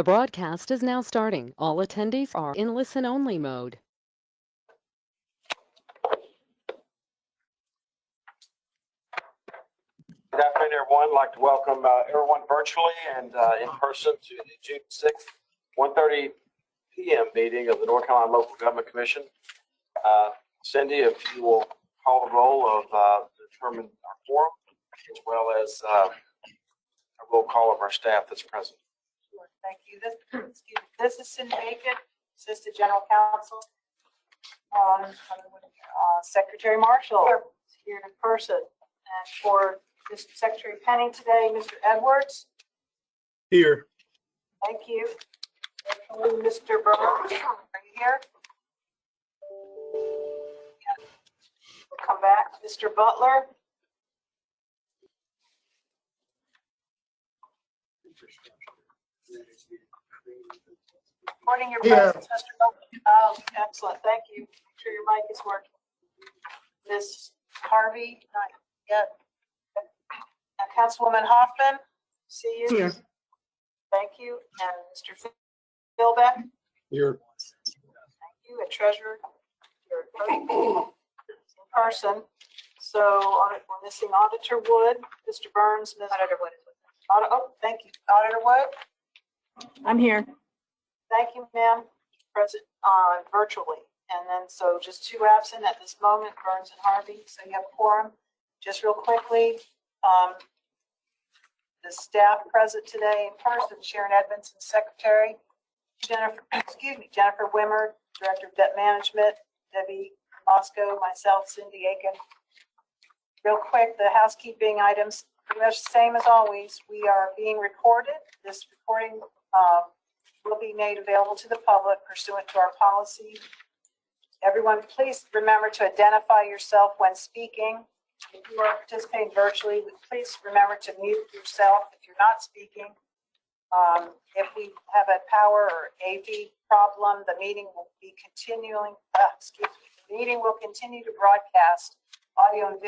The broadcast is now starting. All attendees are in listen-only mode. Good afternoon, everyone. I'd like to welcome everyone virtually and in person to the June 6th, 1:30 p.m. meeting of the North Carolina Local Government Commission. Cindy, if you will call the roll of determine our quorum, as well as a roll call of our staff that's present. Sure, thank you. This is Cindy Bacon, Assistant General Counsel. Secretary Marshall is here in person. And for Mr. Secretary Penning today, Mr. Edwards. Here. Thank you. And Mr. Burns, are you here? We'll come back. Mr. Butler. Recording your presence, Mr. Butler. Oh, excellent. Thank you. Make sure your mic is working. Ms. Harvey, not yet. Councilwoman Hoffman, see you. Here. Thank you. And Mr. Philbeck. Here. Thank you. And Treasurer, you're in person. So we're missing Auditor Wood, Mr. Burns, Ms. Auditor Wood is with us. Oh, thank you. Auditor Wood. I'm here. Thank you, ma'am. Present virtually. And then so just two absent at this moment, Burns and Harvey. So you have a quorum. Just real quickly, the staff present today in person: Sharon Edmondson, Secretary; Jennifer Wimmer, Director of Debt Management; Debbie Moscow; myself, Cindy Aiken. Real quick, the housekeeping items, pretty much the same as always. We are being recorded. This recording will be made available to the public pursuant to our policy. Everyone, please remember to identify yourself when speaking. If you are participating virtually, please remember to mute yourself if you're not speaking. If we have a power or AV problem, the meeting will be continuing. The meeting will continue to broadcast. Audio and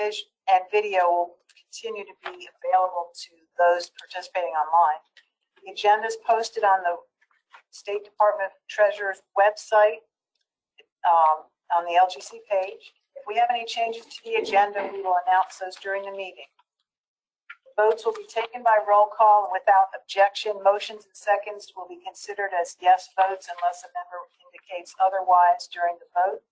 video will continue to be available to those participating online. The agenda is posted on the State Department Treasurer's website on the LGC page. If we have any changes to the agenda, we will announce those during the meeting. Votes will be taken by roll call and without objection. Motions and seconds will be considered as yes votes unless a member indicates otherwise during the vote.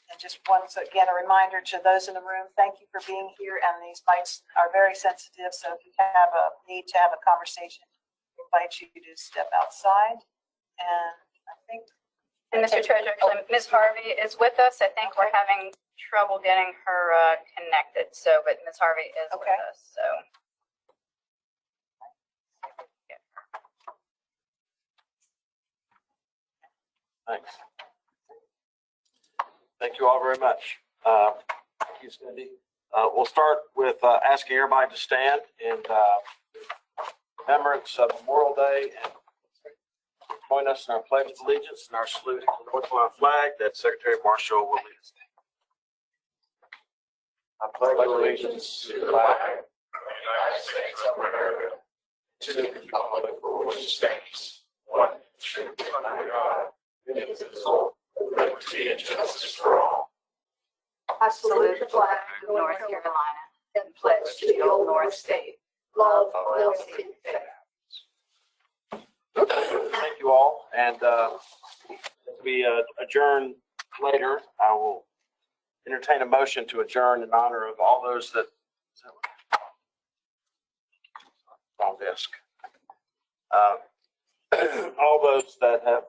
And just once again, a reminder to those in the room, thank you for being here. And these mics are very sensitive, so if you have a need to have a conversation, I invite you to step outside. And I think. And Mr. Treasurer, actually, Ms. Harvey is with us. I think we're having trouble getting her connected. So, but Ms. Harvey is with us. So. Thanks. Thank you all very much. Thank you, Cindy. We'll start with asking everybody to stand in remembrance of Memorial Day and join us in our pledge of allegiance and our salute to the North Carolina flag that Secretary Marshall will lead us. I pledge allegiance to the flag of the United States of America, to the republic for which it stands, one nation under God, indivisible, with liberty and justice for all. I salute the flag of North Carolina and pledge to the Old North State, love, loyalty, and faith. Thank you all, and we adjourn later. I will entertain a motion to adjourn in honor of all those that wrong desk. All those that have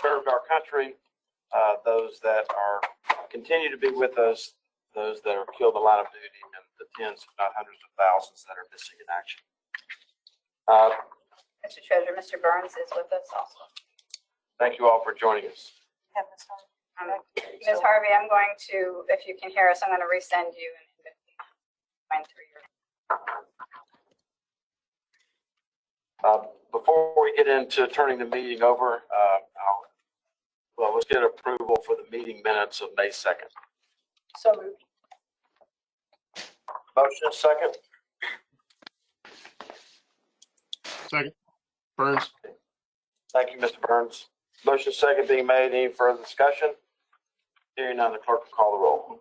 served our country, those that are continue to be with us, those that are killed in the line of duty, and the tens, if not hundreds of thousands that are missing in action. Mr. Treasurer, Mr. Burns is with us also. Thank you all for joining us. Ms. Harvey, I'm going to, if you can hear us, I'm going to resend you and find through your. Before we get into turning the meeting over, let's get approval for the meeting minutes of May 2nd. So moved. Motion second. Second. Burns. Thank you, Mr. Burns. Motion second being made. Any further discussion? Hearing none, the clerk will call the roll.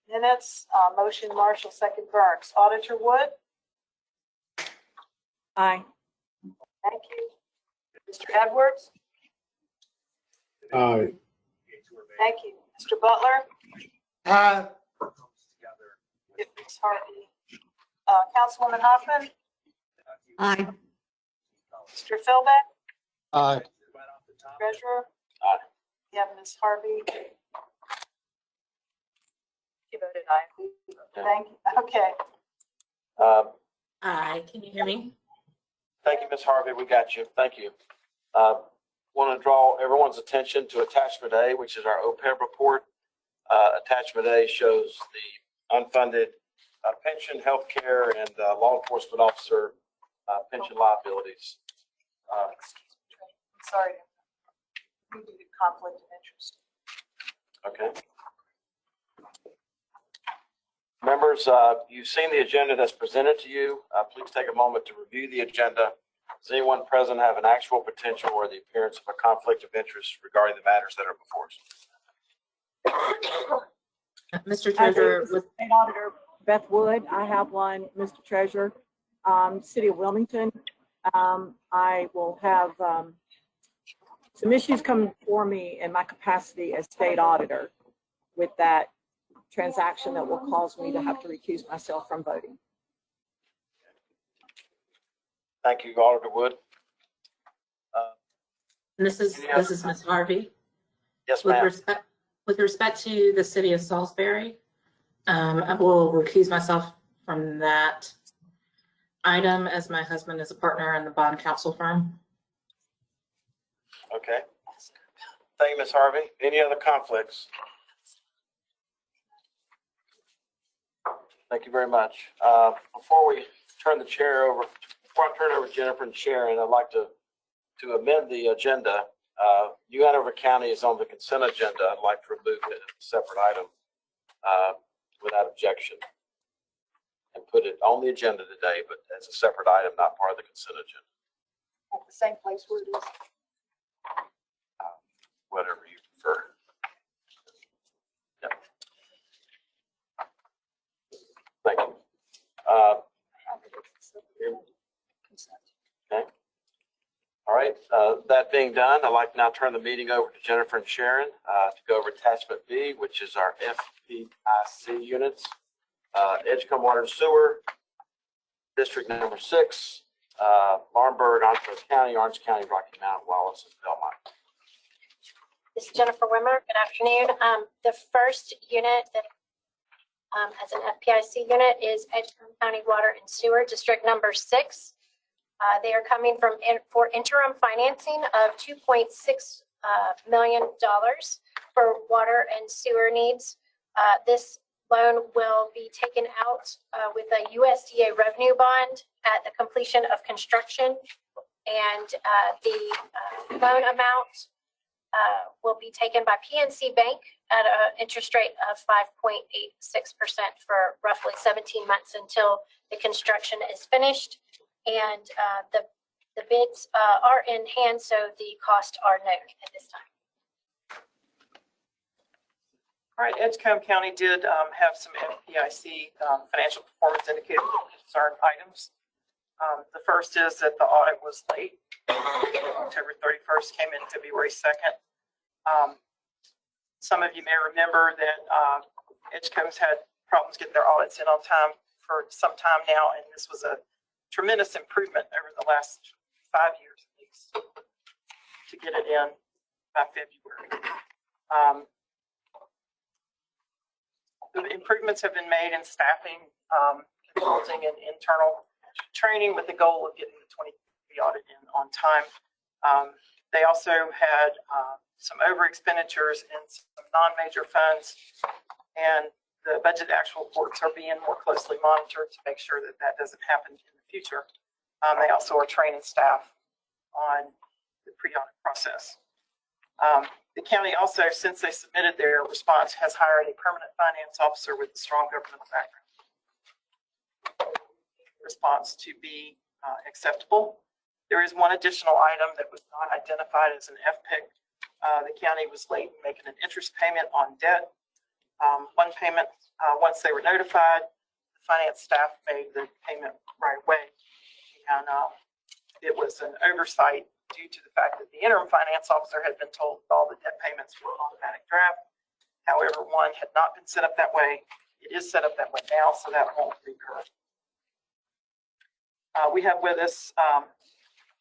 Minutes, motion Marshall, second Burns. Auditor Wood? Aye. Thank you. Mr. Edwards? Aye. Thank you. Mr. Butler? Aye. Ms. Harvey? Councilwoman Hoffman? Aye. Mr. Philbeck? Aye. Treasurer? Aye. Yeah, Ms. Harvey? She voted aye. Thank you. Okay. Aye. Can you hear me? Thank you, Ms. Harvey. We got you. Thank you. Want to draw everyone's attention to attachment A, which is our OPEB report. Attachment A shows the unfunded pension, healthcare, and law enforcement officer pension liabilities. Excuse me, Trey. I'm sorry. We do conflict of interest. Okay. Members, you've seen the agenda that's presented to you. Please take a moment to review the agenda. Does anyone present have an actual potential or the appearance of a conflict of interest regarding the matters that are before us? Mr. I do. Treasurer, This is with State Auditor Beth Wood. I have one, Mr. Treasurer. City of Wilmington. I will have some issues coming for me in my capacity as state auditor with that transaction that will cause me to have to recuse myself from voting. Thank you, Auditor Wood. This is Ms. Harvey. Yes, With ma'am. respect to the city of Salisbury, I will recuse myself from that item as my husband is a partner in the bond counsel firm. Okay. Thank you, Ms. Harvey. Any other conflicts? Thank you very much. Before I turn it over to Jennifer and Sharon, I'd like to amend the agenda. New Hanover County is on the consent agenda. I'd like to remove it as a separate item without objection and put it on the agenda today, but as a separate item, not part of the consent agenda, At the same place where it is. whatever you prefer. Yep. Thank you. Okay. All right. That being done, I'd like to now turn the meeting over to Jennifer and Sharon to go over attachment B, which is our FPIC units. Edgecombe Water and Sewer, District Number 6, Laurinburg, Onslow County, Orange County, Rocky Mount, Wallace, and Belmont. This is Jennifer Wimmer. Good afternoon. The first unit that as an FPIC unit is Edgecombe County Water and Sewer, District Number 6. They are coming for interim financing of $2.6 million for water and sewer needs. This loan will be taken out with a USDA revenue bond at the completion of construction, and the loan amount will be taken by PNC Bank at an interest rate of 5.86% for roughly 17 months until the construction is finished. And the bids are in hand, so the costs are known at this time. All right, Edgecombe County did have some FPIC financial performance indicators concern items. The first is that the audit was late. October 31st came in February 2nd. Some of you may remember that Edgecombe's had problems getting their audits in on time for some time now, and this was a tremendous improvement over the last 5 years at least to get it in by February. The improvements have been made in staffing, consulting, and internal training with the goal of getting the 23 audit in on time. They also had some over expenditures in some non-major funds, and the budget actual reports are being more closely monitored to make sure that that doesn't happen in the future. They also are training staff on the pre-audit process. The county also, since they submitted their response, has hired a permanent finance officer with a strong governmental background. Response to be acceptable. There is one additional item that was not identified as an FPIC. The county was late in making an interest payment on debt. One payment, once they were notified, the finance staff made the payment right away. And it was an oversight due to the fact that the interim finance officer had been told that all the debt payments were automatic draft. However, one had not been set up that way. It is set up that way now, so that won't recur. We have with us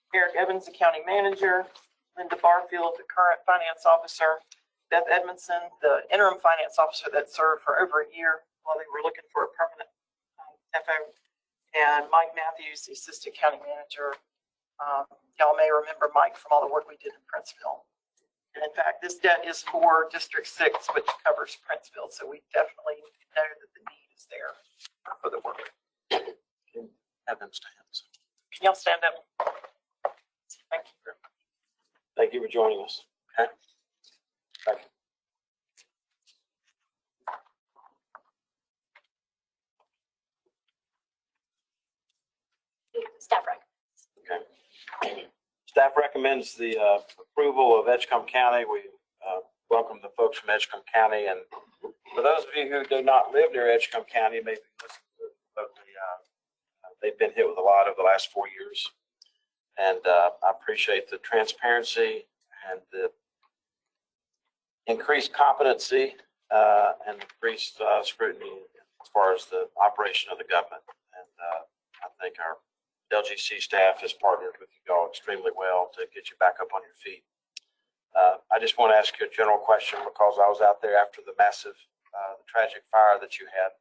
Eric Evans, the county manager, Linda Barfield, the current finance officer, Beth Edmondson, the interim finance officer that served for over a year while they were looking for a permanent FO, and Mike Matthews, the assistant county manager. Y'all may remember Mike from all the work we did in Princeville. And in fact, this debt is for District 6, which covers Princeville, so we definitely know that the need is there for the work. Have them stand. Can y'all stand up? Thank you. Thank you for joining us. Okay. Thank you. Staff rec. Okay. Staff recommends the approval of Edgecombe County. We welcome the folks from Edgecombe County. And for those of you who do not live near Edgecombe County, maybe listen to they've been hit with a lot over the last 4 years. And I appreciate the transparency and the increased competency and increased scrutiny as far as the operation of the government. And I think our LGC staff has partnered with you all extremely well to get you back up on your feet. I just want to ask you a general question because I was out there after the massive, tragic fire that you had.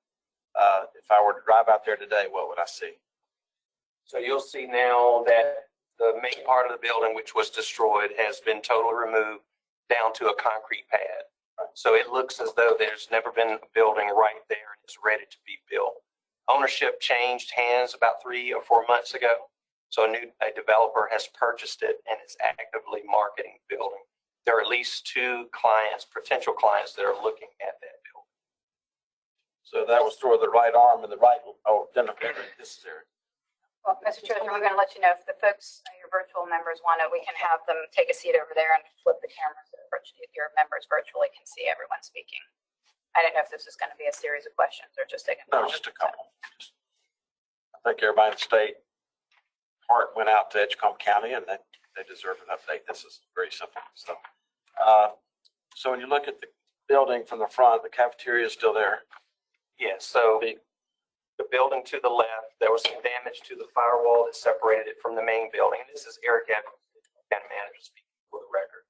If I were to drive out there today, what would I see? So you'll see now that the main part of the building, which was destroyed, has been totally removed down to a concrete pad. So it looks as though there's never been a building right there and it's ready to be built. Ownership changed hands about 3 or 4 months ago. So a developer has purchased it and is actively marketing the building. There are at least 2 clients, potential clients, that are looking at that building. So that was toward the right arm and the right, this is Eric. Well, Mr. Treasurer, we're going to let you know if the folks, your virtual members want it, we can have them take a seat over there and flip the cameras so your members virtually can see everyone speaking. I didn't know if this was going to be a series of questions or just taking. No, just a couple. I think everybody in the state heart went out to Edgecombe County and they deserve an update. This is very simple. So when you look at the building from the front, the cafeteria is still there. Yes, so the building to the left, there was some damage to the firewall that separated it from the main building. This is Eric Evans, county manager, speaking for the record.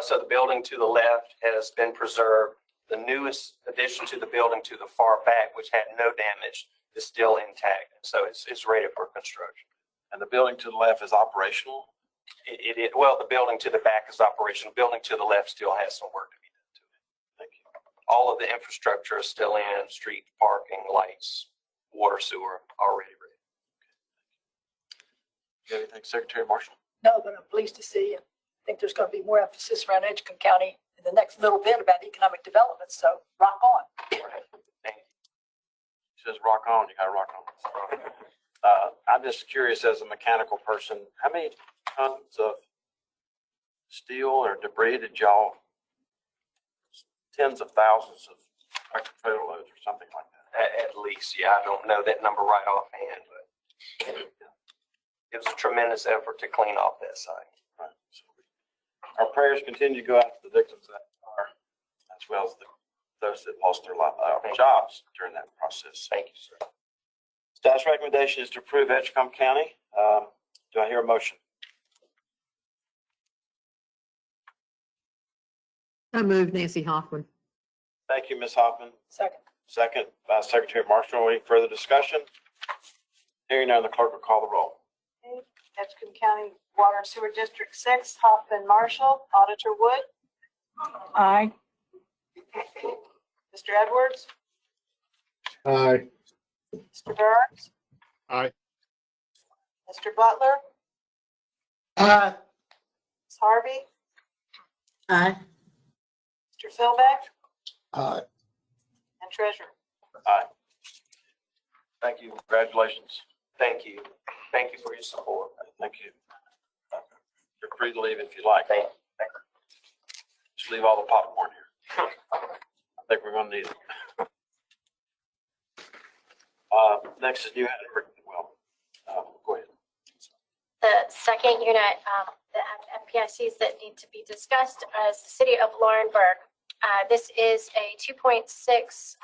So the building to the left has been preserved. The newest addition to the building to the far back, which had no damage, is still intact. So it's ready for construction. And the building to the left is operational? Well, the building to the back is operational. The building to the left still has some work to be done to it. Thank you. All of the infrastructure is still in, street, parking, lights, water, sewer, already ready. You have anything, Secretary Marshall? No, but I'm pleased to see, and I think there's going to be more emphasis around Edgecombe County in the next little bit about economic development, so rock on. She says rock on, you gotta rock on. I'm just curious as a mechanical person, how many tons of steel or debris did y'all, tens of thousands of tractor trailer loads or something like that? At least, yeah, I don't know that number right offhand, but it was a tremendous effort to clean off that site. Right. So our prayers continue to go out to the victims of that fire, as well as those that lost their jobs during that process. Thank you, sir. Staff's recommendation is to approve Edgecombe County. Do I hear a motion? I moved Nancy Hoffman. Thank you, Ms. Hoffman. Second. Second by Secretary Marshall. Any further discussion? Hearing none, the clerk will call the roll. Edgecombe County Water and Sewer District 6, Hoffman Marshall, Auditor Wood, Aye. Mr. Edwards, Aye. Mr. Burns, Aye. Mr. Butler, Aye. Ms. Harvey, Aye. Mr. Philbeck, Aye. and Treasurer. Aye. Thank you. Congratulations. Thank you. Thank you for your support. Thank you. free to leave if you like. Just leave all the popcorn here. I think we're gonna need it. Next is new, well, go ahead. The second unit, the FPICs that need to be discussed is the city of Laurinburg. This is a 2.635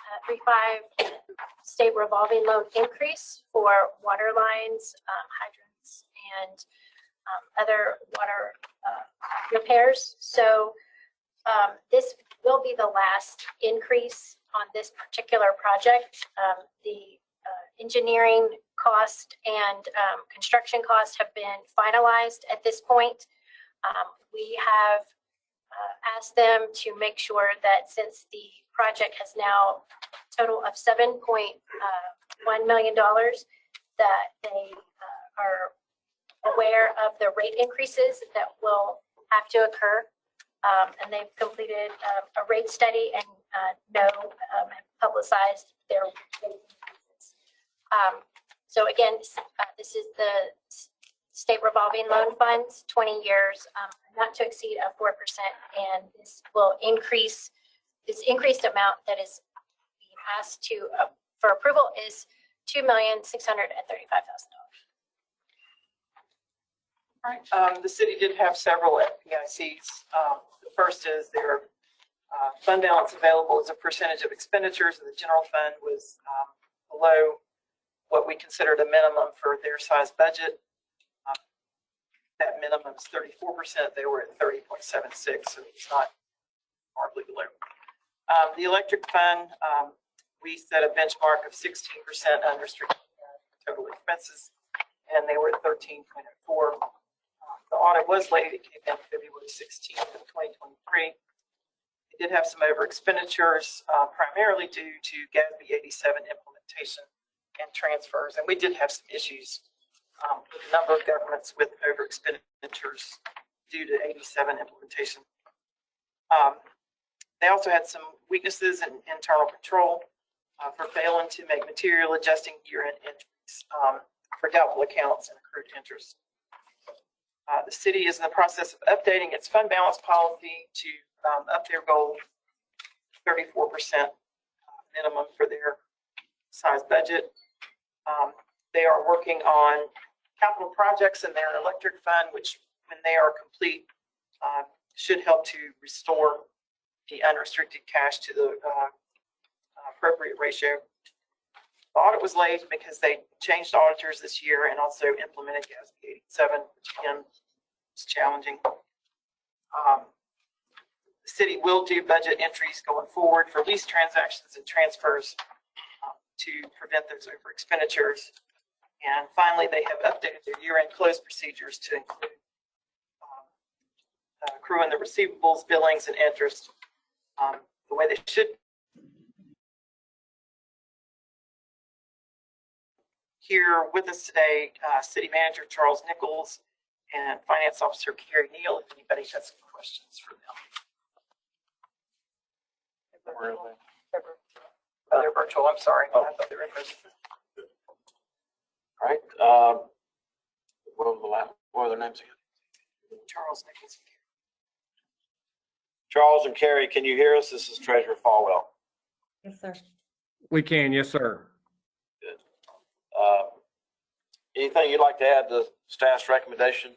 state revolving loan increase for water lines, hydrants, and other water repairs. So this will be the last increase on this particular project. The engineering cost and construction cost have been finalized at this point. We have asked them to make sure that since the project has now a total of $7.1 million, that they are aware of the rate increases that will have to occur. And they've completed a rate study and publicized their rate increases. So again, this is the state revolving loan funds, 20 years, not to exceed a 4%. And this will increase, this increased amount that is being asked to for approval is $2,635,000. All right, the city did have several FPICs. The first is their fund balance available as a percentage of expenditures, and the general fund was below what we considered a minimum for their size budget. That minimum is 34%. They were at 30.76, so it's not horribly below. The electric fund, we set a benchmark of 16% unrestricted total expenses, and they were at 13.4. The audit was late. It came in February 16th of 2023. It did have some over expenditures, primarily due to GASB 87 implementation and transfers. And we did have some issues with a number of governments with over expenditures due to 87 implementation. They also had some weaknesses in internal control for failing to make material adjusting year-end entries for doubtful accounts and accrued interest. The city is in the process of updating its fund balance policy to up their goal 34% minimum for their size budget. They are working on capital projects in their electric fund, which when they are complete, should help to restore the unrestricted cash to the appropriate ratio. The audit was late because they changed auditors this year and also implemented GASB 87, which again is challenging. The city will do budget entries going forward for lease transactions and transfers to prevent those over expenditures. And finally, they have updated their year-end close procedures to include accruing the receivables, billings, and interest the way they should. Here with us today, City Manager Charles Nichols and Finance Officer Carrie Neal, if anybody has some questions for them. Where are they? Oh, they're virtual, I'm sorry. I thought they were in person. All right. What are their names again? Charles Nichols. Charles and Carrie, can you hear us? This is Treasurer Falwell. Yes, sir. We can, yes, sir. Good. Anything you'd like to add to staff's recommendation?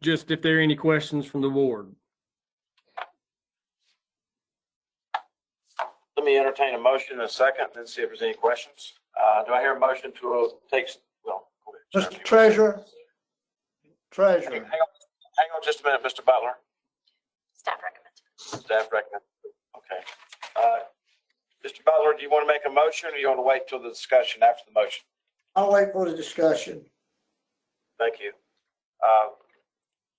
Just if there are any questions from the board. Let me entertain a motion in a second and see if there's any questions. Do I hear a motion to take, well, go ahead. Mr. Treasurer, Hang on just a minute, Mr. Butler. Staff recommends. Staff recommend. Okay. Mr. Butler, do you want to make a motion or you want to wait till the discussion after the motion? I'll wait for the discussion. Thank you.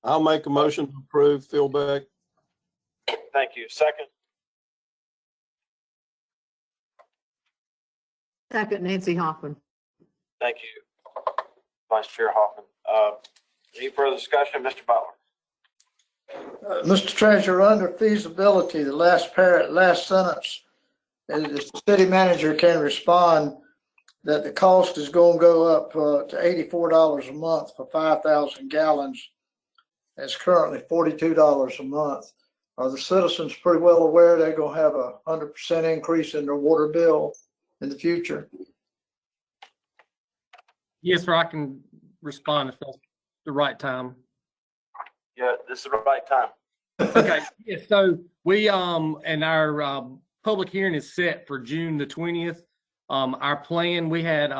I'll make a motion to approve Phil Beck. Thank you. Second, Second, Nancy Hoffman. thank you, Vice Chair Hoffman. Any further discussion, Mr. Butler? Mr. Treasurer, under feasibility, the last sentence, is the city manager can respond that the cost is gonna go up to $84 a month for 5,000 gallons. It's currently $42 a month. Are the citizens pretty well aware they're gonna have 100% increase in their water bill in the future? Yes, sir, I can respond if that's the right time. Yeah, this is the right time. Okay, yeah, so we, and our, public hearing is set for June the 20th. Our plan, we had,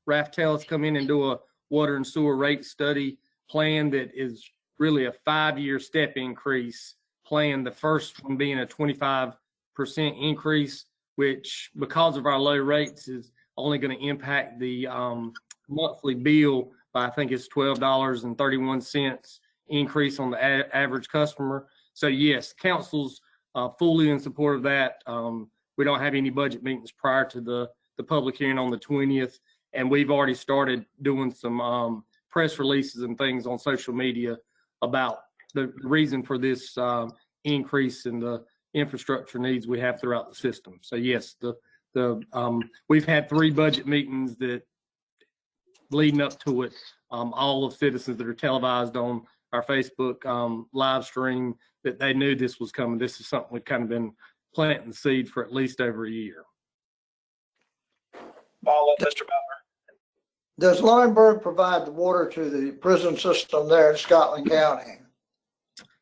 Raf Tellis come in and do a water and sewer rate study plan that is really a 5-year step increase plan. The first one being a 25% increase, which because of our low rates is only going to impact the, monthly bill by, I think it's $12.31 increase on the average customer. So yes, council's fully in support of that. We don't have any budget meetings prior to the public hearing on the 20th. And we've already started doing some press releases and things on social media about the reason for this increase in the infrastructure needs we have throughout the system. So yes, we've had 3 budget meetings that leading up to it. All of citizens that are televised on our Facebook live stream, that they knew this was coming. This is something we've kind of been planting the seed for at least over a year. Follow up, Mr. Butler. Does Laurinburg provide the water to the prison system there in Scotland County?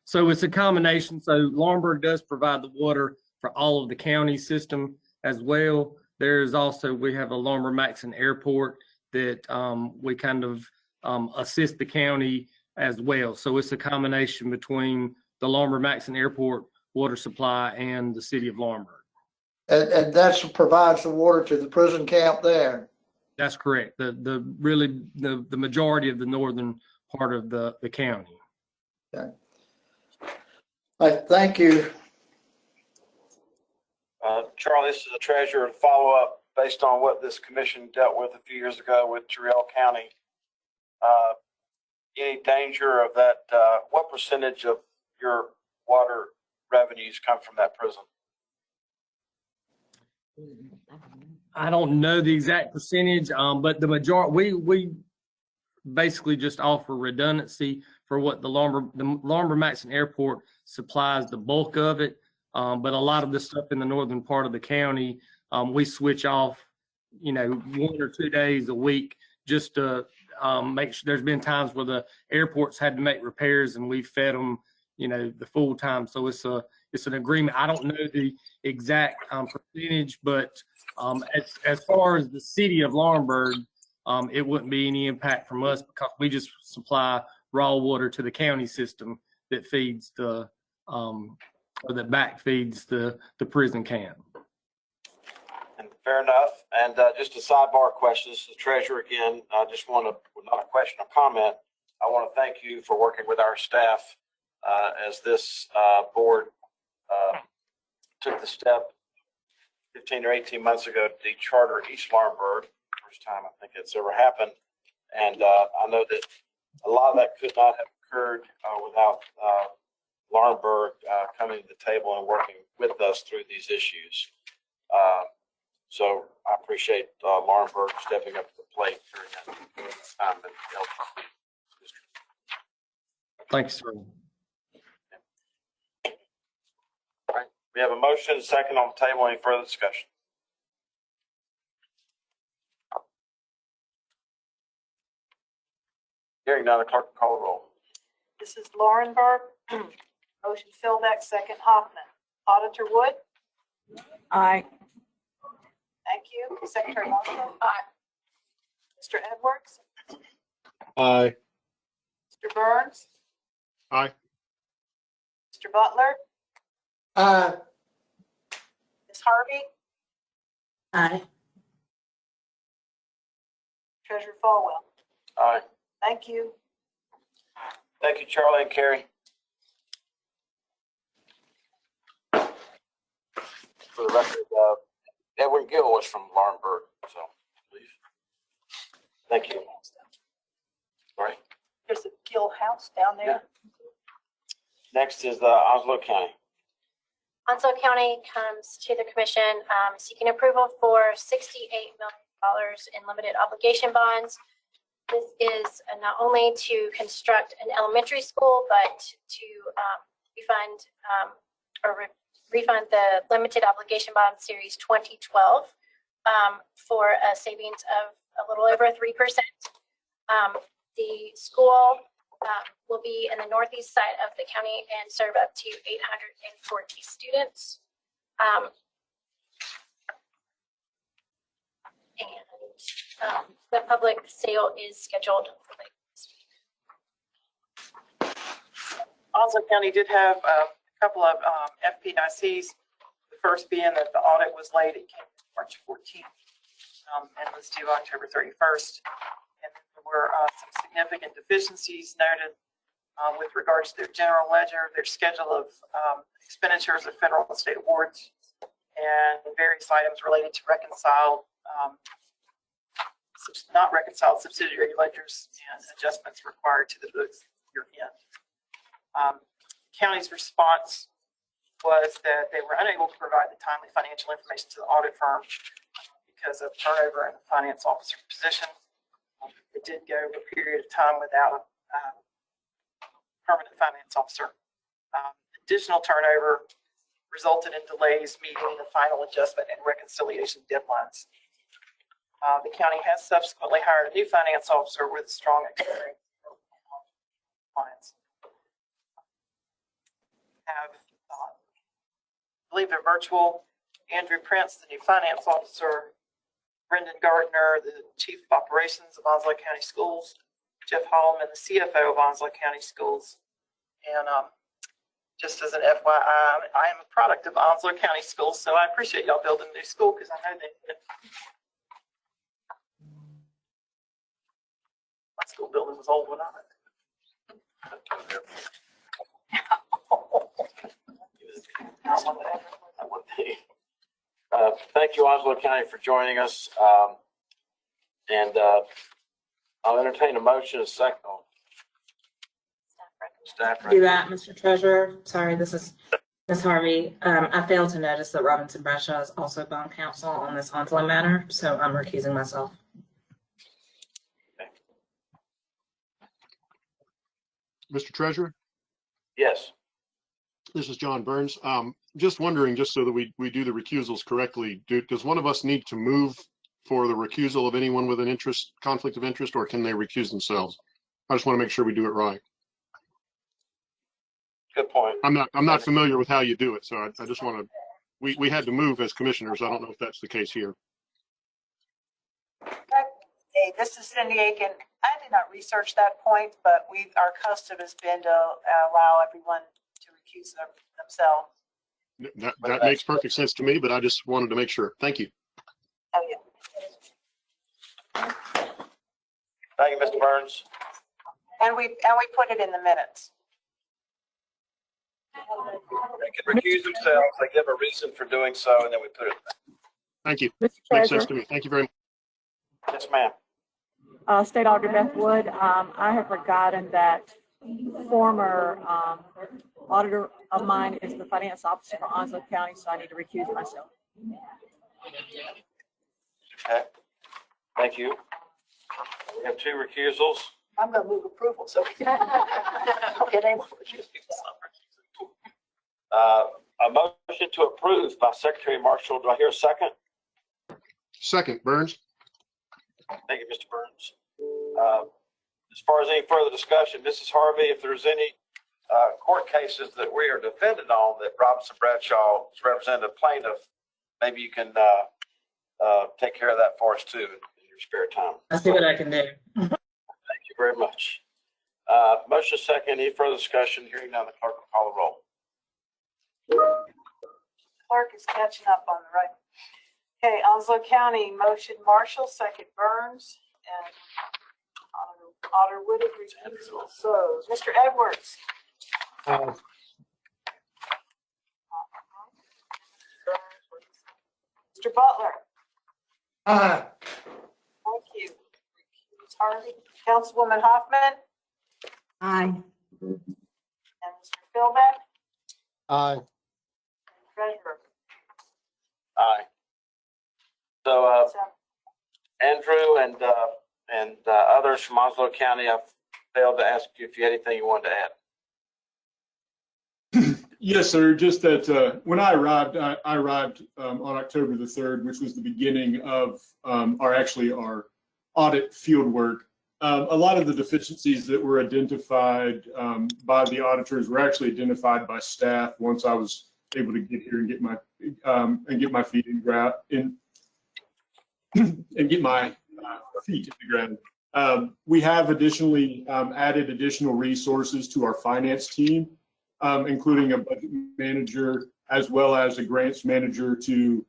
So it's a combination. So Laurinburg does provide the water for all of the county system as well. There's also, we have a Laurinburg-Maxon Airport that we kind of assist the county as well. So it's a combination between the Laurinburg-Maxon Airport water supply and the city of Laurinburg. And that provides the water to the prison camp there? That's correct. The majority of the northern part of the county. Okay. All right, thank you. Charlie, this is the treasurer. Follow up based on what this commission dealt with a few years ago with Terrell County. Any danger of that? What percentage of your water revenues come from that prison? I don't know the exact percentage, but the majority, we basically just offer redundancy for what the Laurinburg-Maxon Airport supplies the bulk of it. But a lot of the stuff in the northern part of the county, we switch off, 1 or 2 days a week just to make sure. There's been times where the airports had to make repairs and we fed them, the full time. So it's an agreement. I don't know the exact percentage, but as far as the city of Laurinburg, it wouldn't be any impact from us because we just supply raw water to the county system that feeds or that back feeds the prison camp. And fair enough. And just a sidebar question, this is the treasurer again. I just want to, not a question, a comment. I want to thank you for working with our staff as this board took the step 15 or 18 months ago to decharter East Laurinburg. First time I think it's ever happened. And I know that a lot of that could not have occurred without Laurinburg coming to the table and working with us through these issues. So I appreciate Laurinburg stepping up to the plate during that time. Thanks, sir. All right. We have a motion and a second on the table. Any further discussion? Hearing none, the clerk will call the roll. This is Laurinburg. Motion Philbeck, second Hoffman. Auditor Wood? Aye. Thank you. Secretary Marshall? Aye. Mr. Edwards? Aye. Mr. Burns? Aye. Mr. Butler? Aye. Ms. Harvey? Aye. Treasurer Falwell? Aye. Thank you. Thank you, Charlie and Carrie. For the record, Edwin Gill was from Laurinburg, so please. Thank you. All right. There's a Gill house down there. Next is Onslow County. Onslow County comes to the commission seeking approval for $68 in limited obligation bonds. This is not only to construct an elementary school, but to refund refund the limited obligation bond series 2012 for a savings of a little over 3%. The school will be in the northeast side of the county and serve up to 840 students. The public sale is scheduled for later this week. Onslow County did have a couple of FPICs. The first being that the audit was late. It came March 14th and was due October 31st. And there were some significant deficiencies noted with regards to their general ledger, their schedule of expenditures of federal and state awards, and various items related to not reconciled subsidiary ledgers and adjustments required to the books year end. County's response was that they were unable to provide the timely financial information to the audit firm because of turnover in the finance officer position. It did go a period of time without a permanent finance officer. Additional turnover resulted in delays meeting the final adjustment and reconciliation deadlines. The county has subsequently hired a new finance officer with strong experience in compliance. I believe they're virtual. Andrew Prince, the new finance officer, Brendan Gardner, the chief of operations of Onslow County Schools, Jeff Holloman, the CFO of Onslow County Schools. And just as an FYI, I am a product of Onslow County Schools, so I appreciate y'all building a new school because I know they did it. My school building was old when I went. Thank you, Onslow County, for joining us. I'll entertain a motion, a second. Staff Do that, Mr. Treasurer. Sorry, this is Ms. Harvey. I failed to notice that Robinson Bradshaw is also bond counsel on this Onslow matter, so I'm recusing myself. Mr. Treasurer, Yes. this is John Burns. Just wondering, just so that we do the recusals correctly, does one of us need to move for the recusal of anyone with an conflict of interest, or can they recuse themselves? I just want to make sure we do it right. Good point. I'm not familiar with how you do it, so I just want to, we had to move as commissioners. I don't know if that's the case here. Hey, this is Cindy Aiken. I did not research that point, but our custom has been to allow everyone to recuse themselves. That makes perfect sense to me, but I just wanted to make sure. Thank you. Oh, yeah. Thank you, Mr. Burns. And we put it in the minutes. They can recuse themselves. They give a reason for doing so, and then we put it back. Thank you. Mr. Makes Treasurer, sense to me. Thank you very much. Yes, ma'am. State Auditor Beth Wood, I have forgotten that former auditor of mine is the finance officer for Onslow County, so I need to recuse myself. Okay. Thank you. We have two recusals. I'm going to move approval, so we can. Okay, name. A motion to approve by Secretary Marshall. Do I hear a second? Second, Burns. Thank you, Mr. Burns. As far as any further discussion, Mrs. Harvey, if there's any court cases that we are defended on that Robinson Bradshaw is representative plaintiff, maybe you can take care of that for us too in your spare time. I'll see what I can do. Thank you very much. Motion second. Any further discussion? Hearing none, the clerk will call the roll. Clerk is catching up on the right. Okay, Onslow County, motion Marshall, second Burns, and Otter Wood is recusal. So, Mr. Edwards. Mr. Butler. Aye. Thank you. Ms. Harvey. Councilwoman Hoffman Aye. and Mr. Philbeck. Aye. Treasurer. Aye. So Andrew and others from Onslow County, I've failed to ask you if you had anything you wanted to add. Yes, sir. Just that when I arrived on October the 3rd, which was the beginning of our audit field work. A lot of the deficiencies that were identified by the auditors were actually identified by staff once I was able to get here and get my feet in ground and get my feet in the ground. We have additionally added additional resources to our finance team, including a budget manager as well as a grants manager to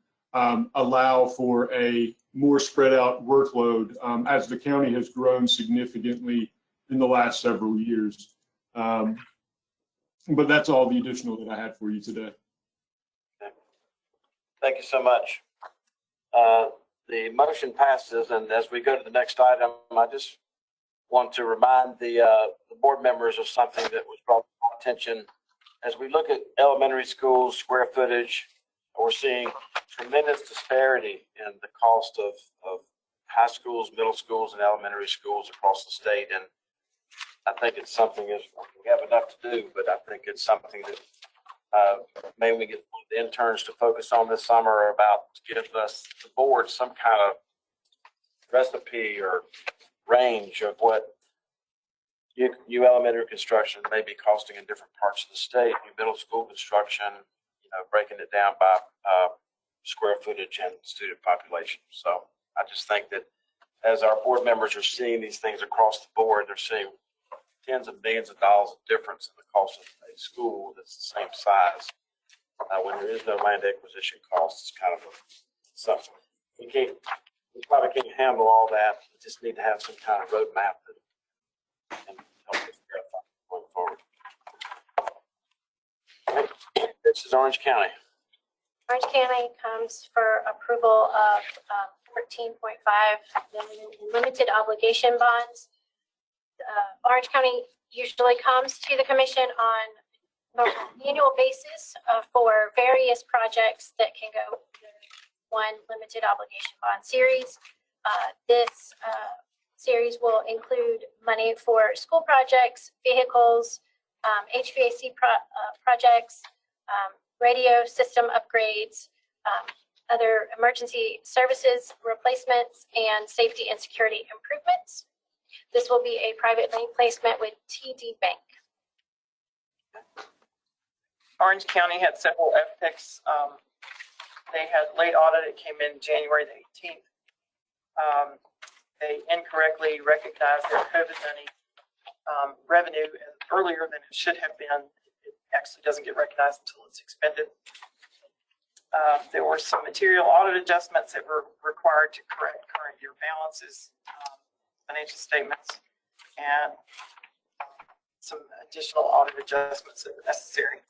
allow for a more spread out workload as the county has grown significantly in the last several years. But that's all the additional that I had for you today. Thank you so much. The motion passes, and as we go to the next item, I just want to remind the board members of something that was brought to my attention. As we look at elementary schools, square footage, we're seeing tremendous disparity in the cost of high schools, middle schools, and elementary schools across the state. And I think it's something we have enough to do, but I think it's something that maybe we get the interns to focus on this summer about to give us, the board, some kind of recipe or range of what new elementary construction may be costing in different parts of the state, new middle school construction, breaking it down by square footage and student population. So I just think that as our board members are seeing these things across the board, they're seeing tens of millions of dollars of difference in the cost of a school that's the same size. When there is no land acquisition cost, it's kind of something. We probably can't handle all that. We just need to have some kind of roadmap that can help us verify going forward. This is Orange County. Orange County comes for approval of 14.5 million in limited obligation bonds. Orange County usually comes to the commission on an annual basis for various projects that can go one limited obligation bond series. This series will include money for school projects, vehicles, HVAC projects, radio system upgrades, other emergency services replacements, and safety and security improvements. This will be a private lane placement with TD Bank. Orange County had several FPICs. They had late audit. It came in January the 18th. They incorrectly recognized their COVID money revenue earlier than it should have been. It actually doesn't get recognized until it's expended. There were some material audit adjustments that were required to correct current year balances, financial statements, and some additional audit adjustments that were necessary.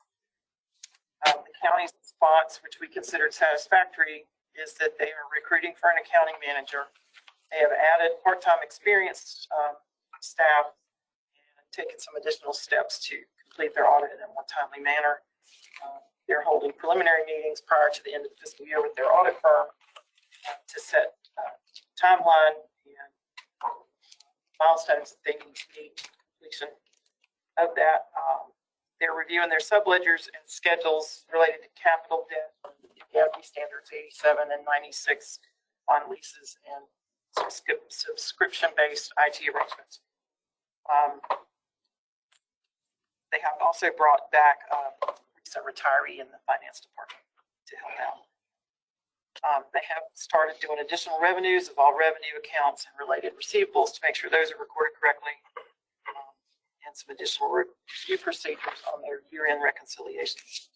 The county's response, which we considered satisfactory, is that they are recruiting for an accounting manager. They have added part-time experienced staff and taken some additional steps to complete their audit in a more timely manner. They're holding preliminary meetings prior to the end of the fiscal year with their audit firm to set timeline and milestones that they need to meet completion of that. They're reviewing their subledgers and schedules related to capital debt, GASB standards 87 and 96 on leases and subscription-based IT arrangements. They have also brought back a recent retiree in the finance department to help out. They have started doing additional revenues of all revenue accounts and related receivables to make sure those are recorded correctly, and some additional review procedures on their year-end reconciliations.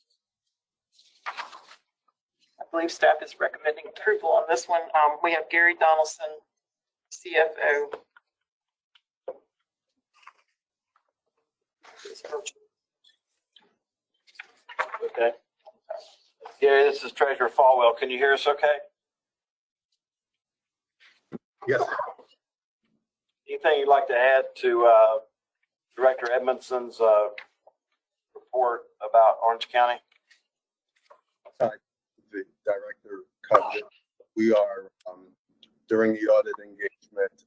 I believe staff is recommending approval on this one. We have Gary Donaldson, CFO. Okay. Gary, this is Treasurer Falwell. Can you hear us okay? Yes. Anything you'd like to add to Director Edmondson's report about Orange County? The director covered it. We are during the audit engagement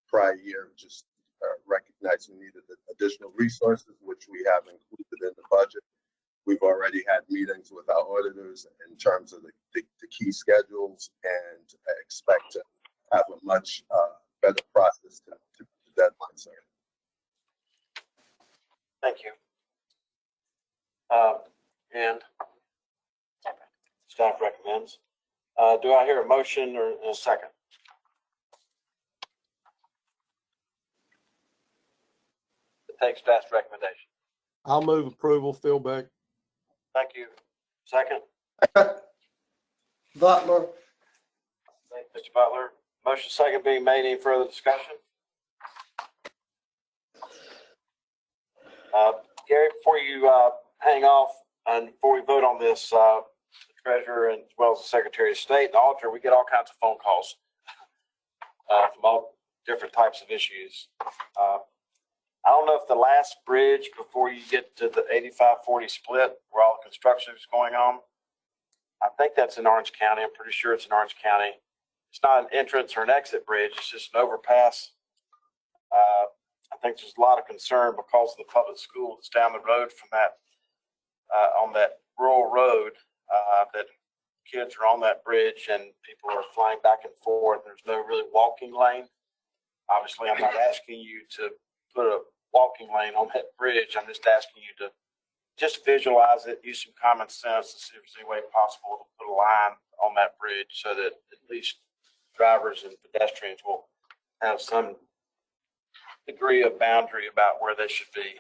prior year, just recognized we needed additional resources, which we have included in the budget. We've already had meetings with our auditors in terms of the key schedules, and I expect to have a much better process to the deadline, sir. Thank you. And staff recommends. Do I hear a motion or a second? To take staff's recommendation. I'll move approval, Phil Beck. Thank you. Second, Butler. thank you, Mr. Butler. Motion second being made. Any further discussion? Gary, before you hang off and before we vote on this, the treasurer and as well as the secretary of state, the auditor, we get all kinds of phone calls from all different types of issues. I don't know if the last bridge before you get to the 85-40 split where all the construction is going on, I think that's in Orange County. I'm pretty sure it's in Orange County. It's not an entrance or an exit bridge. It's just an overpass. I think there's a lot of concern because of the public school that's down the road from that, on that rural road, that kids are on that bridge and people are flying back and forth. There's no really walking lane. Obviously, I'm not asking you to put a walking lane on that bridge. I'm just asking you to just visualize it, use some common sense to see if there's any way possible to put a line on that bridge so that at least drivers and pedestrians will have some degree of boundary about where they should be.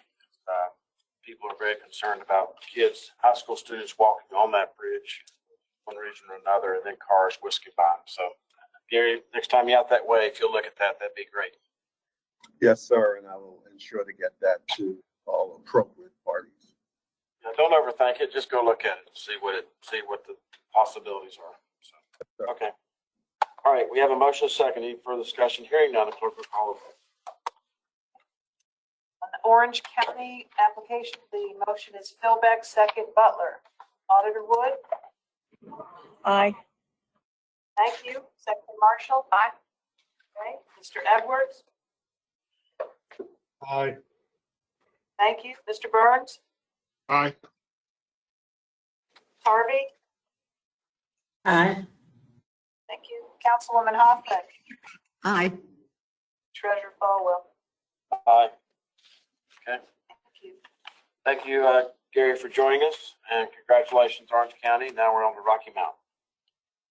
People are very concerned about kids, high school students walking on that bridge, one reason or another, and then cars whisking by them. So, Gary, next time you're out that way, if you'll look at that, that'd be great. Yes, sir, and I will ensure to get that to all appropriate parties. Now, don't overthink it. Just go look at it and see what the possibilities are. So, okay. All right. We have a motion second. Any further discussion? Hearing none, the clerk will call the vote. On the Orange County application, the motion is Philbeck, second Butler. Auditor Wood? Aye. Thank you. Secretary Marshall? Aye. Okay. Mr. Edwards? Aye. Thank you. Mr. Burns? Aye. Harvey? Aye. Thank you. Councilwoman Hoffman? Aye. Treasurer Falwell? Aye. Okay. Thank you. Thank you, Gary, for joining us, and congratulations, Orange County. Now we're on to Rocky Mount.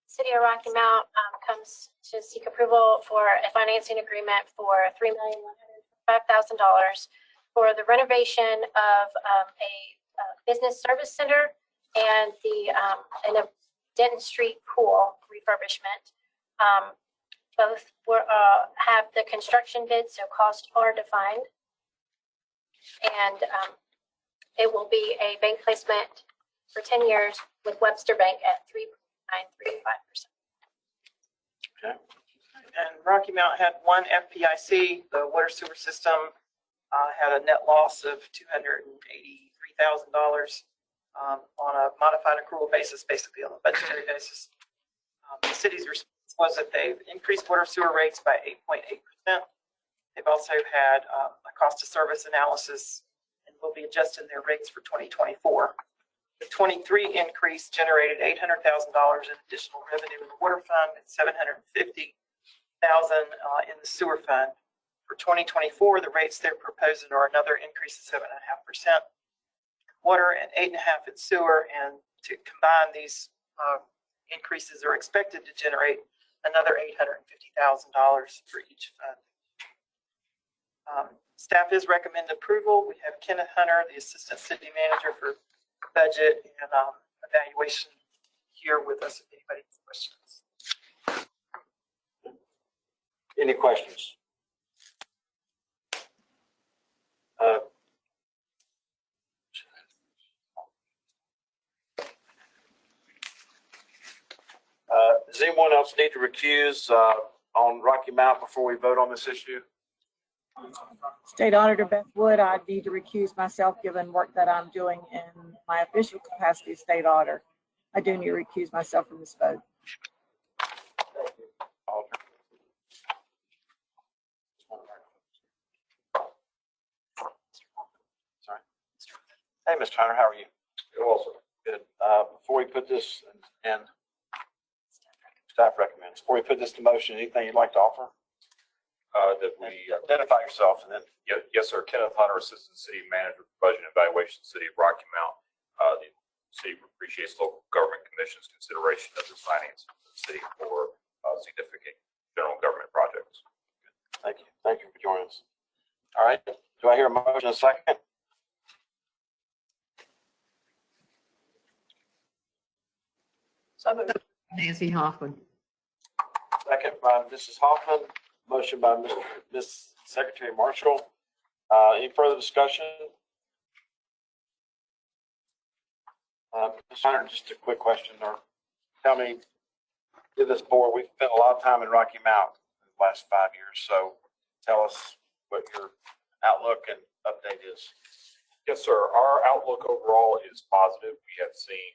City of Rocky Mount comes to seek approval for a financing agreement for $3,105,000 for the renovation of a business service center and and a Denton Street pool refurbishment. Both have the construction bid, so costs are defined. And it will be a bank placement for 10 years with Webster Bank at 3.935%. Okay. And Rocky Mount had one FPIC. The water sewer system had a net loss of $283,000 on a modified accrual basis, basically on a budgetary basis. The city's response was that they've increased water sewer rates by 8.8%. They've also had a cost of service analysis and will be adjusting their rates for 2024. The 23 increase generated $800,000 in additional revenue in the water fund and $750,000 in the sewer fund. For 2024, the rates they're proposing are another increase of 7.5% water and 8.5% in sewer. And to combine these increases are expected to generate another $850,000 for each fund. Staff is recommend approval. We have Kenneth Hunter, the Assistant City Manager for Budget and Evaluation, here with us if anybody has questions. Any questions? Does anyone else need to recuse on Rocky Mount before we vote on this issue? State Auditor Beth Wood, I need to recuse myself given work that I'm doing in my official capacity as State Auditor. I do need to recuse myself from this vote. Hey, Mr. Hunter, how are you? Also, Good. Before we put this in, staff recommends, before we put this to motion, anything you'd like to offer? That we, Identify yourself and then. yes, sir, Kenneth Hunter, Assistant City Manager for Budget and Evaluation, City of Rocky Mount. The city appreciates local government commission's consideration of this finance of the city for significant general government projects. Thank you. Thank you for joining us. All right. Do I hear a motion and a second? So moved. Nancy Hoffman. Second by Mrs. Hoffman, motion by Ms. Secretary Marshall. Any further discussion? Ms. Hunter, just a quick question, or tell me, to this board, we've spent a lot of time in Rocky Mount in the last 5 years, so tell us what your outlook and update is. Yes, sir. Our outlook overall is positive. We have seen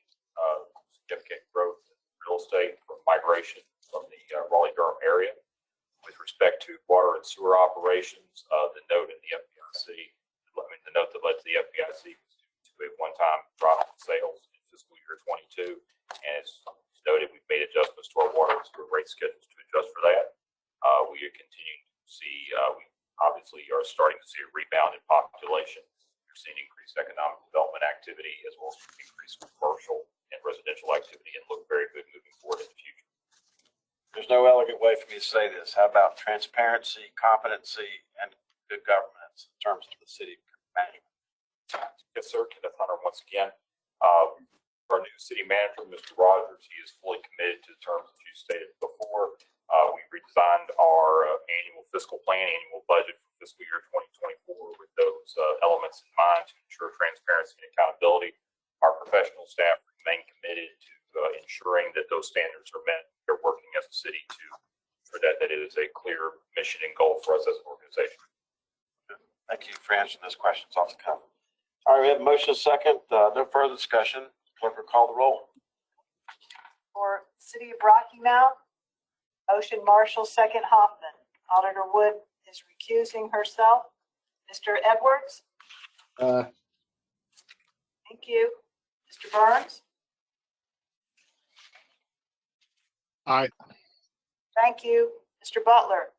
significant growth in real estate from migration from the Raleigh-Durham area. With respect to water and sewer operations, the note in the FPIC, the note that led to the FPIC was due to a one-time drop in sales in fiscal year 22. And as noted, we've made adjustments to our water and sewer rate schedules to adjust for that. We are continuing to see, we obviously are starting to see a rebound in population. We're seeing increased economic development activity as well as increased commercial and residential activity, and look very good moving forward in the future. There's no elegant way for me to say this. How about transparency, competency, and good governance in terms of the city management? Yes, sir. Kenneth Hunter once again. Our new city manager, Mr. Rogers, he is fully committed to the terms that you stated before. We redesigned our annual fiscal plan, annual budget for fiscal year 2024 with those elements in mind to ensure transparency and accountability. Our professional staff remain committed to ensuring that those standards are met. They're working as a city to ensure that it is a clear mission and goal for us as an organization. Thank you for answering those questions off the cuff. All right, we have a motion second. No further discussion. Clerk will call the roll. For City of Rocky Mount, motion Marshall, second Hoffman. Auditor Wood is recusing herself. Mr. Edwards? Thank you. Mr. Burns? Aye. Thank you. Mr. Butler?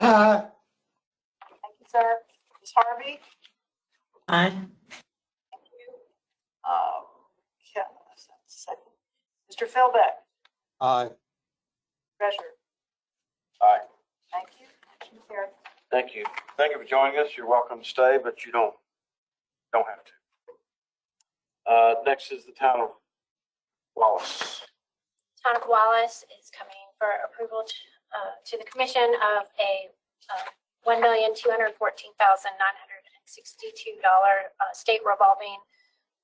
Aye. Thank you, sir. Ms. Harvey? Aye. Thank you. Yeah, that's second. Mr. Philbeck? Aye. Treasurer? Aye. Thank you. Motion carried. Thank you. Thank you for joining us. You're welcome to stay, but you don't have to. Next is the town of Wallace. Town of Wallace is coming for approval to the commission of a $1,214,962 state revolving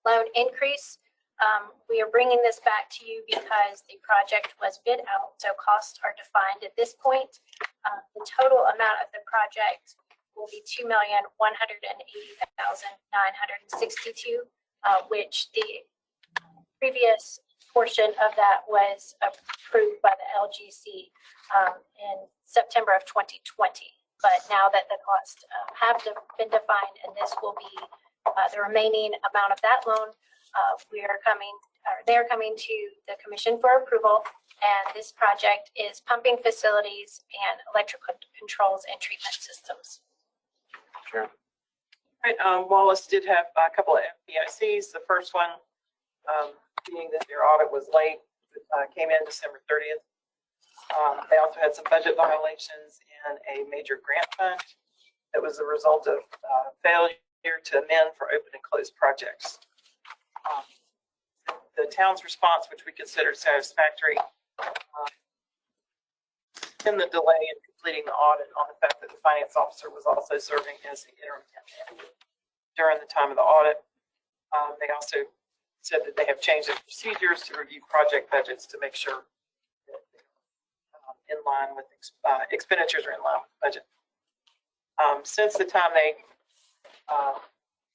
loan increase. We are bringing this back to you because the project was bid out, so costs are defined at this point. The total amount of the project will be $2,180,962, which the previous portion of that was approved by the LGC in September of 2020. But now that the costs have been defined, and this will be the remaining amount of that loan, they're coming to the commission for approval. And this project is pumping facilities and electrical controls and treatment systems. Sure. Right, Wallace did have a couple of FPICs. The first one being that their audit was late, came in December 30th. They also had some budget violations and a major grant fund that was a result of failure to amend for open and closed projects. The town's response, which we considered satisfactory, in the delay in completing the audit on the fact that the finance officer was also serving as the interim town manager during the time of the audit. They also said that they have changed their procedures to review project budgets to make sure that they're in line with expenditures are in line with the budget. Since the time they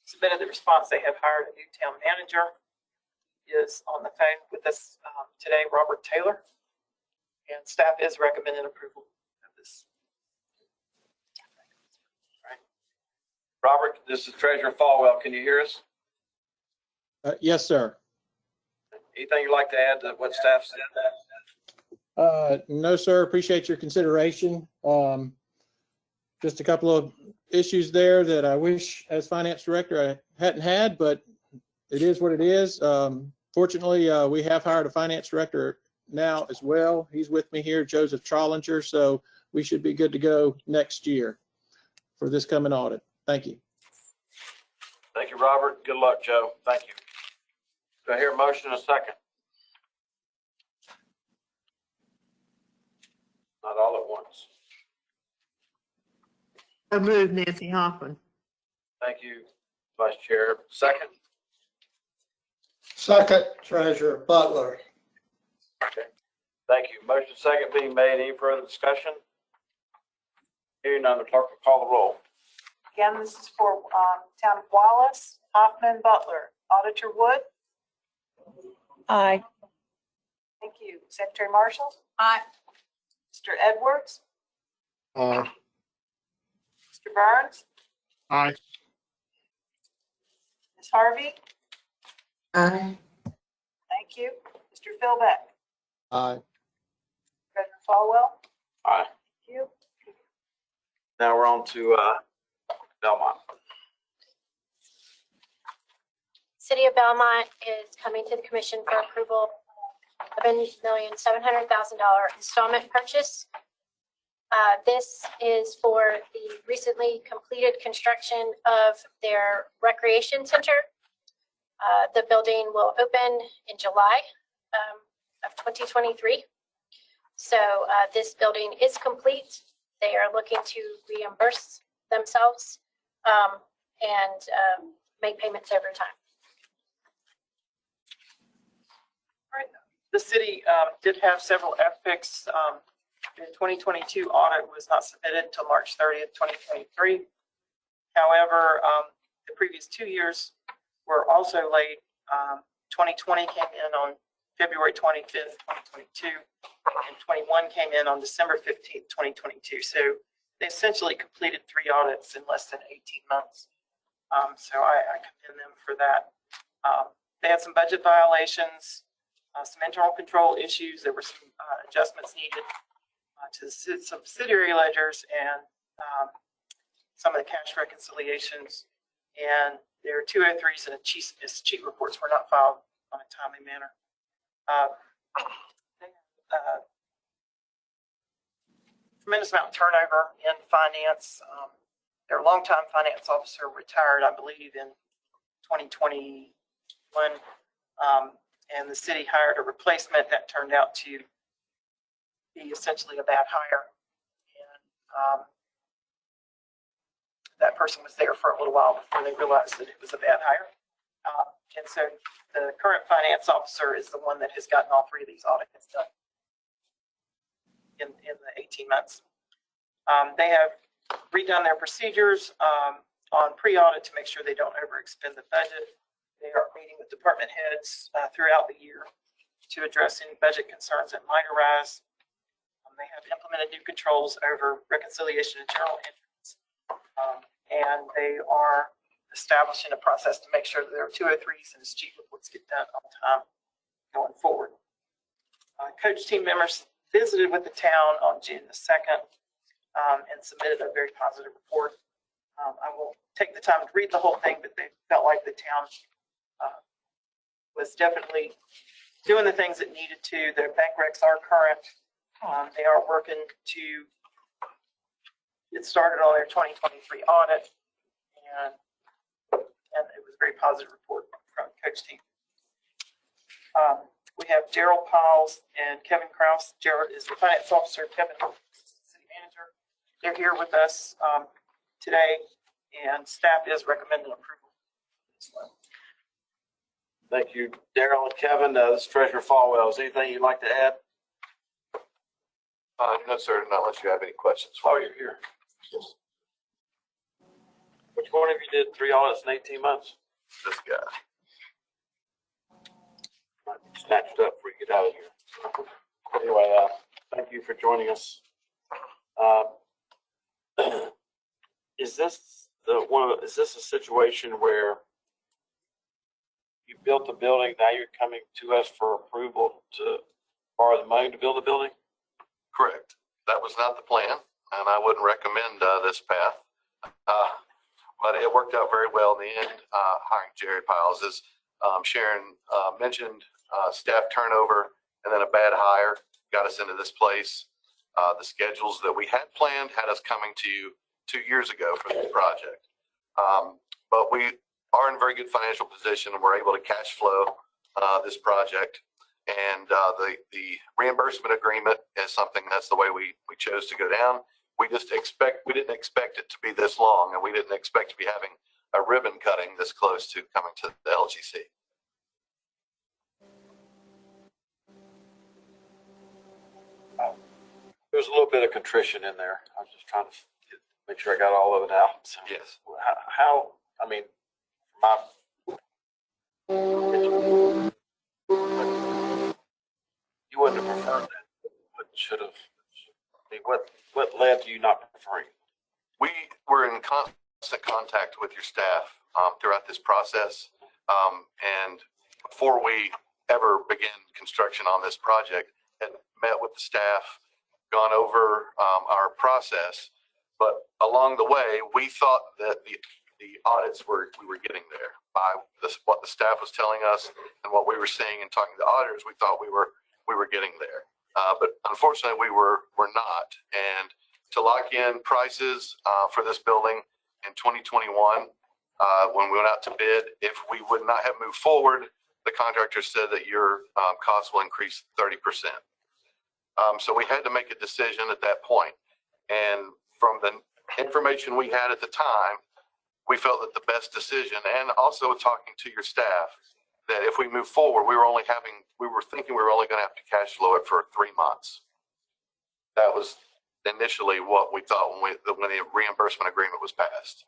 submitted the response, they have hired a new town manager. He is on the phone with us today, Robert Taylor, and staff is recommending approval of this. Robert, this is Treasurer Falwell. Can you hear us? Yes, sir. Anything you'd like to add to what staff said? No, sir. Appreciate your consideration. Just a couple of issues there that I wish as finance director I hadn't had, but it is what it is. Fortunately, we have hired a finance director now as well. He's with me here, Joseph Trollinger, so we should be good to go next year for this coming audit. Thank you. Thank you, Robert. Good luck, Joe. Thank you. Do I hear a motion in a second? Not all at once. I move Nancy Hoffman. Thank you, Vice Chair. Second? Second, Treasurer Butler. Okay. Thank you. Motion second being made. Any further discussion? Hearing none, the clerk will call the roll. Again, this is for Town of Wallace, Hoffman, Butler. Auditor Wood? Aye. Thank you. Secretary Marshall? Aye. Mr. Edwards? Aye. Mr. Burns? Aye. Ms. Harvey? Aye. Thank you. Mr. Philbeck? Aye. Treasurer Falwell? Aye. Thank you. Now we're on to Belmont. City of Belmont is coming to the commission for approval of $11,700,000 installment purchase. This is for the recently completed construction of their recreation center. The building will open in July of 2023. So this building is complete. They are looking to reimburse themselves and make payments over time. All right. The city did have several FPICs. The 2022 audit was not submitted until March 30th, 2023. However, the previous 2 years were also late. 2020 came in on February 25th, 2022, and 21 came in on December 15th, 2022. So they essentially completed 3 audits in less than 18 months. So I commend them for that. They had some budget violations, some internal control issues. There were some adjustments needed to the subsidiary ledgers and some of the cash reconciliations. And there are 203s and cheat reports were not filed on a timely manner. Tremendous amount of turnover in finance. Their longtime finance officer retired, I believe, in 2021. And the city hired a replacement that turned out to be essentially a bad hire. And that person was there for a little while before they realized that it was a bad hire. And so the current finance officer is the one that has gotten all 3 of these audits done in the 18 months. They have redone their procedures on pre-audit to make sure they don't overexpend the budget. They are meeting with department heads throughout the year to address any budget concerns that might arise. They have implemented new controls over reconciliation and journal entries. And they are establishing a process to make sure that there are 203s and cheat reports get done on time going forward. Coach team members visited with the town on June the 2nd and submitted a very positive report. I won't take the time to read the whole thing, but they felt like the town was definitely doing the things it needed to. Their bank recs are current. They are working to get started on their 2023 audit, and it was a very positive report from the coach team. We have Gerald Piles and Kevin Kraus. Gerald is the finance officer, Kevin is the city manager. They're here with us today, and staff is recommending approval. Thank you, Daryl and Kevin. This is Treasurer Falwell. Is there anything you'd like to add? No, sir, not unless you have any questions. Oh, you're here. Yes. Which one of you did 3 audits in 18 months? This guy. Snatched up before you get out of here. Anyway, thank you for joining us. Is this a situation where you built the building, now you're coming to us for approval to borrow the money to build the building? Correct. That was not the plan, and I wouldn't recommend this path. But it worked out very well in the end, hiring Jared Piles. As Sharon mentioned, staff turnover and then a bad hire got us into this place. The schedules that we had planned had us coming to you 2 years ago for this project. But we are in a very good financial position and we're able to cash flow this project. And the reimbursement agreement is something that's the way we chose to go down. We didn't expect it to be this long, and we didn't expect to be having a ribbon cutting this close to coming to the LGC. There's a little bit of contrition in there. I was just trying to make sure I got all of it out. So yes. How, I mean, you wouldn't have preferred that. What should have, I mean, what led to you not preferring? We were in constant contact with your staff throughout this process. And before we ever began construction on this project, had met with the staff, gone over our process. But along the way, we thought that the audits we were getting there by what the staff was telling us and what we were seeing and talking to auditors. We thought we were getting there. But unfortunately, we were not. And to lock in prices for this building in 2021, when we went out to bid, if we would not have moved forward, the contractor said that your costs will increase 30%. So we had to make a decision at that point. And from the information we had at the time, we felt that the best decision, and also talking to your staff, that if we move forward, we were thinking we were only going to have to cash flow it for 3 months. That was initially what we thought when the reimbursement agreement was passed.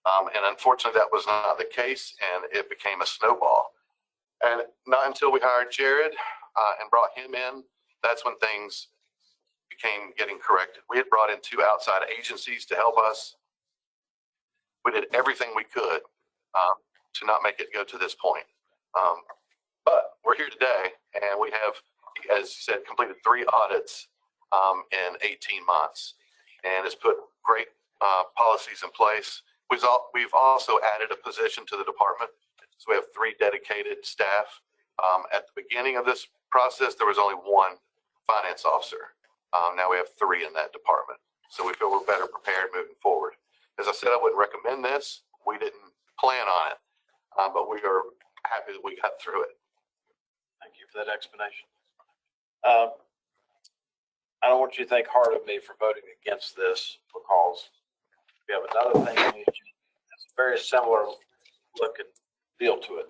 And unfortunately, that was not the case, and it became a snowball. And not until we hired Jared and brought him in, that's when things became getting corrected. We had brought in 2 outside agencies to help us. We did everything we could to not make it go to this point. But we're here today, and we have, as you said, completed 3 audits in 18 months, and has put great policies in place. We've also added a position to the department, so we have 3 dedicated staff. At the beginning of this process, there was only 1 finance officer. Now we have 3 in that department, so we feel we're better prepared moving forward. As I said, I wouldn't recommend this. We didn't plan on it, but we are happy that we got through it. Thank you for that explanation. I don't want you to think hard of me for voting against this, because we have another thing on the agenda that's a very similar look and feel to it.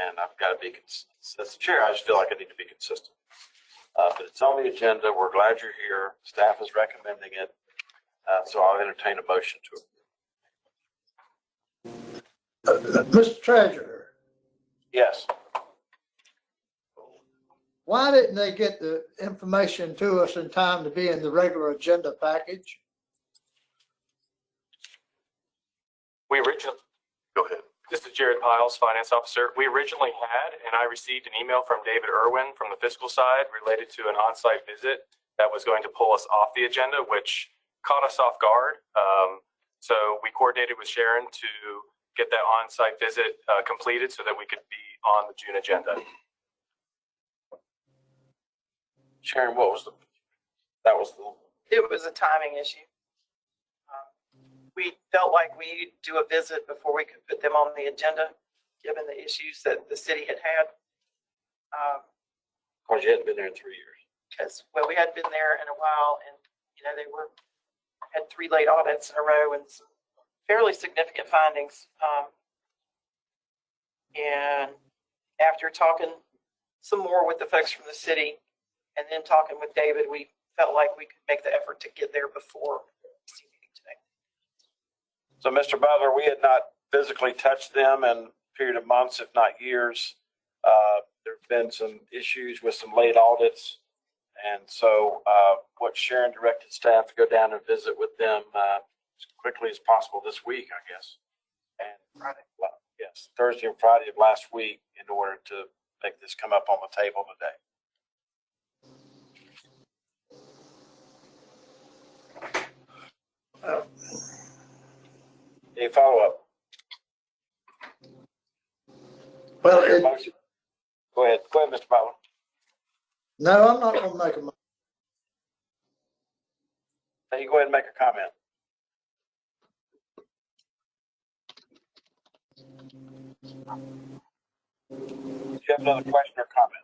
And I've got to be, as the chair, I just feel like I need to be consistent. But it's on the agenda. We're glad you're here. Staff is recommending it. So I'll entertain a motion to it. Mr. Treasurer, Yes. why didn't they get the information to us in time to be in the regular agenda package? We originally, Go ahead. this is Jared Piles, Finance Officer. We originally had, and I received an email from David Irwin from the fiscal side related to an on-site visit that was going to pull us off the agenda, which caught us off guard. So we coordinated with Sharon to get that on-site visit completed so that we could be on the June agenda. Sharon, what was It was a timing issue. We felt like we needed to do a visit before we could put them on the agenda, given the issues that the city had had. Because you hadn't been there in 3 years. Because, well, we hadn't been there in a while, and, they had 3 late audits in a row and some fairly significant findings. And after talking some more with the folks from the city and then talking with David, we felt like we could make the effort to get there before the meeting today. So, Mr. Butler, we had not physically touched them in a period of months, if not years. There have been some issues with some late audits. And so what Sharon directed staff to go down and visit with them as quickly as possible this week, I guess. And Friday. Well, yes. Thursday and Friday of last week in order to make this come up on the table today. Any follow-up? Well, Your motion? Go ahead, Mr. Butler. no, I'm not gonna make a motion. Now you go ahead and make a comment. Do you have another question or comment?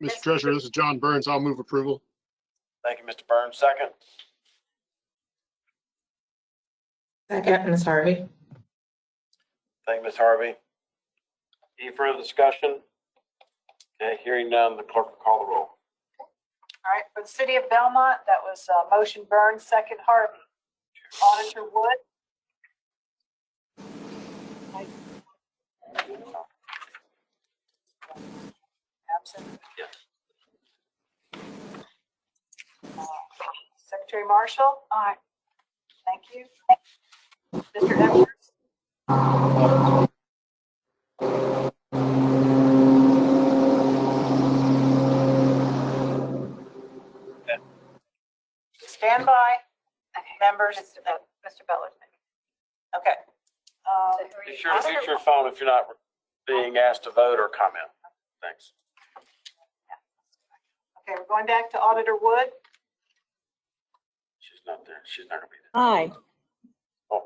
Mr. Treasurer, this is John Burns. I'll move approval. Thank you, Mr. Burns. Second. Second, Ms. Harvey. Thank you, Ms. Harvey. Any further discussion? Okay, hearing none, the clerk will call the roll. All right, for the city of Belmont, that was motion Burns, second Harvey. Auditor Wood? Absent. Yes. Secretary Marshall? Aye. Thank you. Mr. Edwards? Stand by, members. Mr. Butler. Okay. Be sure to mute your phone if you're not being asked to vote or comment. Thanks. Okay, we're going back to Auditor Wood. She's not there. She's not gonna be Aye. there. Oh,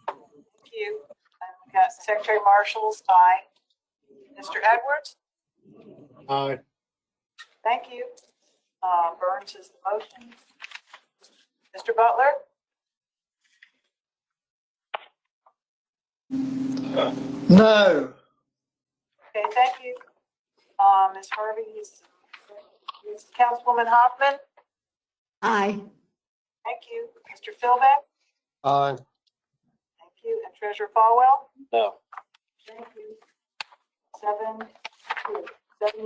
Thank you. And we've got Secretary Marshall's aye. Mr. Edwards? Aye. Thank you. Burns is the motion. Mr. Butler? No, Okay, thank you. Ms. Harvey is Councilwoman Hoffman? Aye. Thank you. Mr. Philbeck? Aye. Thank you. And Treasurer Falwell? no. Thank you. 7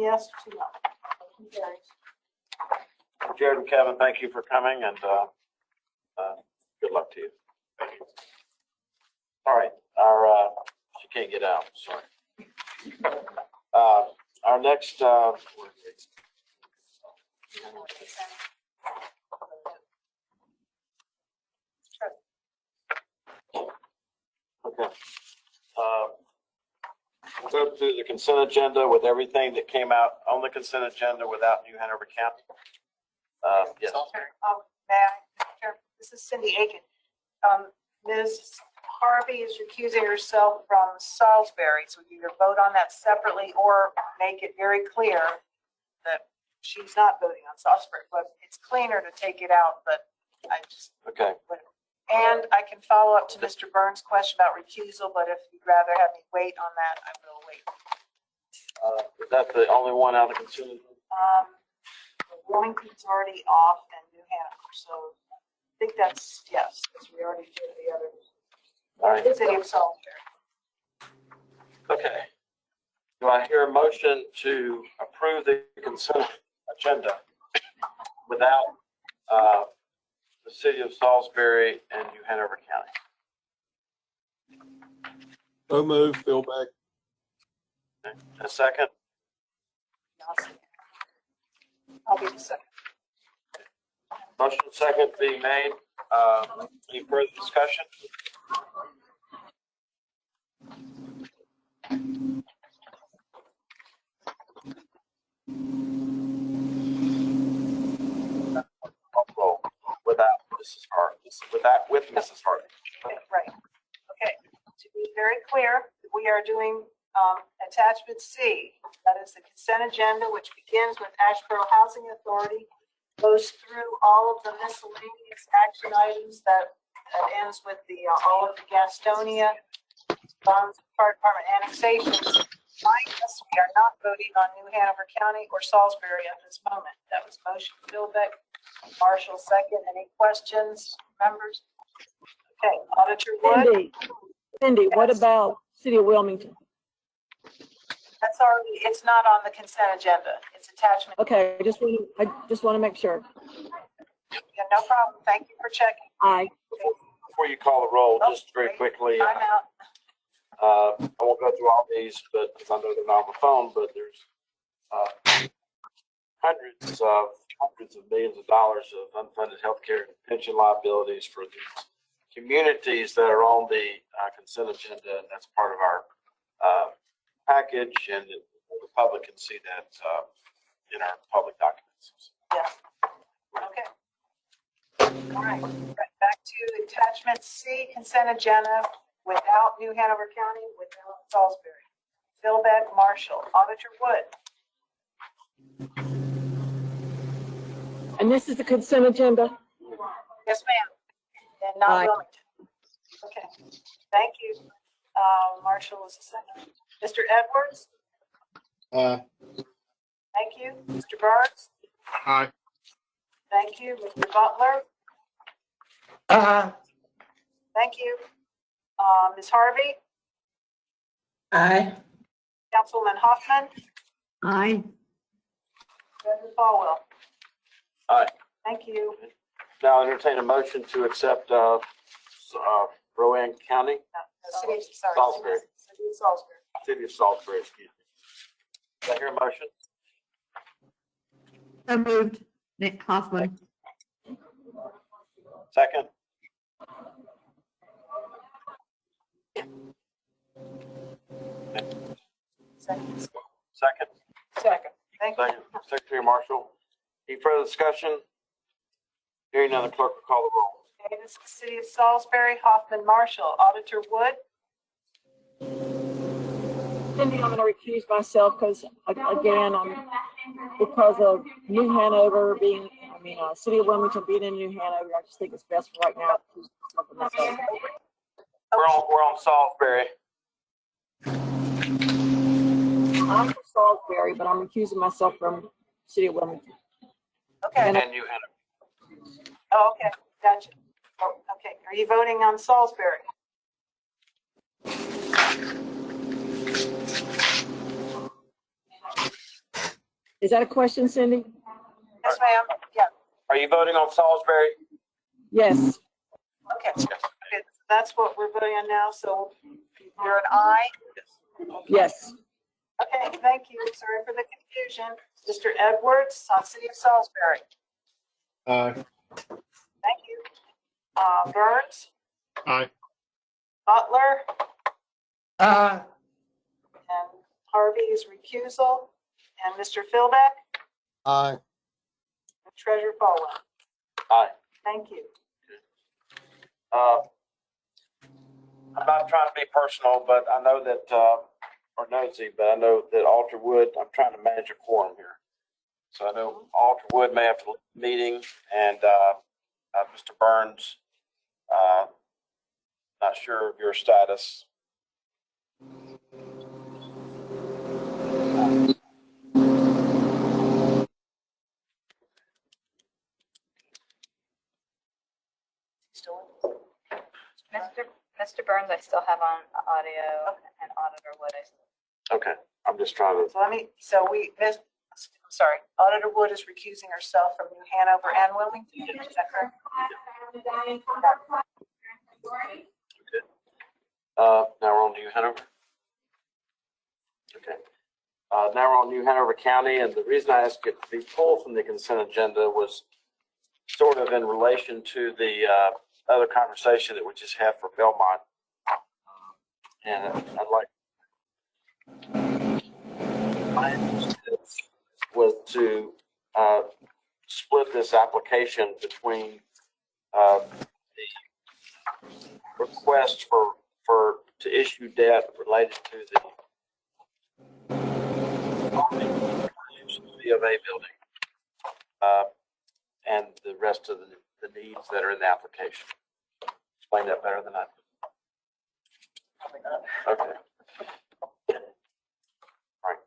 yes, 2 no. Motion carries. Jared and Kevin, thank you for coming and good luck to you. All right, she can't get out, sorry. Our next, okay. We'll go through the consent agenda with everything that came out on the consent agenda without New Hanover County. Yes. May I? Chair, this is Cindy Aiken. Ms. Harvey is recusing herself from Salisbury, so we either vote on that separately or make it very clear that she's not voting on Salisbury. But it's cleaner to take it out, but I just. Okay. And I can follow up to Mr. Burns' question about recusal, but if you'd rather have me wait on that, I will wait. Is that the only one out of the consent? Wilmington's already off and New Hanover, so I think that's, yes, because we already did the other. All right. City of Salisbury. Okay. Do I hear a motion to approve the consent agenda without the city of Salisbury and New Hanover County? So move, Philbeck. Okay. A second? I'll be the second. Motion second being made. Any further discussion? Roll without Mrs. Harvey. With Mrs. Harvey. Okay, right. Okay, to be very clear, we are doing attachment C. That is the consent agenda, which begins with Asheboro Housing Authority, goes through all of the miscellaneous action items that ends with the all of the Gastonia, Fire Department annexations. Yes, we are not voting on New Hanover County or Salisbury at this moment. That was motion Philbeck, Marshall second. Any questions, members? Okay, Auditor Wood. Cindy, what about City of Wilmington? That's already, it's not on the consent agenda. It's attachment. Okay, I just want to make sure. Yeah, no problem. Thank you for checking. Aye. Before you call the roll, just very quickly, I'm out. I won't go through all these, but because I know they're not on the phone, but there's hundreds of millions of dollars of unfunded healthcare and pension liabilities for these communities that are on the consent agenda, and that's part of our package, and the public can see that in our public documents. Yeah. Okay. All right. Back to attachment C, consent agenda without New Hanover County, without Salisbury. Philbeck, Marshall, Auditor Wood. And this is the consent agenda? Yes, ma'am. And not Aye. Wilmington. Okay. Thank you. Marshall was the second. Mr. Edwards? Thank you. Mr. Burns? Aye. Thank you. Mr. Butler? Thank you. Ms. Harvey? Aye. Councilman Hoffman? Aye. President Falwell? Aye. Thank you. Now entertain a motion to accept Rowan County, City of, sorry. Salisbury. City of Salisbury. City of Salisbury, excuse me. Did I hear a motion? So moved. Nick Hoffman. Second? Second. Second? Second. Thank you. Second. Secretary Marshall. Any further discussion? Hearing none, the clerk will call the roll. Okay, this is City of Salisbury, Hoffman, Marshall, Auditor Wood. Cindy, I'm going to recuse myself because, again, because of New Hanover being, City of Wilmington being in New Hanover, I just think it's best for right now to recuse myself from myself. We're on Salisbury. I'm from Salisbury, but I'm recusing myself from City of Wilmington. Okay. And New Hanover. Oh, okay. Gotcha. Oh, okay. Are you voting on Salisbury? Is that a question, Cindy? Yes, ma'am. Yeah. Are you voting on Salisbury? Yes. Okay. Okay. That's what we're voting on now. So you're an aye? Yes. Okay. Thank you. Sorry for the confusion. Mr. Edwards on City of Salisbury. Aye. Thank you. Burns, Aye. Butler, Aye. and Harvey's recusal, and Mr. Philbeck, Aye. and Treasurer Falwell. Aye. Thank you. I'm not trying to be personal, but I know that, or nosy, but I know that Alter Wood, I'm trying to manage a quorum here. So I know Alter Wood may have to leave the meeting, and Mr. Burns, not sure of your status. Mr. Burns, I still have on audio, and Auditor Wood, I still. Okay, I'm just trying to. So I'm sorry, Auditor Wood is recusing herself from New Hanover and Wilmington. Is that correct? Now we're on New Hanover. Okay. Now we're on New Hanover County, and the reason I asked it to be pulled from the consent agenda was sort of in relation to the other conversation that we just had for Belmont. And I'd like my interest was to split this application between the request to issue debt related to the B of A building, and the rest of the needs that are in the application. Explain that better than I did. Okay. All right.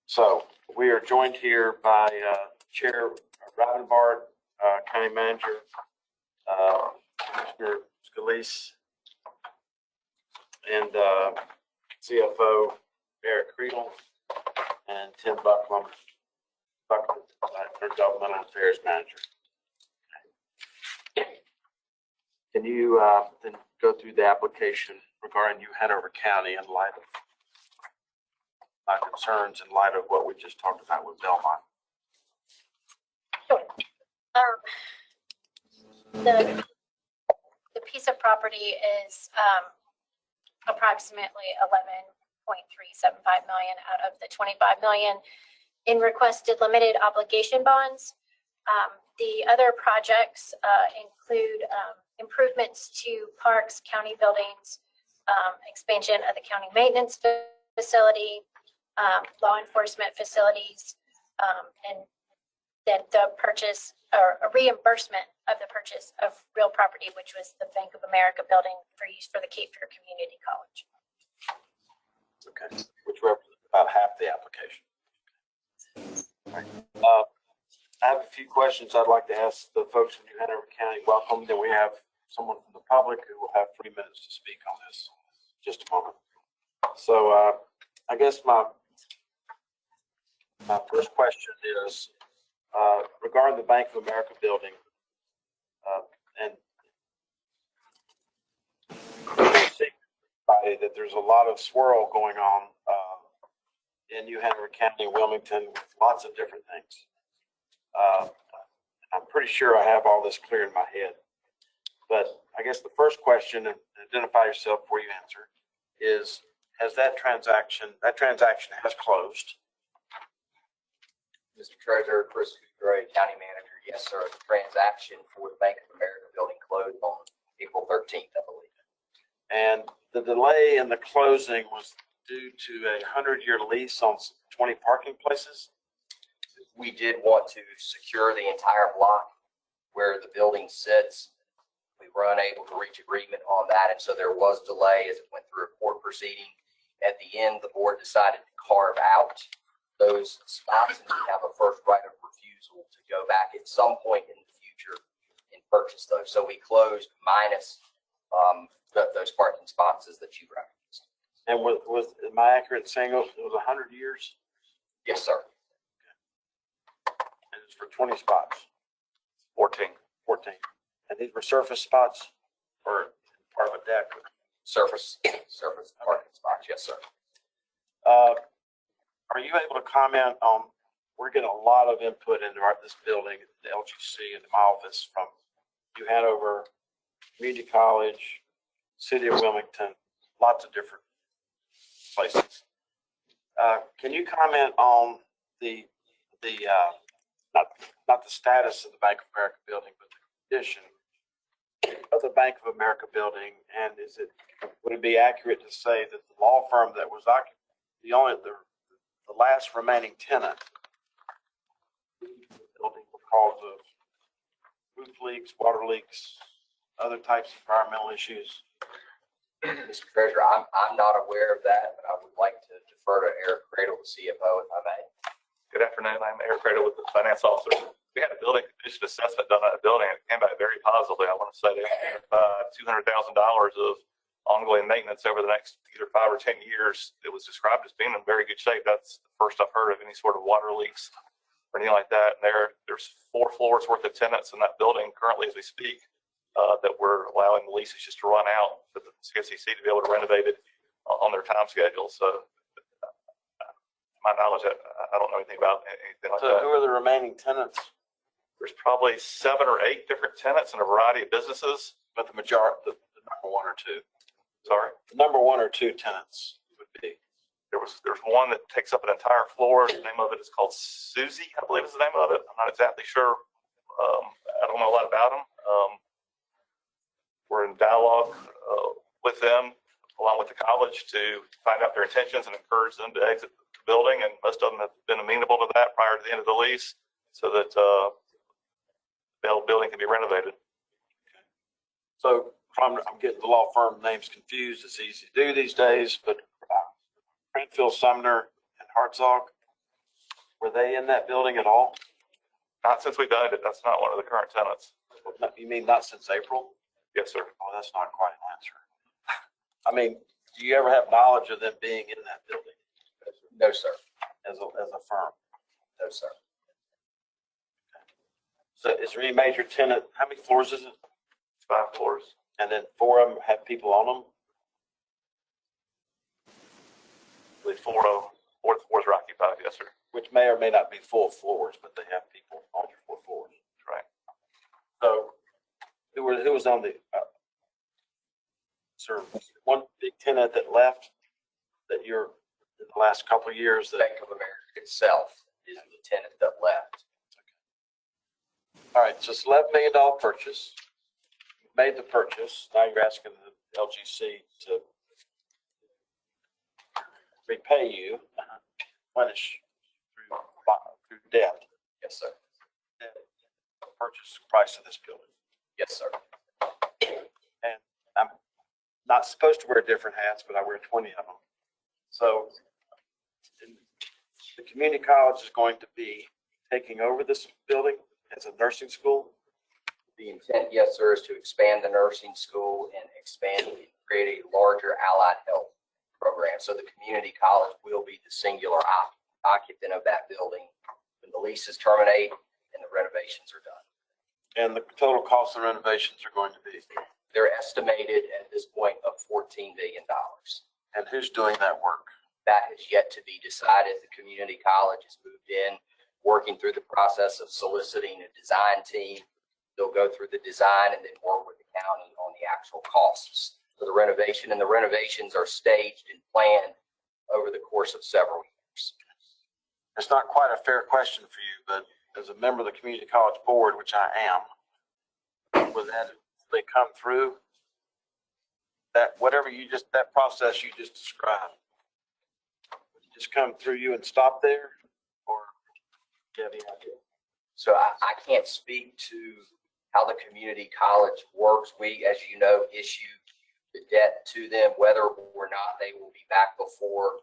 So we are joined here by Chair Ravenbart, County Manager, Commissioner Scalise, and CFO Eric Creedle, and Tim Buckland, Governmental Affairs Manager. Can you then go through the application regarding New Hanover County in light of my concerns, in light of what we just talked about with Belmont? Sure. The piece of property is approximately 11.375 million out of the 25 million in requested limited obligation bonds. The other projects include improvements to parks, county buildings, expansion of the county maintenance facility, law enforcement facilities, and then the purchase or a reimbursement of the purchase of real property, which was the Bank of America building for use for the Cape Fear Community College. Okay, which represents about half the application. I have a few questions I'd like to ask the folks in New Hanover County. Welcome. Then we have someone from the public who will have 3 minutes to speak on this. Just a moment. So I guess my first question is regarding the Bank of America building, and that there's a lot of swirl going on in New Hanover County and Wilmington with lots of different things. I'm pretty sure I have all this clear in my head, but I guess the first question, and identify yourself before you answer, is has that transaction has closed? Mr. Treasurer, Chris Gray, County Manager. Yes, sir. The transaction for the Bank of America building closed on April 13th, I believe. And the delay in the closing was due to a 100-year lease on 20 parking places? We did want to secure the entire block where the building sits. We were unable to reach agreement on that, and so there was delay as it went through a court proceeding. At the end, the board decided to carve out those spots, and we have a first right of refusal to go back at some point in the future and purchase those. So we closed minus those parking spots that you referenced. And am I accurate in saying it was 100 years? Yes, sir. And it's for 20 spots? 14. 14. And these were surface spots or part of a deck? Surface parking spots, yes, sir. Are you able to comment on, we're getting a lot of input into this building, the LGC and my office from New Hanover, Community College, City of Wilmington, lots of different places. Can you comment on not the status of the Bank of America building, but the condition of the Bank of America building? And would it be accurate to say that the law firm that was the last remaining tenant building because of roof leaks, water leaks, other types of environmental issues? Mr. Treasurer, I'm not aware of that, but I would like to defer to Eric Cradle, the CFO, if I may. Good afternoon. I'm Eric Cradle with the finance officer. We had a building condition assessment done on that building, and it came back very positively. I want to say they had $200,000 of ongoing maintenance over the next either 5 or 10 years. It was described as being in very good shape. That's the first I've heard of any sort of water leaks or anything like that. And there's 4 floors worth of tenants in that building currently as we speak that we're allowing the leases just to run out for the CFCC to be able to renovate it on their time schedule. So to my knowledge, I don't know anything about anything like that. So who are the remaining tenants? There's probably 7 or 8 different tenants in a variety of businesses. But the majority, the number 1 or 2. Sorry? The number 1 or 2 tenants would be. There's one that takes up an entire floor. The name of it is called Susie, I believe is the name of it. I'm not exactly sure. I don't know a lot about them. We're in dialogue with them, along with the college, to find out their intentions and encourage them to exit the building. And most of them have been amenable to that prior to the end of the lease, so that the building can be renovated. So I'm getting the law firm names confused. It's easy to do these days, but Prentfield, Sumner, and Hartzog, were they in that building at all? Not since we've owned it. That's not one of the current tenants. You mean not since April? Yes, sir. Oh, that's not quite an answer. I mean, do you ever have knowledge of them being in that building No, sir. as a firm? No, sir. So is there any major tenant, how many floors is it? 5 floors. And then 4 of them have people on them? With 4 floors are occupied, yes, sir. Which may or may not be full floors, but they have people on your 4 floors. Right. So who was on the, sir, one big tenant that left that you're, in the last couple of years that, Bank of America itself is the tenant that left. all right, so it's $11 million purchase. You made the purchase. Now you're asking the LGC to repay you, replenish through debt. Yes, sir. The purchase price of this building. Yes, sir. And I'm not supposed to wear different hats, but I wear 20 of them. So the community college is going to be taking over this building as a nursing school. The intent, yes, sir, is to expand the nursing school and create a larger allied health program. So the community college will be the singular occupant of that building when the leases terminate and the renovations are done. And the total cost of renovations are going to be? They're estimated at this point of $14 million. And who's doing that work? That is yet to be decided. The community college has moved in, working through the process of soliciting a design team. They'll go through the design and then work with the county on the actual costs for the renovation. And the renovations are staged and planned over the course of several years. It's not quite a fair question for you, but as a member of the community college board, which I am, would that, they come through that, whatever you just, that process you just described, would it just come through you and stop there? Or do you have any idea? So I can't speak to how the community college works. We, as you know, issue the debt to them, whether or not they will be back before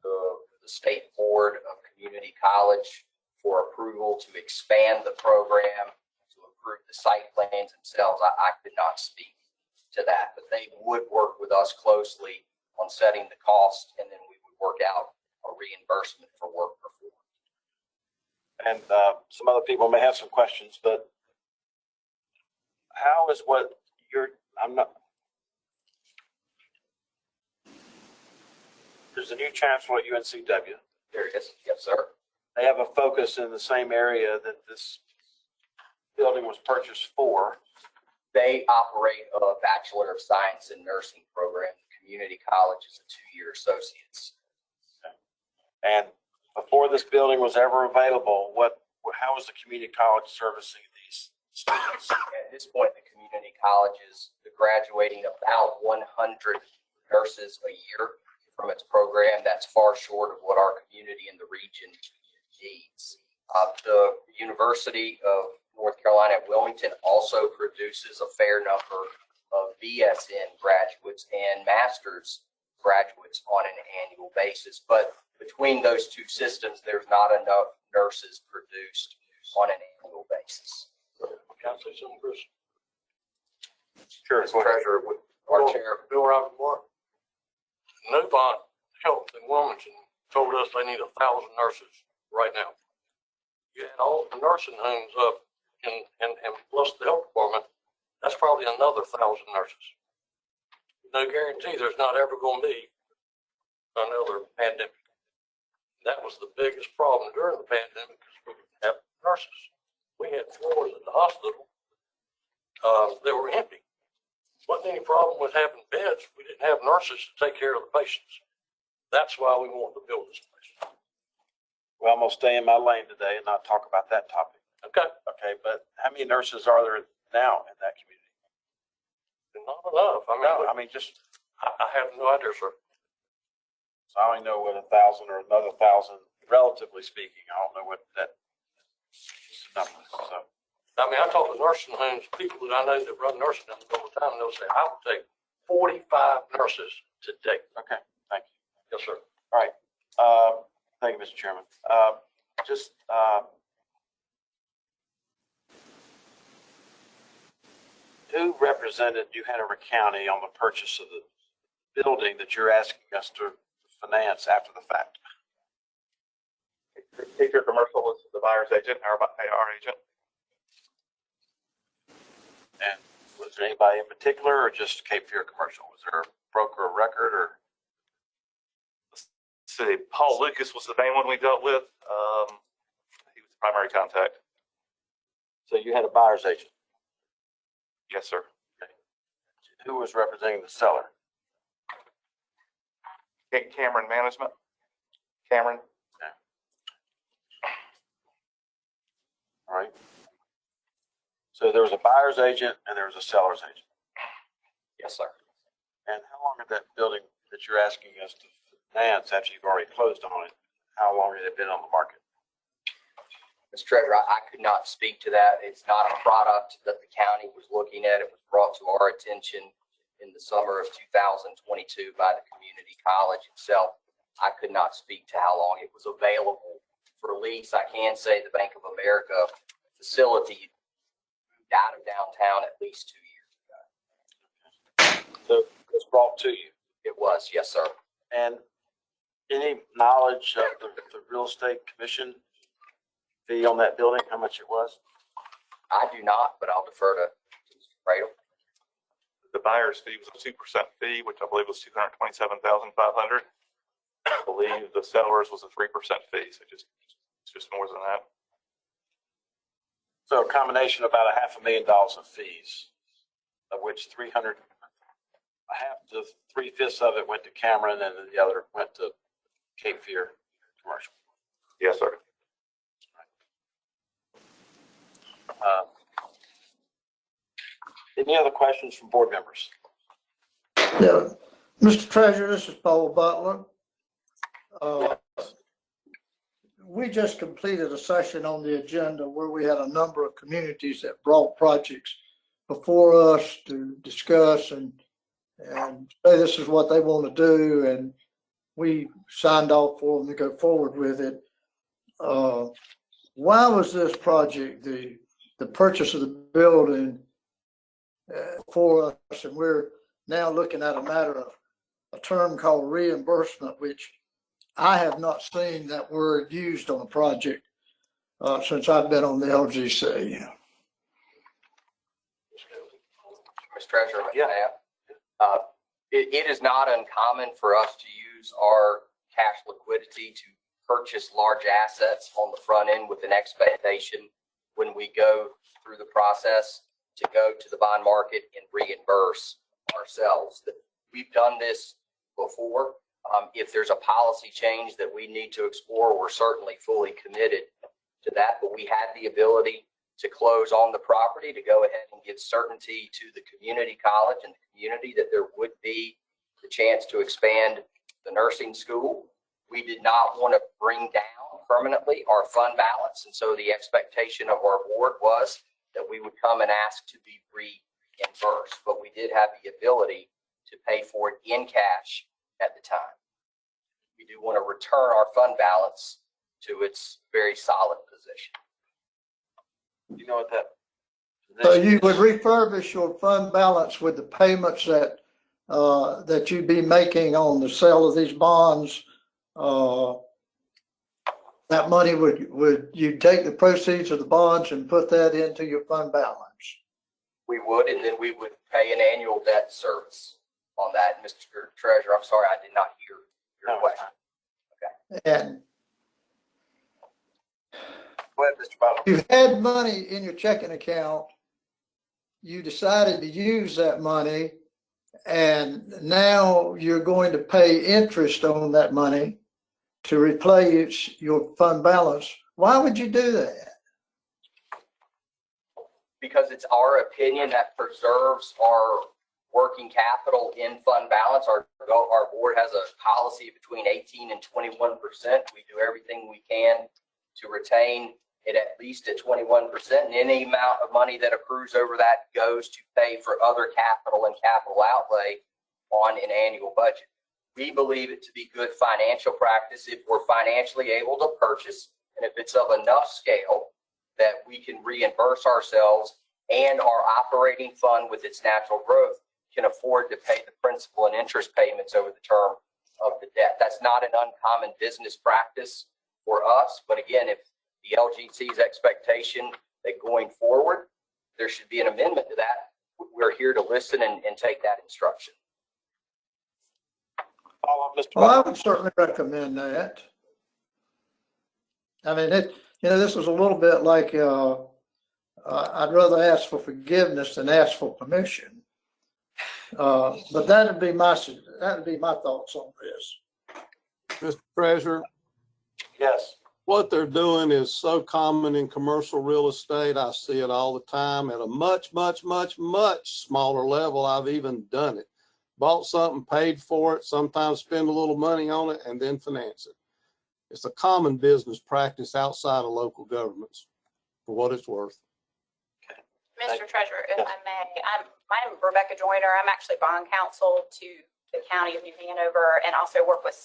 the state board of community college for approval to expand the program, to approve the site plans themselves. I could not speak to that, but they would work with us closely on setting the cost, and then we would work out a reimbursement for work performed. And some other people may have some questions, but how is what you're, I'm not, there's a new chancellor at UNCW. There is, yes, sir. They have a focus in the same area that this building was purchased for. They operate a Bachelor of Science in Nursing program. The community college is a 2-year associate's. And before this building was ever available, how was the community college servicing these students? At this point, the community college is graduating about 100 nurses a year from its program. That's far short of what our community in the region needs. The University of North Carolina at Wilmington also produces a fair number of BSN graduates and master's graduates on an annual basis. But between those two systems, there's not enough nurses produced on an annual basis. Can I say something, Chris? Sure. Mr. Treasurer, our chair. Bill Robert Moore. Novant Health in Wilmington told us they need 1,000 nurses right now. You add all the nursing homes up and plus the health department, that's probably another 1,000 nurses. No guarantee there's not ever going to be another pandemic. That was the biggest problem during the pandemic because we didn't have nurses. We had floors at the hospital that were empty. Wasn't any problem with having beds. We didn't have nurses to take care of the patients. That's why we wanted to build this place. Well, I'm going to stay in my lane today and not talk about that topic. Okay. Okay, but how many nurses are there now in that community? Not enough. I mean, just. I have no idea, sir. So I only know what 1,000 or another 1,000, relatively speaking. I don't know what that number is. So. I mean, I talk to nursing homes, people that I know that run nursing homes all the time, and they'll say, I would take 45 nurses today. Okay, thank you. Yes, sir. All right. Thank you, Mr. Chairman. Who represented New Hanover County on the purchase of the building that you're asking us to finance after the fact? Cape Fear Commercial is the buyer's agent, our agent. And was there anybody in particular or just Cape Fear Commercial? Was there a broker of record or? See, Paul Lucas was the main one we dealt with. He was the primary contact. So you had a buyer's agent? Yes, sir. Who was representing the seller? Cameron Management. Cameron. All right. So there was a buyer's agent and there was a seller's agent. Yes, sir. And how long had that building that you're asking us to finance after you've already closed on it, how long had it been on the market? Mr. Treasurer, I could not speak to that. It's not a product that the county was looking at. It was brought to our attention in the summer of 2022 by the community college itself. I could not speak to how long it was available for lease. I can say the Bank of America facility moved out of downtown at least 2 years ago. So it was brought to you? It was, yes, sir. And any knowledge of the real estate commission fee on that building, how much it was? I do not, but I'll defer to Mr. Cradle. The buyer's fee was a 2% fee, which I believe was $227,500. I believe the seller's was a 3% fee, so it's just more than that. So a combination of about $500,000 of fees, of which 300, half to 3/5 of it went to Cameron and the other went to Cape Fear Commercial. Yes, sir. Any other questions from board members? Yeah, Mr. Treasurer, this is Paul Butler. We just completed a session on the agenda where we had a number of communities that brought projects before us to discuss and say this is what they want to do, and we signed off for them to go forward with it. Why was this project, the purchase of the building for us, and we're now looking at a matter of a term called reimbursement, which I have not seen that word used on a project since I've been on the LGC. Mr. Treasurer, it is not uncommon for us to use our cash liquidity to purchase large assets on the front end with an expectation when we go through the process to go to the bond market and reimburse ourselves. We've done this before. If there's a policy change that we need to explore, we're certainly fully committed to that, but we had the ability to close on the property, to go ahead and give certainty to the community college and the community that there would be the chance to expand the nursing school. We did not want to bring down permanently our fund balance, and so the expectation of our board was that we would come and ask to be reimbursed, but we did have the ability to pay for it in cash at the time. We do want to return our fund balance to its very solid position. You know what that? So you would refurbish your fund balance with the payments that that you'd be making on the sale of these bonds. That money would you take the proceeds of the bonds and put that into your fund balance? We would, and then we would pay an annual debt service on that. Mr. Treasurer, I'm sorry, I did not hear your question. Okay. And go ahead, Mr. Butler. you had money in your checking account. You decided to use that money, and now you're going to pay interest on that money to replace your fund balance. Why would you do that? Because it's our opinion that preserves our working capital in fund balance. Our board has a policy between 18 and 21%. We do everything we can to retain it at least at 21%, and any amount of money that accrues over that goes to pay for other capital and capital outlay on an annual budget. We believe it to be good financial practice if we're financially able to purchase, and if it's of enough scale that we can reimburse ourselves and our operating fund with its natural growth can afford to pay the principal and interest payments over the term of the debt. That's not an uncommon business practice for us. But again, if the LGC's expectation that going forward, there should be an amendment to that, we're here to listen and take that instruction. Follow up, Mr. Well, I Butler. would certainly recommend that. I mean, this is a little bit like, I'd rather ask for forgiveness than ask for permission. But that'd be my thoughts on this. Mr. Treasurer, Yes. what they're doing is so common in commercial real estate. I see it all the time at a much, much, much, much smaller level. I've even done it. Bought something, paid for it, sometimes spend a little money on it, and then finance it. It's a common business practice outside of local governments, for what it's worth. Mr. Treasurer, if I may, my name is Rebecca Joyner. I'm actually bond counsel to the County of New Hanover and also work with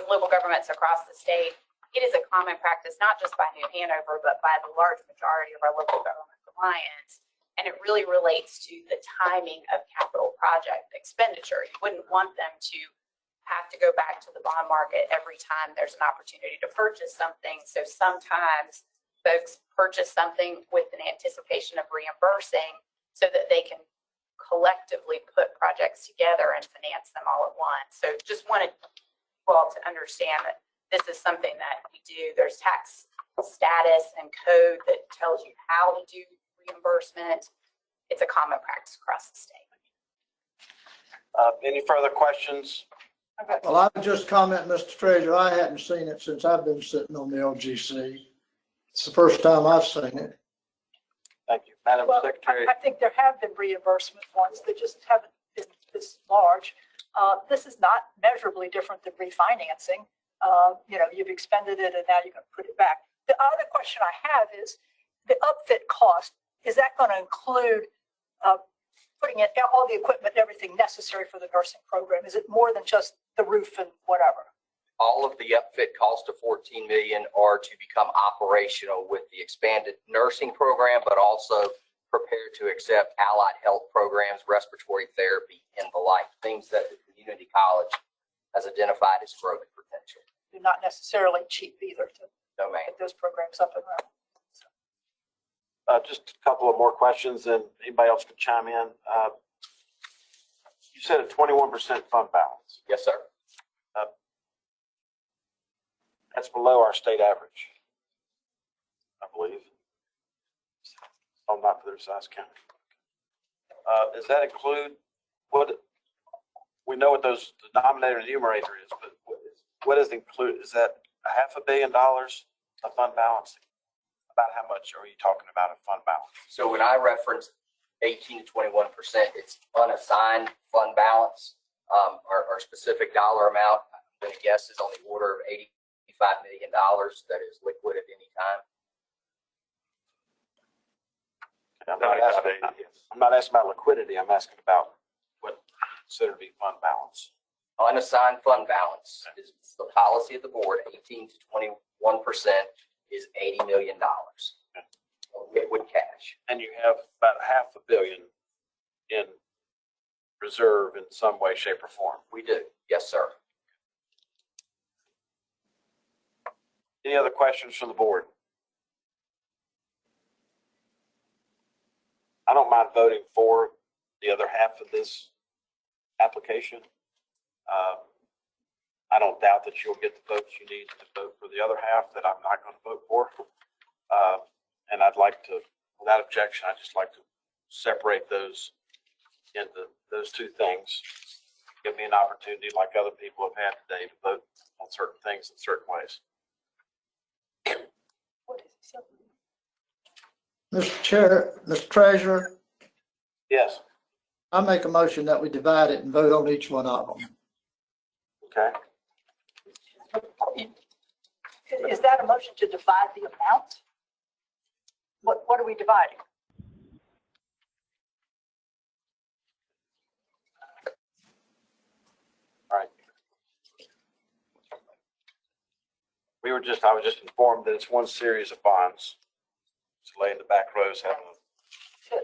local governments across the state. It is a common practice, not just by New Hanover, but by the large majority of our local government clients. And it really relates to the timing of capital project expenditure. You wouldn't want them to have to go back to the bond market every time there's an opportunity to purchase something. So sometimes folks purchase something with an anticipation of reimbursing so that they can collectively put projects together and finance them all at once. So just wanted you all to understand that this is something that we do. There's tax status and code that tells you how to do reimbursement. It's a common practice across the state. Any further questions? Well, I would just comment, Mr. Treasurer, I hadn't seen it since I've been sitting on the LGC. It's the first time I've seen it. Thank you. Madam Well, Secretary. I think there have been reimbursement ones. They just haven't been this large. This is not measurably different than refinancing. You've expended it and now you're going to put it back. The other question I have is the upfit cost. Is that going to include putting in all the equipment and everything necessary for the nursing program? Is it more than just the roof and whatever? All of the upfit cost of $14 million are to become operational with the expanded nursing program, but also prepared to accept allied health programs, respiratory therapy, and the like, things that the community college has identified as growth potential. They're not necessarily cheap either to No, ma'am. get those programs up and running. Just a couple of more questions and anybody else can chime in. You said a 21% fund balance. Yes, sir. That's below our state average, I believe. Oh, not for their size county. Does that include we know what those denominator and numerator is, but what is included? Is that $500 million of fund balance? About how much are you talking about of fund balance? So when I reference 18 to 21%, it's unassigned fund balance. Our specific dollar amount, I'm going to guess, is on the order of $85 million that is liquid at any time. I'm not asking about liquidity. I'm asking about what considered to be fund balance. Unassigned fund balance is the policy of the board. 18 to 21% is $80 million of liquid cash. And you have about $500 million in reserve in some way, shape, or form. We do. Yes, sir. Any other questions from the board? I don't mind voting for the other half of this application. I don't doubt that you'll get the votes you need to vote for the other half that I'm not going to vote for. And I'd like to, without objection, I'd just like to separate those into those two things. Give me an opportunity, like other people have had today, to vote on certain things in certain ways. Mr. Chair, Mr. Treasurer, Yes. I make a motion that we divide it and vote on each one of them. Okay. Is that a motion to divide the amount? What are we dividing? All right. I was just informed that it's one series of bonds. It's laying the back rows having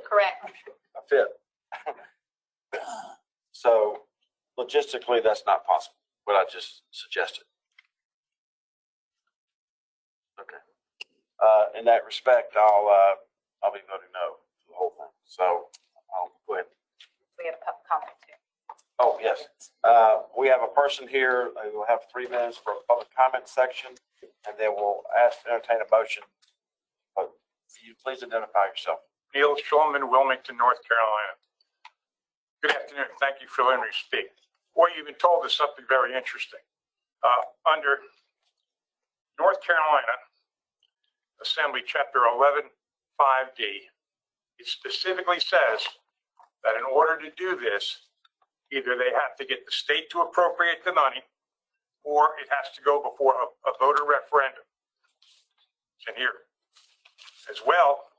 Correct. a fit. So logistically, that's not possible, what I just suggested. Okay. In that respect, I'll be voting no for the whole thing. So I'll go ahead. We have a public comment too. Oh, yes. We have a person here who will have 3 minutes for a public comment section, and then we'll entertain a motion. But will you please identify yourself? Neil Schulman, Wilmington, North Carolina. Good afternoon. Thank you for letting me speak. What you've been told is something very interesting. Under North Carolina Assembly Chapter 11(5)D, it specifically says that in order to do this, either they have to get the state to appropriate the money, or it has to go before a voter referendum. It's in here. As well,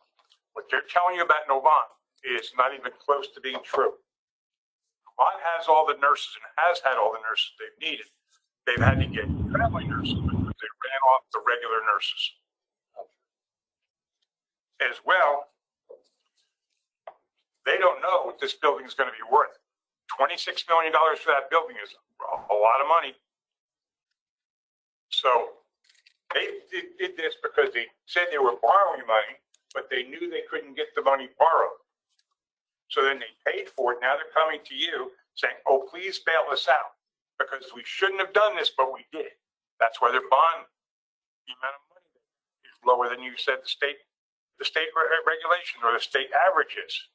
what they're telling you about Novant is not even close to being true. Novant has all the nurses and has had all the nurses they've needed. They've had to get traveling nurses because they ran off the regular nurses. As well, they don't know what this building is going to be worth. $26 million for that building is a lot of money. So they did this because they said they were borrowing money, but they knew they couldn't get the money borrowed. So then they paid for it. Now they're coming to you saying, oh, please bail us out because we shouldn't have done this, but we did. That's why their bond, the amount of money is lower than you said the state regulation or the state average is.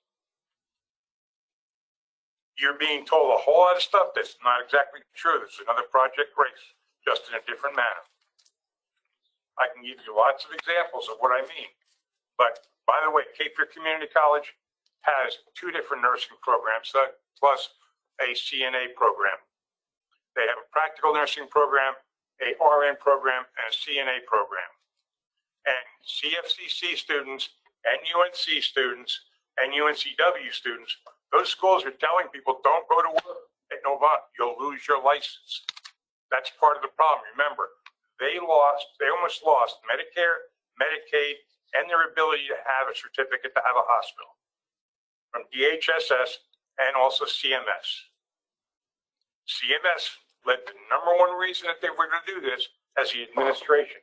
You're being told a whole lot of stuff that's not exactly true. This is another Project Grace, just in a different manner. I can give you lots of examples of what I mean. But by the way, Cape Fear Community College has 2 different nursing programs, plus a CNA program. They have a practical nursing program, a RN program, and a CNA program. And CFCC students, and UNC students, and UNCW students, those schools are telling people, don't go to work at Novant, you'll lose your license. That's part of the problem. Remember, they almost lost Medicare, Medicaid, and their ability to have a certificate to have a hospital from DHSS and also CMS. CMS led the #1 reason that they were going to do this as the administration.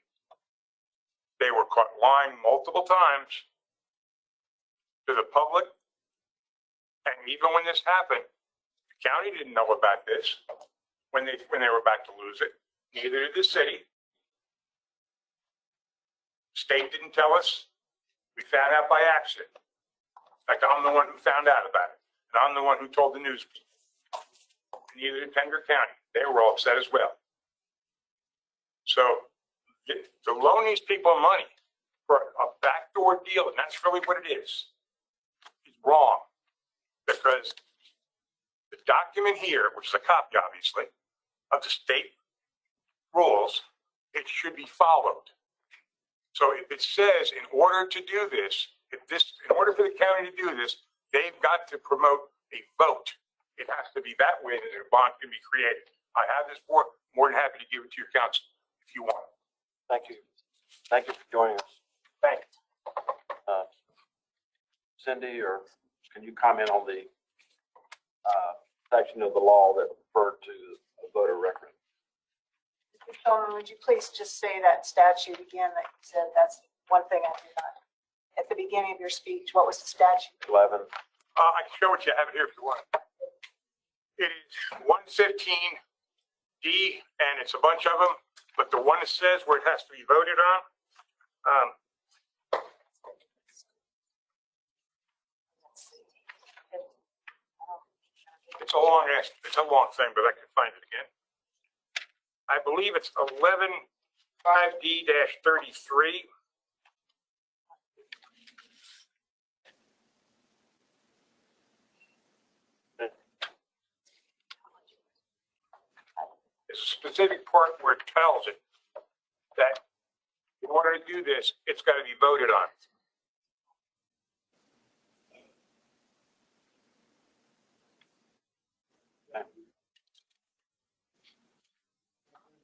They were caught lying multiple times to the public. And even when this happened, the county didn't know about this when they were about to lose it. Neither did the city. State didn't tell us. We found out by accident. In fact, I'm the one who found out about it. And I'm the one who told the news people. Neither did Pender County. They were all upset as well. So to loan these people money for a backdoor deal, and that's really what it is wrong. Because the document here, which is a copy, obviously, of the state rules, it should be followed. So if it says in order to do this, in order for the county to do this, they've got to promote a vote. It has to be that way that a bond can be created. I have this board, more than happy to give it to your council if you want. Thank you. Thank you for joining us. Thank you. Cindy, or can you comment on the section of the law that referred to the voter record? Mr. Shulman, would you please just say that statute again that you said? That's one thing I did not. At the beginning of your speech, what was the statute? 11. I can show it you. I have it here if you want. It is 115D, and it's a bunch of them, but the one that says where it has to be voted on, it's a long thing, but I can find it again. I believe it's 11(5D)-33. There's a specific part where it tells it that in order to do this, it's got to be voted on.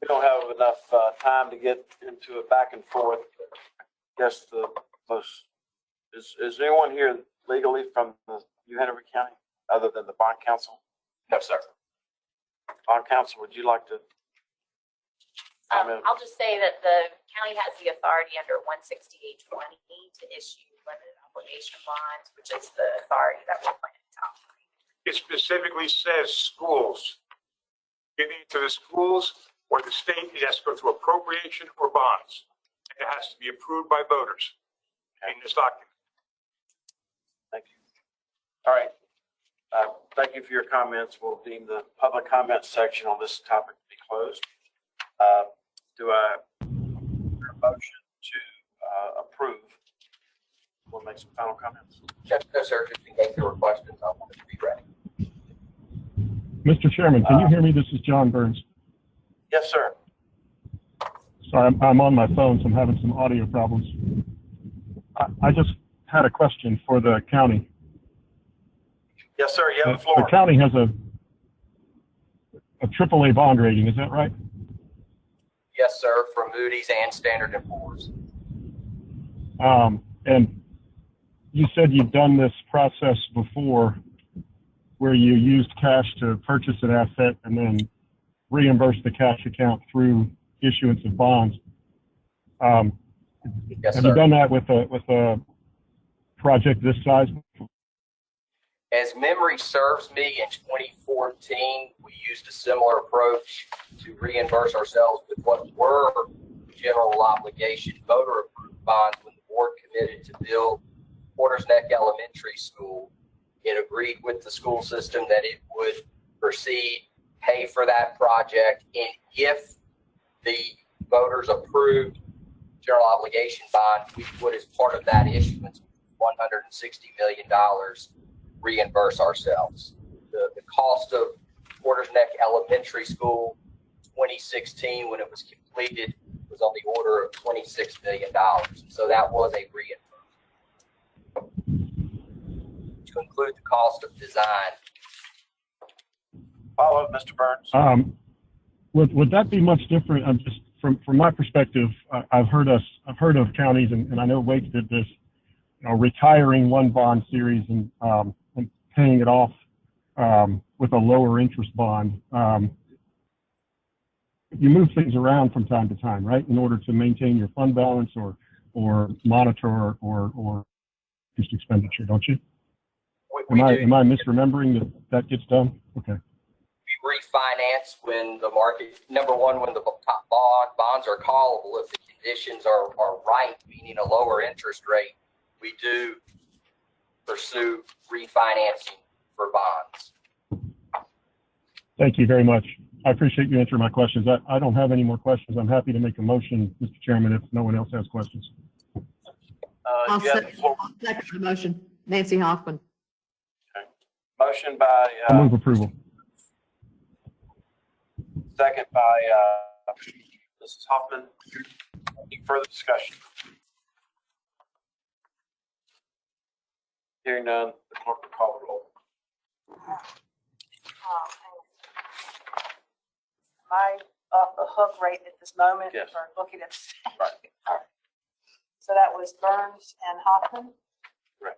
We don't have enough time to get into a back and forth. Guess is anyone here legally from New Hanover County? other than the bond council? No, sir. Bond council, would you like to? I'll just say that the county has the authority under 16820 to issue limited obligation bonds, which is the authority that we're planning to operate. It specifically says schools. Getting into the schools or the state, it has to go through appropriation or bonds. It has to be approved by voters in this document. Thank you. All right. Thank you for your comments. We'll deem the public comment section on this topic to be closed. Do I hear a motion to approve? We'll make some final comments. Yes, no, sir. Just in case there were questions, I wanted to be ready. Mr. Chairman, can you hear me? This is John Burns. Yes, sir. Sorry, I'm on my phone, so I'm having some audio problems. I just had a question for the county. Yes, sir. You have the floor. The county has a AAA bond rating, is that right? Yes, sir, from Moody's and Standard & Poor's. And you said you've done this process before where you used cash to purchase an asset and then reimburse the cash account through issuance of bonds. Yes, have sir. you done that with a project this size? As memory serves me, in 2014, we used a similar approach to reimburse ourselves with what were general obligation voter approved bonds when the board committed to build Porter's Neck Elementary School. It agreed with the school system that it would proceed, pay for that project, and if the voters approved general obligation bond, we would, as part of that issuance, $160 million, reimburse ourselves. The cost of Porter's Neck Elementary School 2016, when it was completed, was on the order of $26 million. So that was a reimbursement to include the cost of design. Follow up, Mr. Burns. Would that be much different? I'm just from my perspective, I've heard of counties, and I know Wake did this, retiring one bond series and paying it off with a lower interest bond. You move things around from time to time, right, in order to maintain your fund balance or monitor or interest expenditure, don't you? We do. Am I misremembering that gets done? Okay. We refinance when the market, number one, when the bonds are callable, if the conditions are right, meaning a lower interest rate, we do pursue refinancing for bonds. Thank you very much. I appreciate you answering my questions. I don't have any more questions. I'm happy to make a motion, Mr. Chairman, if no one else has questions. I'll second the motion. Nancy Hoffman. Motion by I move approval. second by Mrs. Hoffman. Any further discussion? Hearing none, the clerk will call the roll. Am I off the hook right at this moment? Yes. For looking at. Right. All right. So that was Burns and Hoffman. Right.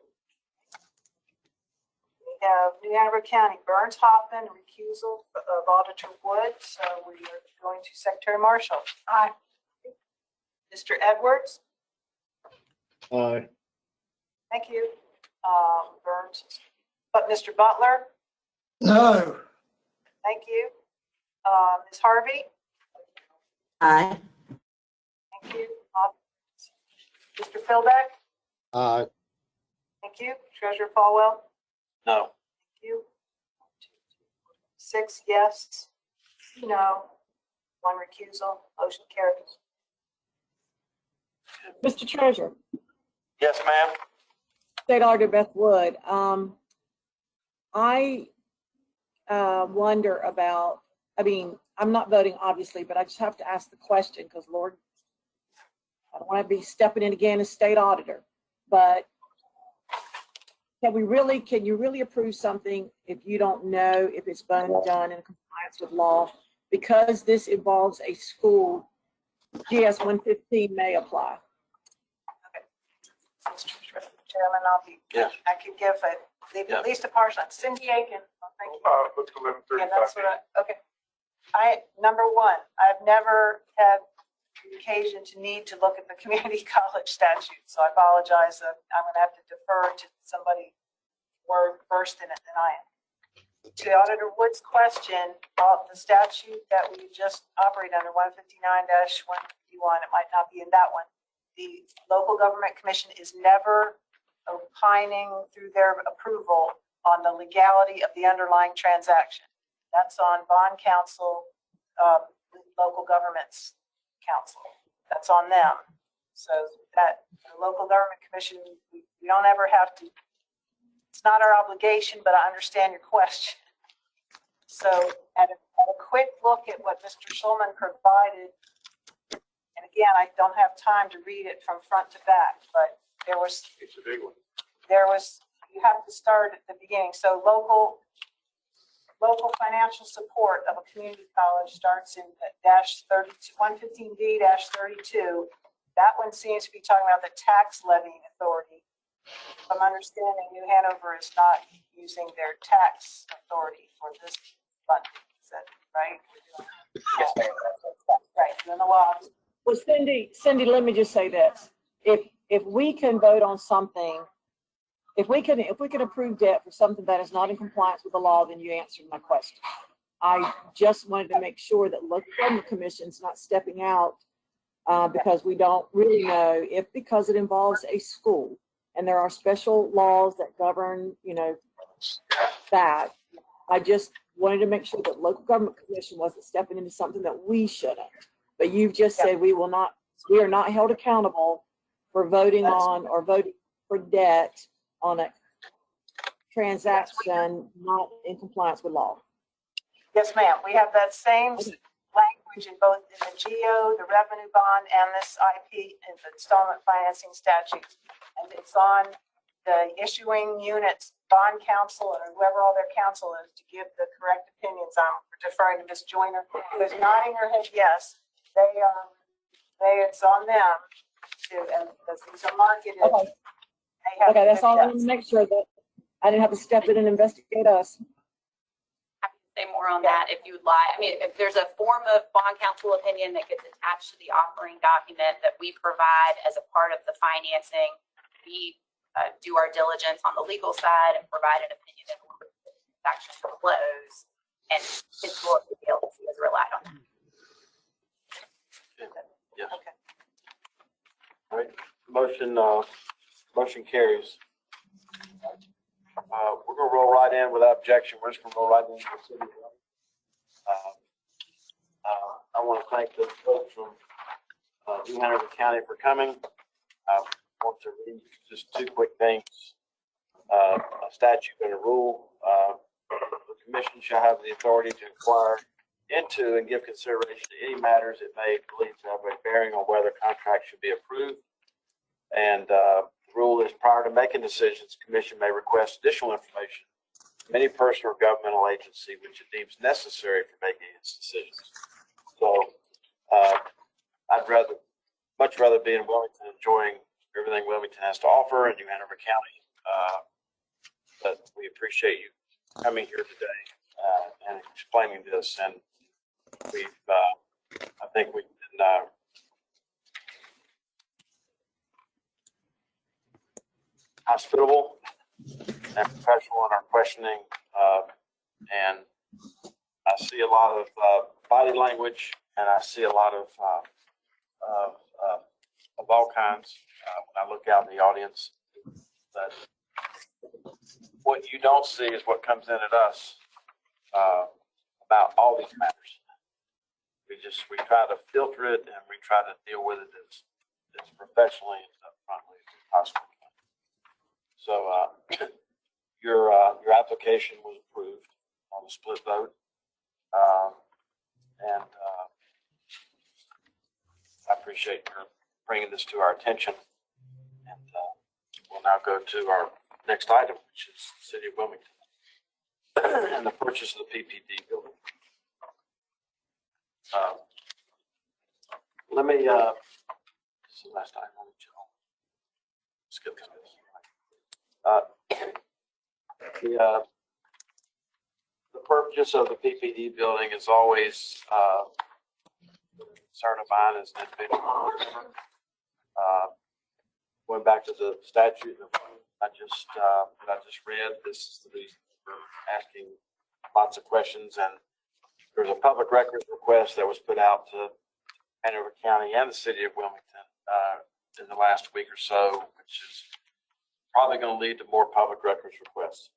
We have New Hanover County, Burns, Hoffman, recusal of Auditor Wood. So we are going to Secretary Marshall. Aye. Mr. Edwards. Aye. Thank you. Burns. But Mr. Butler. No. Thank you. Ms. Harvey. Aye. Thank you. Mr. Philbeck. Aye. Thank you. Treasurer Falwell. No. Thank you. 6 yes, no, 1 recusal. Motion carries. Mr. Treasurer, Yes, ma'am. State Auditor Beth Wood, I wonder about, I'm not voting obviously, but I just have to ask the question because Lord, I don't want to be stepping in again as state auditor, but can you really approve something if you don't know if it's been done in compliance with law? Because this involves a school, GS 115 may apply. Mr. Chairman, Yes. I could give a the police department, Cindy Aiken. Oh, thank you. Look, Yeah, 11:35. that's what okay. Number one, I've never had the occasion to need to look at the community college statute, so I apologize. I'm going to have to defer to somebody more versed in it than I am. To Auditor Wood's question, the statute that we just operate under, 159-151, it might not be in that one. The local government commission is never opining through their approval on the legality of the underlying transaction. That's on bond council, local governments council. That's on them. So that the local government commission, we don't ever have to, it's not our obligation, but I understand your question. So at a quick look at what Mr. Schulman provided, and again, I don't have time to read it from front to back, but there was, It's a big one. you have to start at the beginning. So local financial support of a community college starts in -32, 115D-32. That one seems to be talking about the tax levying authority. If I'm understanding, New Hanover is not using their tax authority for this funding. Is that right? Yes, ma'am. Right, then the laws. Well, Cindy, let me just say this. If we can vote on something, if we can approve debt for something that is not in compliance with the law, then you answered my question. I just wanted to make sure that local government commission's not stepping out because we don't really know if, because it involves a school and there are special laws that govern, that. I just wanted to make sure that local government commission wasn't stepping into something that we shouldn't. But you've just said we are not held accountable for voting on or voting for debt on a transaction not in compliance with law. Yes, ma'am. We have that same language in both in the GO, the revenue bond, and this IP and the installment financing statutes. And it's on the issuing units, bond counsel, or whoever all their counsel is to give the correct opinions. I'm deferring to Ms. Joyner, who is nodding her head yes. It's on them to, and these are marketed. Okay. Okay, that's all I want to make sure that I didn't have to step in and investigate us. Say more on that if you would like. I mean, if there's a form of bond counsel opinion that gets attached to the offering document that we provide as a part of the financing, we do our diligence on the legal side and provide an opinion in order for the transaction to close, and it's what the LLC has relied on. Yes. Okay. All right, motion carries. We're gonna roll right in without objection. We're just gonna roll right into the city. I want to thank the folks from New Hanover County for coming. I want to read just two quick things. A statute and a rule. The commission shall have the authority to inquire into and give consideration to any matters it may believe to have a bearing on whether contracts should be approved. And the rule is prior to making decisions, the commission may request additional information from any person or governmental agency which it deems necessary for making its decisions. So I'd much rather be in Wilmington, enjoying everything Wilmington has to offer in New Hanover County. But we appreciate you coming here today and explaining this. And I think we can hospitable and professional in our questioning. And I see a lot of body language, and I see a lot of all kinds when I look out in the audience. But what you don't see is what comes in at us about all these matters. We try to filter it, and we try to deal with it as professionally and upfrontly as possible. So your application was approved on a split vote, and I appreciate your bringing this to our attention. And we'll now go to our next item, which is the City of Wilmington and the purchase of the PPD building. Let me, this is the last item on the agenda. Skip this. The purchase of the PPD building is always concern of mine as an individual. Going back to the statute that I just read, this is to be asking lots of questions, and there's a public records request that was put out to Hanover County and the city of Wilmington in the last week or so, which is probably going to lead to more public records requests.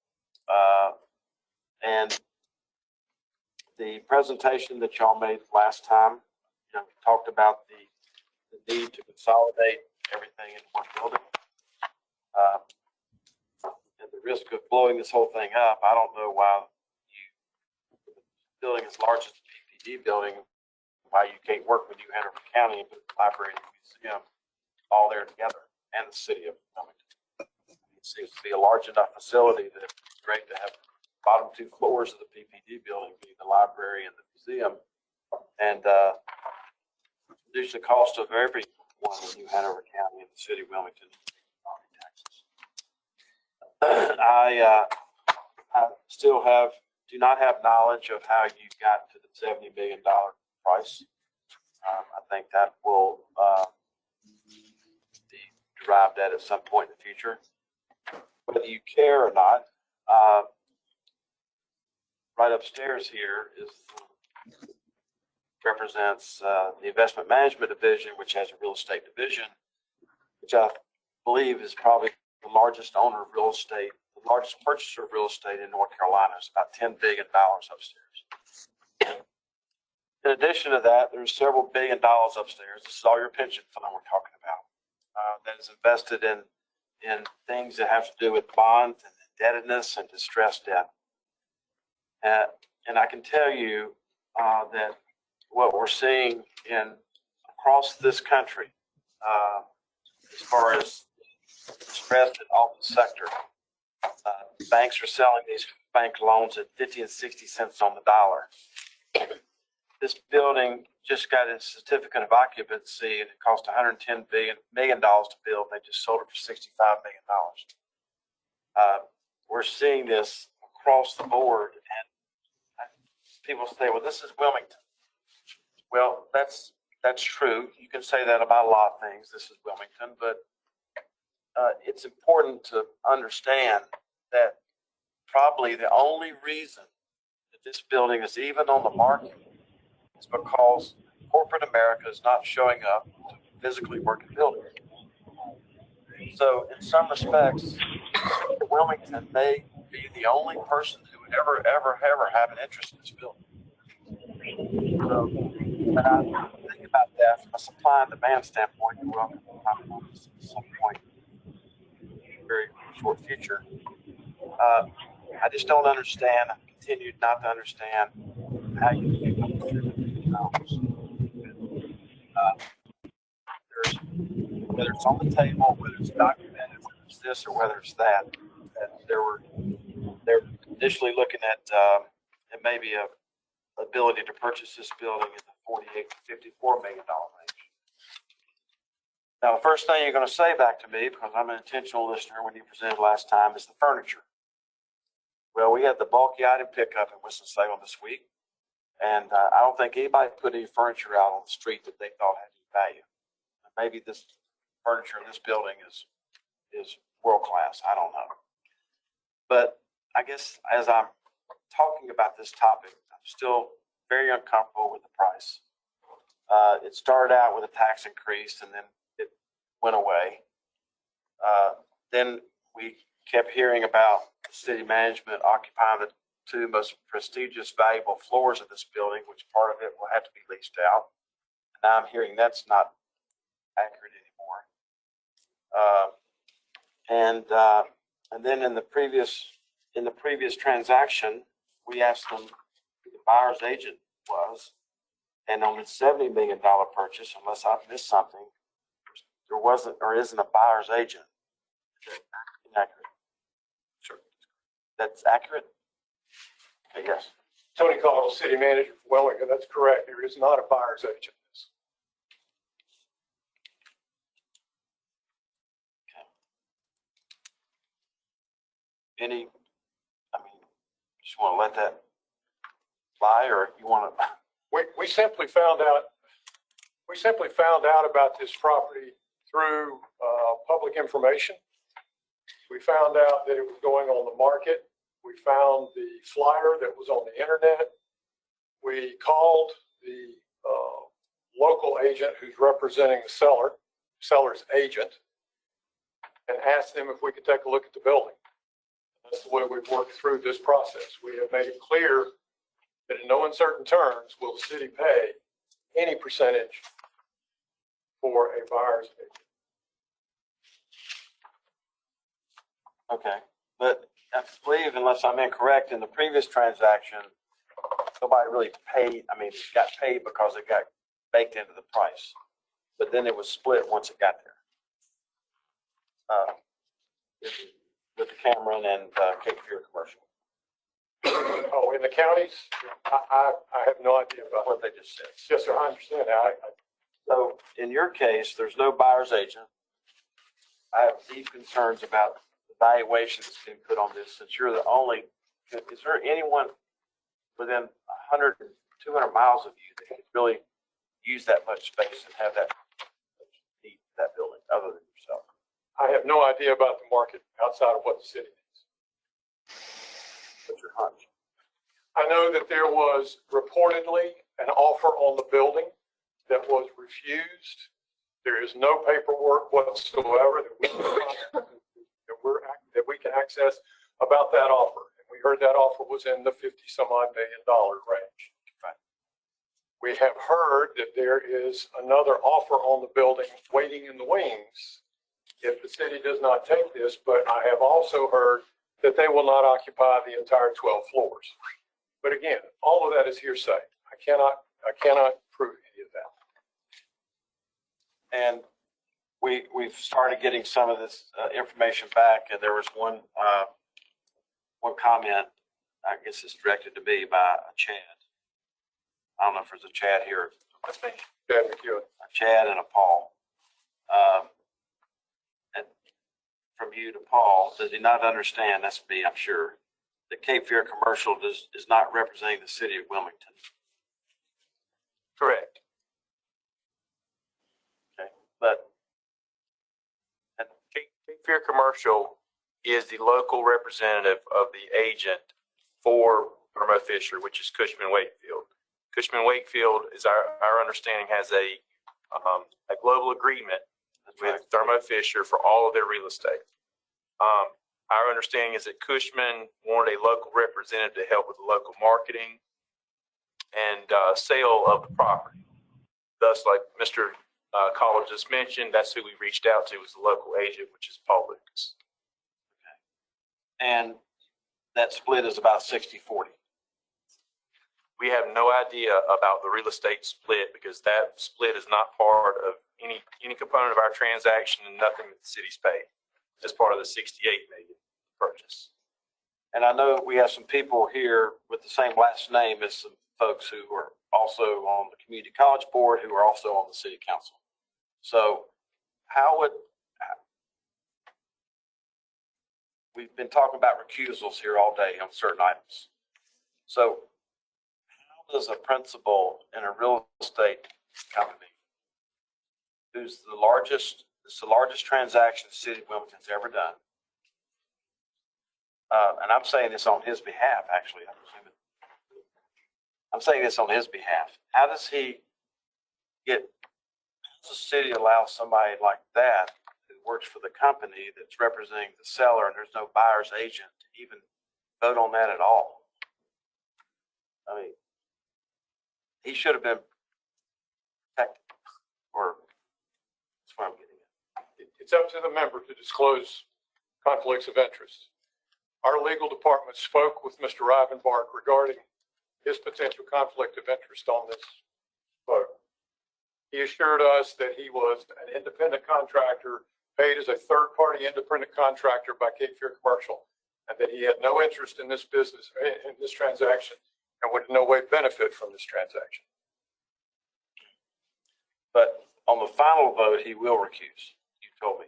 And the presentation that y'all made last time, talked about the need to consolidate everything in one building. And the risk of blowing this whole thing up, I don't know why building as large as the PPD building, why you can't work with New Hanover County and put the library and the museum all there together, and the city of Wilmington. It seems to be a large enough facility that it's great to have bottom two floors of the PPD building be the library and the museum, and reduce the cost of everyone in New Hanover County and the city of Wilmington taxes. I still do not have knowledge of how you got to the $70 million price. I think that will be derived at some point in the future. Whether you care or not, right upstairs here represents the investment management division, which has a real estate division, which I believe is probably the largest owner of real estate, the largest purchaser of real estate in North Carolina. It's about $10 billion upstairs. In addition to that, there's several $1 billion upstairs. This is all your pension fund we're talking about. That is invested in things that have to do with bonds and indebtedness and distressed debt. And I can tell you that what we're seeing across this country, as far as stress in office sector, banks are selling these bank loans at 50 and 60 cents on the dollar. This building just got its certificate of occupancy, and it cost $110 million to build. They just sold it for $65 million. We're seeing this across the board, and people say, well, this is Wilmington. Well, that's true. You can say that about a lot of things. This is Wilmington, but it's important to understand that probably the only reason that this building is even on the market is because corporate America is not showing up to physically work in buildings. So in some respects, Wilmington may be the only person who would ever have an interest in this building. So when I think about that from a supply and demand standpoint, you're welcome to comment on this at some point in the very short future. I just don't understand. I continue not to understand how you think of whether it's on the table, whether it's documented, whether it's this or whether it's that they're initially looking at it may be a ability to purchase this building in the $48 to $54 million range. Now, the first thing you're going to say back to me, because I'm an intentional listener when you presented last time, is the furniture. Well, we had the bulky item pickup in Winston-Salem this week, and I don't think anybody put any furniture out on the street that they thought had any value. Maybe this furniture in this building is world class. I don't know. But I guess as I'm talking about this topic, I'm still very uncomfortable with the price. It started out with a tax increase and then it went away. Then we kept hearing about city management occupying the two most prestigious, valuable floors of this building, which part of it will have to be leased out. And now I'm hearing that's not accurate anymore. And then in the previous transaction, we asked them who the buyer's agent was, and on the $70 million purchase, unless I've missed something, there wasn't or isn't a buyer's agent. Inaccurate. Sure. That's accurate? Okay, yes. Tony Caldwell, city manager for Wellington. That's correct. There is not a buyer's agent. Any Just want to let that fly, or you want to? We simply found out about this property through public information. We found out that it was going on the market. We found the flyer that was on the internet. We called the local agent who's representing the seller's agent, and asked them if we could take a look at the building. That's the way we've worked through this process. We have made it clear that in no uncertain terms will the city pay any percentage for a buyer's agent. Okay, but I believe, unless I'm incorrect, in the previous transaction, nobody really paid. I mean, it got paid because it got baked into the price, but then it was split once it got there. With the Cameron and Cape Fear Commercial. Oh, in the counties, I have no idea about what they just said. Yes, sir, I understand that. So in your case, there's no buyer's agent. I have deep concerns about the valuation that's being put on this, since you're the only, is there anyone within 100, 200 miles of you that could really use that much space and have that need that building other than yourself? I have no idea about the market outside of what the city needs. What's your hunch? I know that there was reportedly an offer on the building that was refused. There is no paperwork whatsoever that we can access about that offer. And we heard that offer was in the $50-some-odd million range. We have heard that there is another offer on the building waiting in the wings if the city does not take this, but I have also heard that they will not occupy the entire 12 floors. But again, all of that is hearsay. I cannot prove any of that. And we've started getting some of this information back, and there was one comment, I guess it's directed to me by a Chad. I don't know if there's a Chad here. That's me. Chad McEwen. A Chad and a Paul. And from you to Paul, does he not understand, that's me, I'm sure, that Cape Fear Commercial is not representing the city of Wilmington? Correct. Okay, but Cape Fear Commercial is the local representative of the agent for Thermo Fisher, which is Cushman Wakefield. Cushman Wakefield, is our understanding, has a global agreement with Thermo Fisher for all of their real estate. Our understanding is that Cushman wanted a local representative to help with the local marketing and sale of the property. Thus, like Mr. Collins just mentioned, that's who we reached out to, was the local agent, which is Paul Lucas. And that split is about 60-40. We have no idea about the real estate split because that split is not part of any component of our transaction, and nothing that the city's paid as part of the $68 million purchase. And I know we have some people here with the same last name as some folks who are also on the community college board, who are also on the city council. So we've been talking about recusals here all day on certain items. So how does a principal in a real estate company, who's the largest transaction the city of Wilmington's ever done, and I'm saying this on his behalf, actually, I'm saying this on his behalf. How does the city allow somebody like that who works for the company that's representing the seller and there's no buyer's agent to even vote on that at all? I mean, he should have been protected, or that's what I'm getting at. It's up to the member to disclose conflicts of interest. Our legal department spoke with Mr. Rivenbark regarding his potential conflict of interest on this vote. He assured us that he was an independent contractor, paid as a third-party independent contractor by Cape Fear Commercial, and that he had no interest in this business, in this transaction, and would in no way benefit from this transaction. But on the final vote, he will recuse, you told me.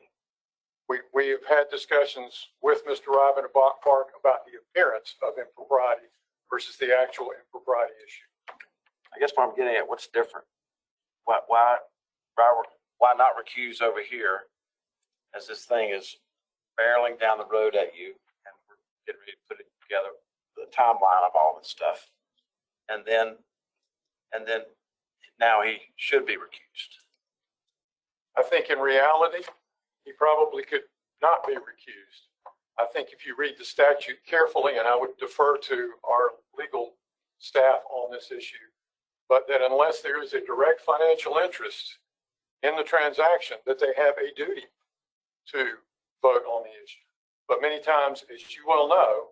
We have had discussions with Mr. Ryven at Bach Park about the appearance of impropriety versus the actual impropriety issue. I guess what I'm getting at, what's different? Why not recuse over here as this thing is barreling down the road at you and we're getting ready to put it together, the timeline of all this stuff. And then now he should be recused. I think in reality, he probably could not be recused. I think if you read the statute carefully, and I would defer to our legal staff on this issue, but that unless there is a direct financial interest in the transaction, that they have a duty to vote on the issue. But many times, as you well know,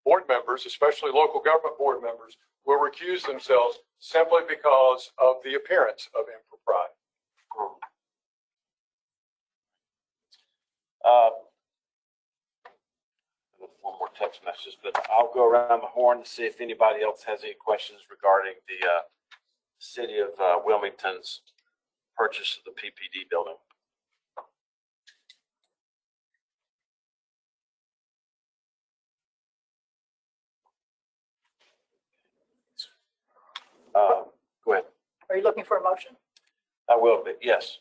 board members, especially local government board members, will recuse themselves simply because of the appearance of impropriety. One more text message, but I'll go around the horn to see if anybody else has any questions regarding the city of Wilmington's purchase of the PPD building. Go ahead. Are you looking for a motion? I will be, yes.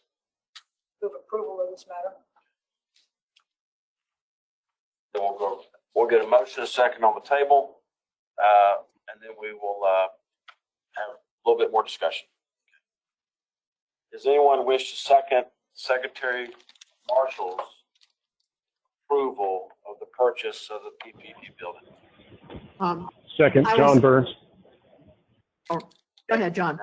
Move approval of this matter. Then we'll get a motion, a second on the table, and then we will have a little bit more discussion. Does anyone wish to second Secretary Marshall's approval of the purchase of the PPD building? Second, I John was- Burns. Go ahead, John.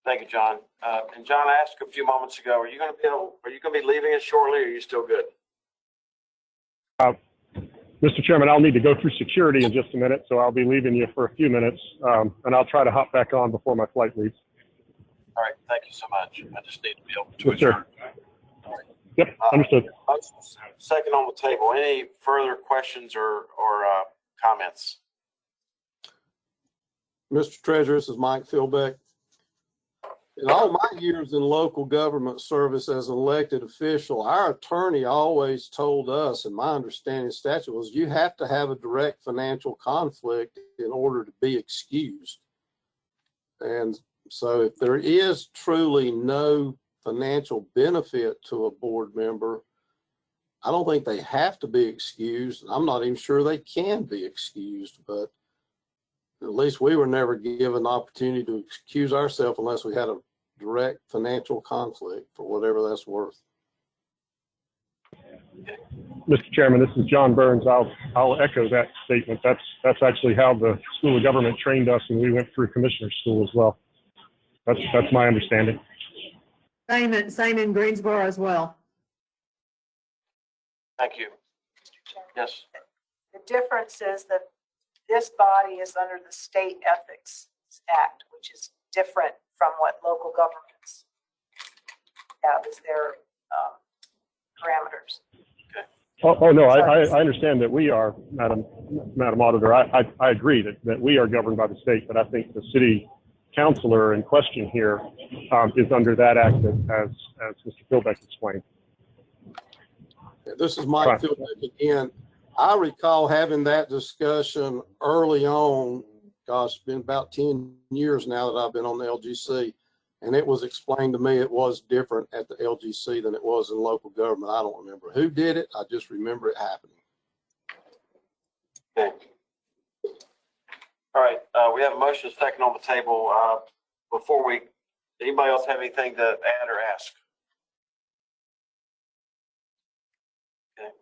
Thank you, John. And John, I asked a few moments ago, are you going to be leaving us shortly, or are you still good? Mr. Chairman, I'll need to go through security in just a minute, so I'll be leaving you for a few minutes, and I'll try to hop back on before my flight leaves. All right, thank you so much. I just need to be able to Yes, sir. Yep, understood. Second on the table. Any further questions or comments? Mr. Treasurer, this is Mike Philbeck. In all my years in local government service as an elected official, our attorney always told us, and my understanding of statute was, you have to have a direct financial conflict in order to be excused. And so if there is truly no financial benefit to a board member, I don't think they have to be excused. I'm not even sure they can be excused, but at least we were never given the opportunity to excuse ourselves unless we had a direct financial conflict, for whatever that's worth. Mr. Chairman, this is John Burns. I'll echo that statement. That's actually how the School of Government trained us, and we went through Commissioner School as well. That's my understanding. Same in Greensboro as well. Thank you. Yes. The difference is that this body is under the State Ethics Act, which is different from what local governments have as their parameters. Oh no, I understand that we are, Madam Auditor. I agree that we are governed by the state, but I think the city councilor in question here is under that act as Mr. Philbeck explained. This is Mike Philbeck again. I recall having that discussion early on. Gosh, it's been about 10 years now that I've been on the LGC, and it was explained to me it was different at the LGC than it was in local government. I don't remember who did it. I just remember it happening. Okay. All right, we have a motion second on the table. Before anybody else have anything to add or ask? Okay.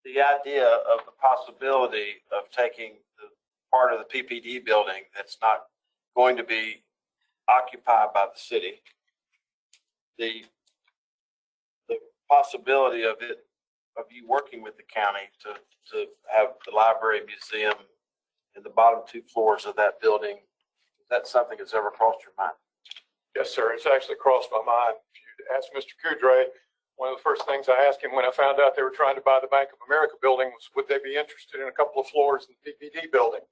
The idea of the possibility of taking the part of the PPD building that's not going to be occupied by the city, the possibility of you working with the county to have the library museum in the bottom 2 floors of that building, is that something that's ever crossed your mind? Yes, sir. It's actually crossed my mind. If you ask Mr. Coudray, one of the first things I asked him when I found out they were trying to buy the Bank of America building was, would they be interested in a couple of floors in the PPD building?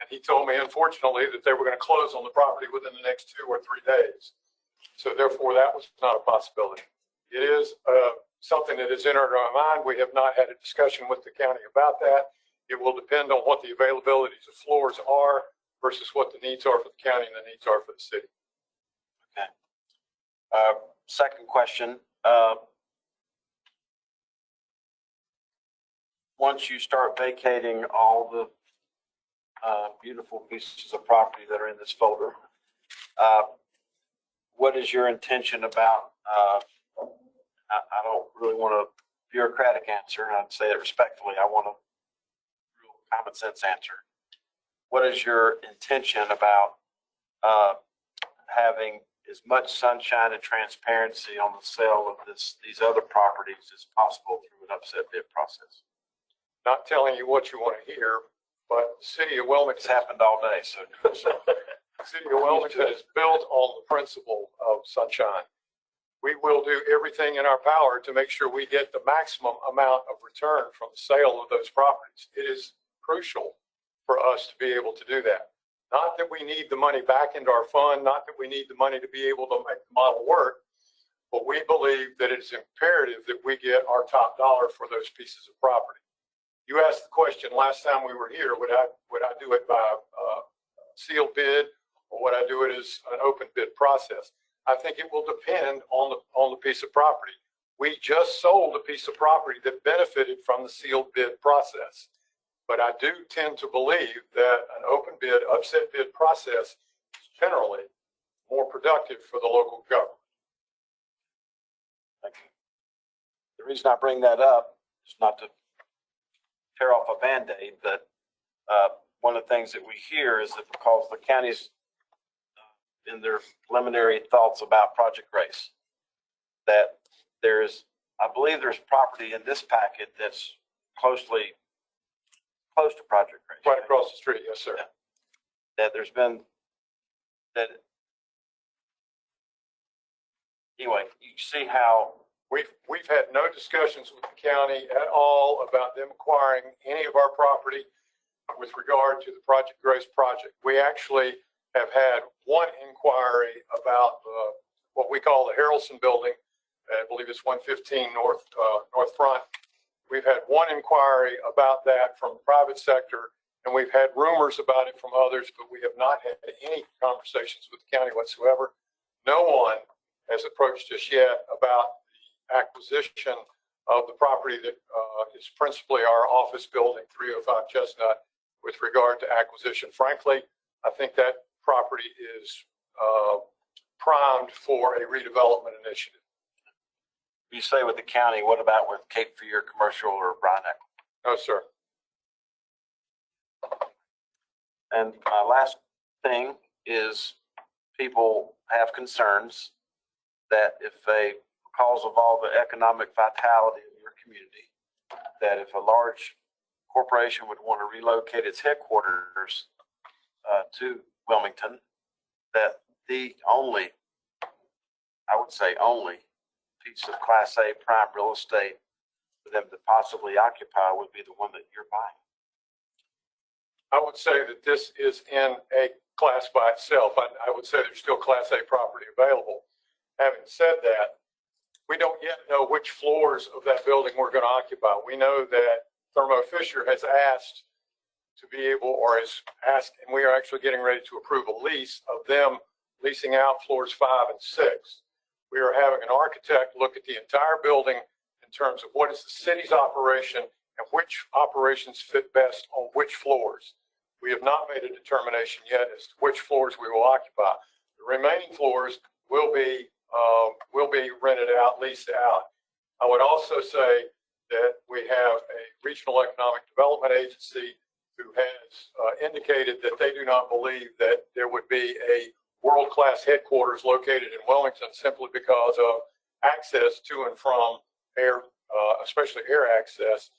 And he told me, unfortunately, that they were going to close on the property within the next 2 or 3 days. So therefore, that was not a possibility. It is something that has entered our mind. We have not had a discussion with the county about that. It will depend on what the availabilities of floors are versus what the needs are for the county and the needs are for the city. Okay. Second question. Once you start vacating all the beautiful pieces of property that are in this folder, what is your intention about, I don't really want a bureaucratic answer. I'd say it respectfully. I want a real common sense answer. What is your intention about having as much sunshine and transparency on the sale of these other properties as possible through an upset bid process? Not telling you what you want to hear, but the city of Wilmington. It's happened all day, so. The city of Wilmington is built on the principle of sunshine. We will do everything in our power to make sure we get the maximum amount of return from the sale of those properties. It is crucial for us to be able to do that. Not that we need the money back into our fund, not that we need the money to be able to make the model work, but we believe that it's imperative that we get our top dollar for those pieces of property. You asked the question last time we were here, would I do it by sealed bid or would I do it as an open bid process? I think it will depend on the piece of property. We just sold a piece of property that benefited from the sealed bid process. But I do tend to believe that an open bid, upset bid process is generally more productive for the local government. Thank you. The reason I bring that up is not to tear off a Band-Aid, but one of the things that we hear is that because the county's in their preliminary thoughts about Project Grace, that I believe there's property in this packet that's close to Project Grace. Right across the street, yes, sir. Yeah. That there's been, that, anyway, you see how. We've had no discussions with the county at all about them acquiring any of our property with regard to the Project Grace project. We actually have had one inquiry about what we call the Harrelson building. I believe it's 115 North Front. We've had one inquiry about that from the private sector, and we've had rumors about it from others, but we have not had any conversations with the county whatsoever. No one has approached us yet about the acquisition of the property that is principally our office building, 305 Chestnut, with regard to acquisition. Frankly, I think that property is primed for a redevelopment initiative. You say with the county, what about with Cape Fear Commercial or Bryan Equity? No, sir. And my last thing is people have concerns that because of all the economic vitality of your community, that if a large corporation would want to relocate its headquarters to Wilmington, that the only, I would say only, piece of Class A prime real estate for them to possibly occupy would be the one that you're buying. I would say that this is in a class by itself. I would say there's still Class A property available. Having said that, we don't yet know which floors of that building we're going to occupy. We know that Thermo Fisher has asked to be able, or has asked, and we are actually getting ready to approve a lease of them leasing out floors 5 and 6. We are having an architect look at the entire building in terms of what is the city's operation and which operations fit best on which floors. We have not made a determination yet as to which floors we will occupy. The remaining floors will be rented out, leased out. I would also say that we have a regional economic development agency who has indicated that they do not believe that there would be a world-class headquarters located in Wilmington simply because of access to and from air, especially air access.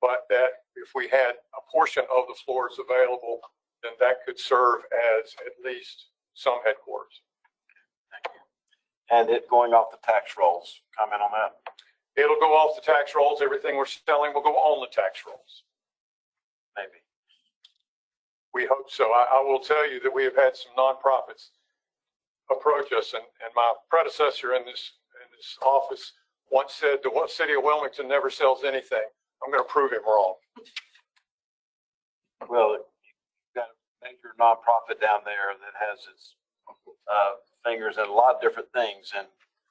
But that if we had a portion of the floors available, then that could serve as at least some headquarters. Thank you. And it going off the tax rolls, comment on that? It'll go off the tax rolls. Everything we're selling will go on the tax rolls. Maybe. We hope so. I will tell you that we have had some nonprofits approach us, and my predecessor in this office once said the city of Wilmington never sells anything. I'm going to prove him wrong. Well, you've got a major nonprofit down there that has its fingers in a lot of different things, and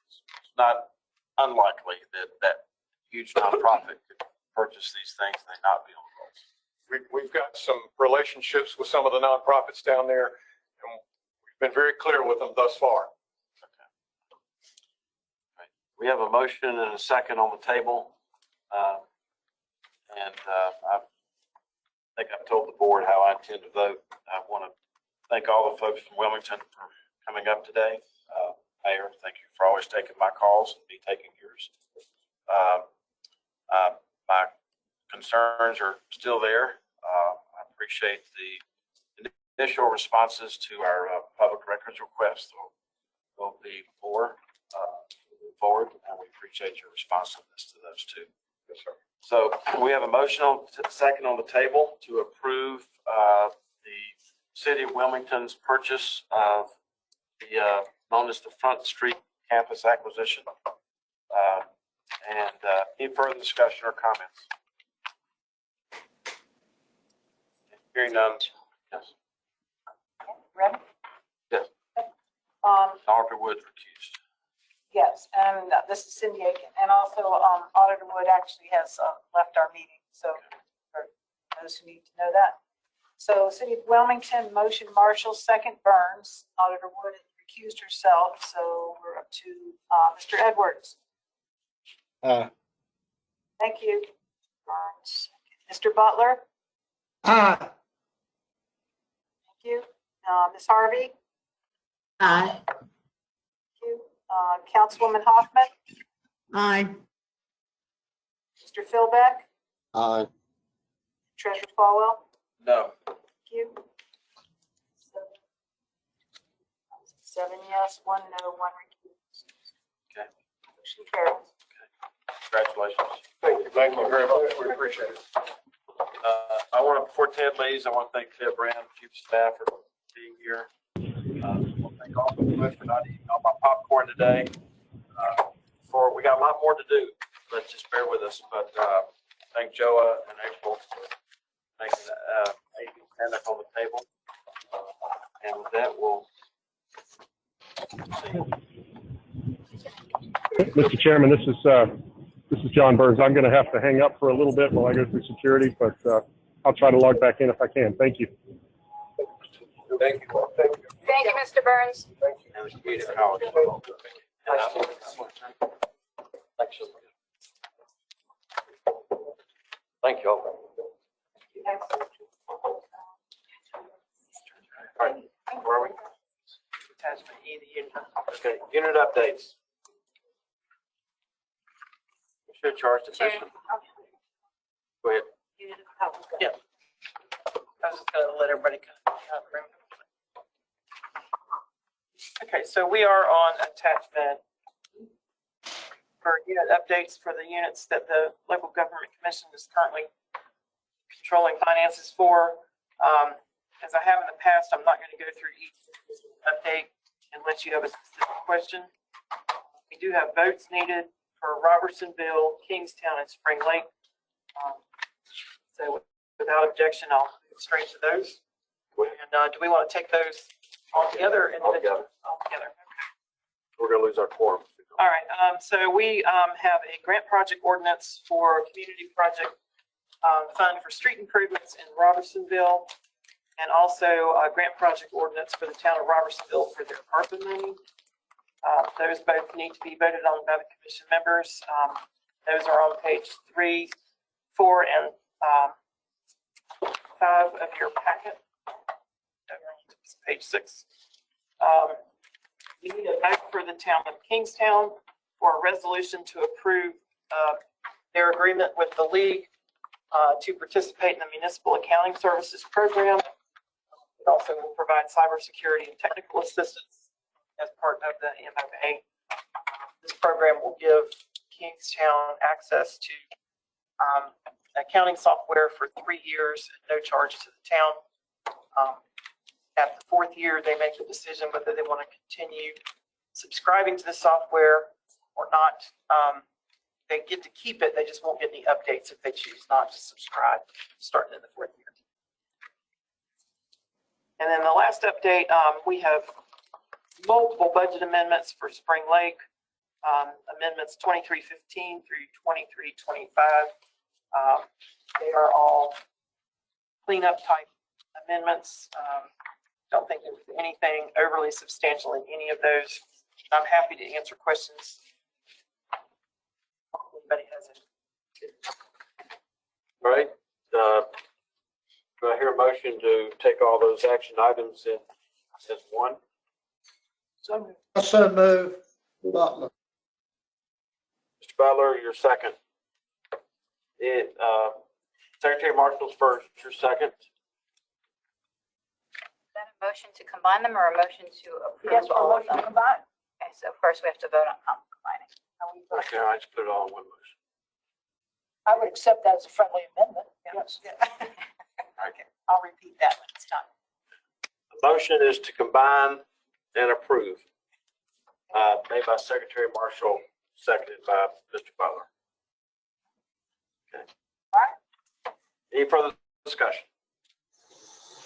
it's not unlikely that huge nonprofit could purchase these things and they not be on the rolls. We've got some relationships with some of the nonprofits down there, and we've been very clear with them thus far. We have a motion and a second on the table. I think I've told the board how I intend to vote. I want to thank all the folks from Wilmington for coming up today. Mayor, thank you for always taking my calls and me taking yours. My concerns are still there. I appreciate the initial responses to our public records request. There'll be more forward, and we appreciate your responsiveness to those two. Yes, sir. So we have a motion second on the table to approve the city of Wilmington's purchase of the known as the Front Street campus acquisition. Any further discussion or comments? Hearing none. Yes. Ready? Yes. Um, Dr. Woods recused. Yes, and this is Cindy Aiken, and also Auditor Wood actually has left our meeting, so for those who need to know that. So City of Wilmington, motion Marshall, second Burns. Auditor Wood recused herself, so we're up to Mr. Edwards. Thank you. Burns. Mr. Butler. Thank you. Ms. Harvey. Aye. Thank you. Councilwoman Hoffman. Aye. Mr. Philbeck. Aye. Treasurer Falwell. No. Thank you. Seven yes, one no, one recused. Okay. Motion carries. Congratulations. Thank you very much. We appreciate it. I want to, before Ted leaves, I want to thank Ted Brown, Chief of Staff, for being here. I want to thank all of you for not eating all my popcorn today. We got a lot more to do, but just bear with us. But thank Joa and April for making stand up on the table. And with that, we'll Mr. Chairman, this is John Burns. I'm going to have to hang up for a little bit while I go through security, but I'll try to log back in if I can. Thank you. Thank you. Thank you. Thank you, Mr. Burns. Thank you. and the community college. Thank you all. All right, where are we? Attachment E, the unit. Okay, unit updates. Should charge the Chair. commission. Go ahead. Yeah. I was just gonna let everybody kind of have room. Okay, so we are on attachment for unit updates for the units that the local government commission is currently controlling finances for. As I have in the past, I'm not going to go through each update unless you have a specific question. We do have votes needed for Robertsonville, Kingstown, and Spring Lake. So without objection, I'll move straight to those. And do we want to take those all together? All together. We're going to lose our quorum. All right, so we have a grant project ordinance for community project fund for street improvements in Robertsonville, and also a grant project ordinance for the town of Robertsonville for their ARPA money. Those both need to be voted on by the commission members. Those are on page 3, 4, and 5 of your packet. It's page 6. We need a vote for the town of Kingstown for a resolution to approve their agreement with the league to participate in the municipal accounting services program. It also will provide cybersecurity and technical assistance as part of the MOA. This program will give Kingstown access to accounting software for 3 years at no charge to the town. at the fourth year, they make the decision whether they want to continue subscribing to the software or not. They get to keep it, they just won't get any updates if they choose not to subscribe, starting in the fourth year. And then the last update, we have multiple budget amendments for Spring Lake, amendments 2315 through 2325. They are all cleanup type amendments. Don't think there's anything overly substantial in any of those. I'm happy to answer questions. If anybody has any. All right. Do I hear a motion to take all those action items in as one? I so move. Butler. Mr. Butler, your second. Secretary Marshall's first, your second. Is that a motion to combine them or a motion to approve Yes, for all of motion to them? combine. Okay, so first we have to vote on combining. Okay, I just put it all in one motion. I would accept that as a friendly amendment. Yes. Okay, I'll repeat that when it's done. The motion is to combine and approve. Made by Secretary Marshall, seconded by Mr. Butler. Okay. All right. Any further discussion?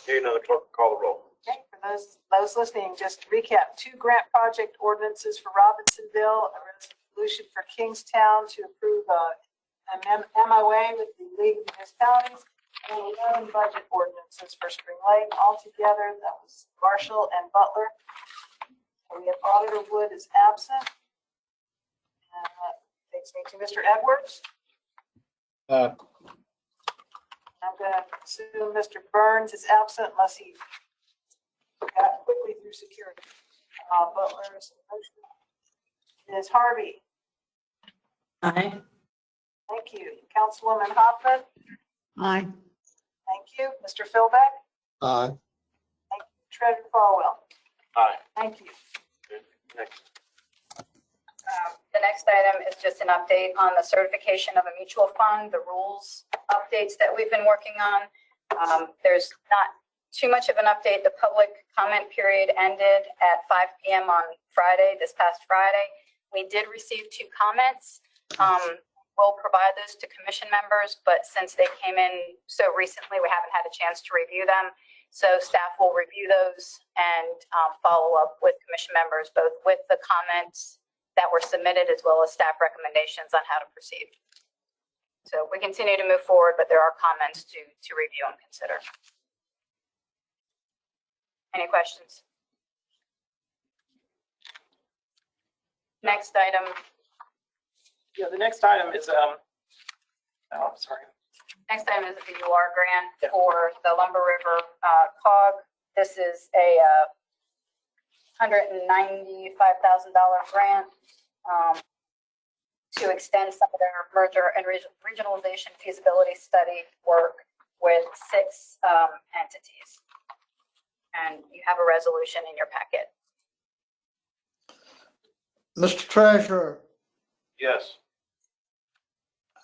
Hearing none, the clerk will call the roll. Okay, for those listening, just to recap, 2 grant project ordinances for Robinsonville, a resolution for Kingstown to approve an MOA with the League of Municipalities, and 11 budget ordinances for Spring Lake. Altogether, that was Marshall and Butler. And we have Auditor Wood is absent. And that takes me to Mr. Edwards. I'm going to assume Mr. Burns is absent unless he got quickly through security. Butler's motion. Ms. Harvey. Aye. Thank you. Councilwoman Hoffman. Aye. Thank you. Mr. Philbeck. Aye. Thank you. Treasurer Farwell. Aye. Thank you. Next. The next item is just an update on the certification of a mutual fund, the rules updates that we've been working on. There's not too much of an update. The public comment period ended at 5 p.m. on Friday, this past Friday. We did receive 2 comments. We'll provide those to commission members, but since they came in so recently, we haven't had a chance to review them. So staff will review those and follow up with commission members, both with the comments that were submitted as well as staff recommendations on how to proceed. So we continue to move forward, but there are comments to review and consider. Any questions? Next item. Yeah, the next item is, sorry. Next item is the UR grant for the Lumber River COG. This is a $195,000 grant to extend some of their merger and regionalization feasibility study work with 6 entities. And you have a resolution in your packet. Mr. Treasurer, Yes.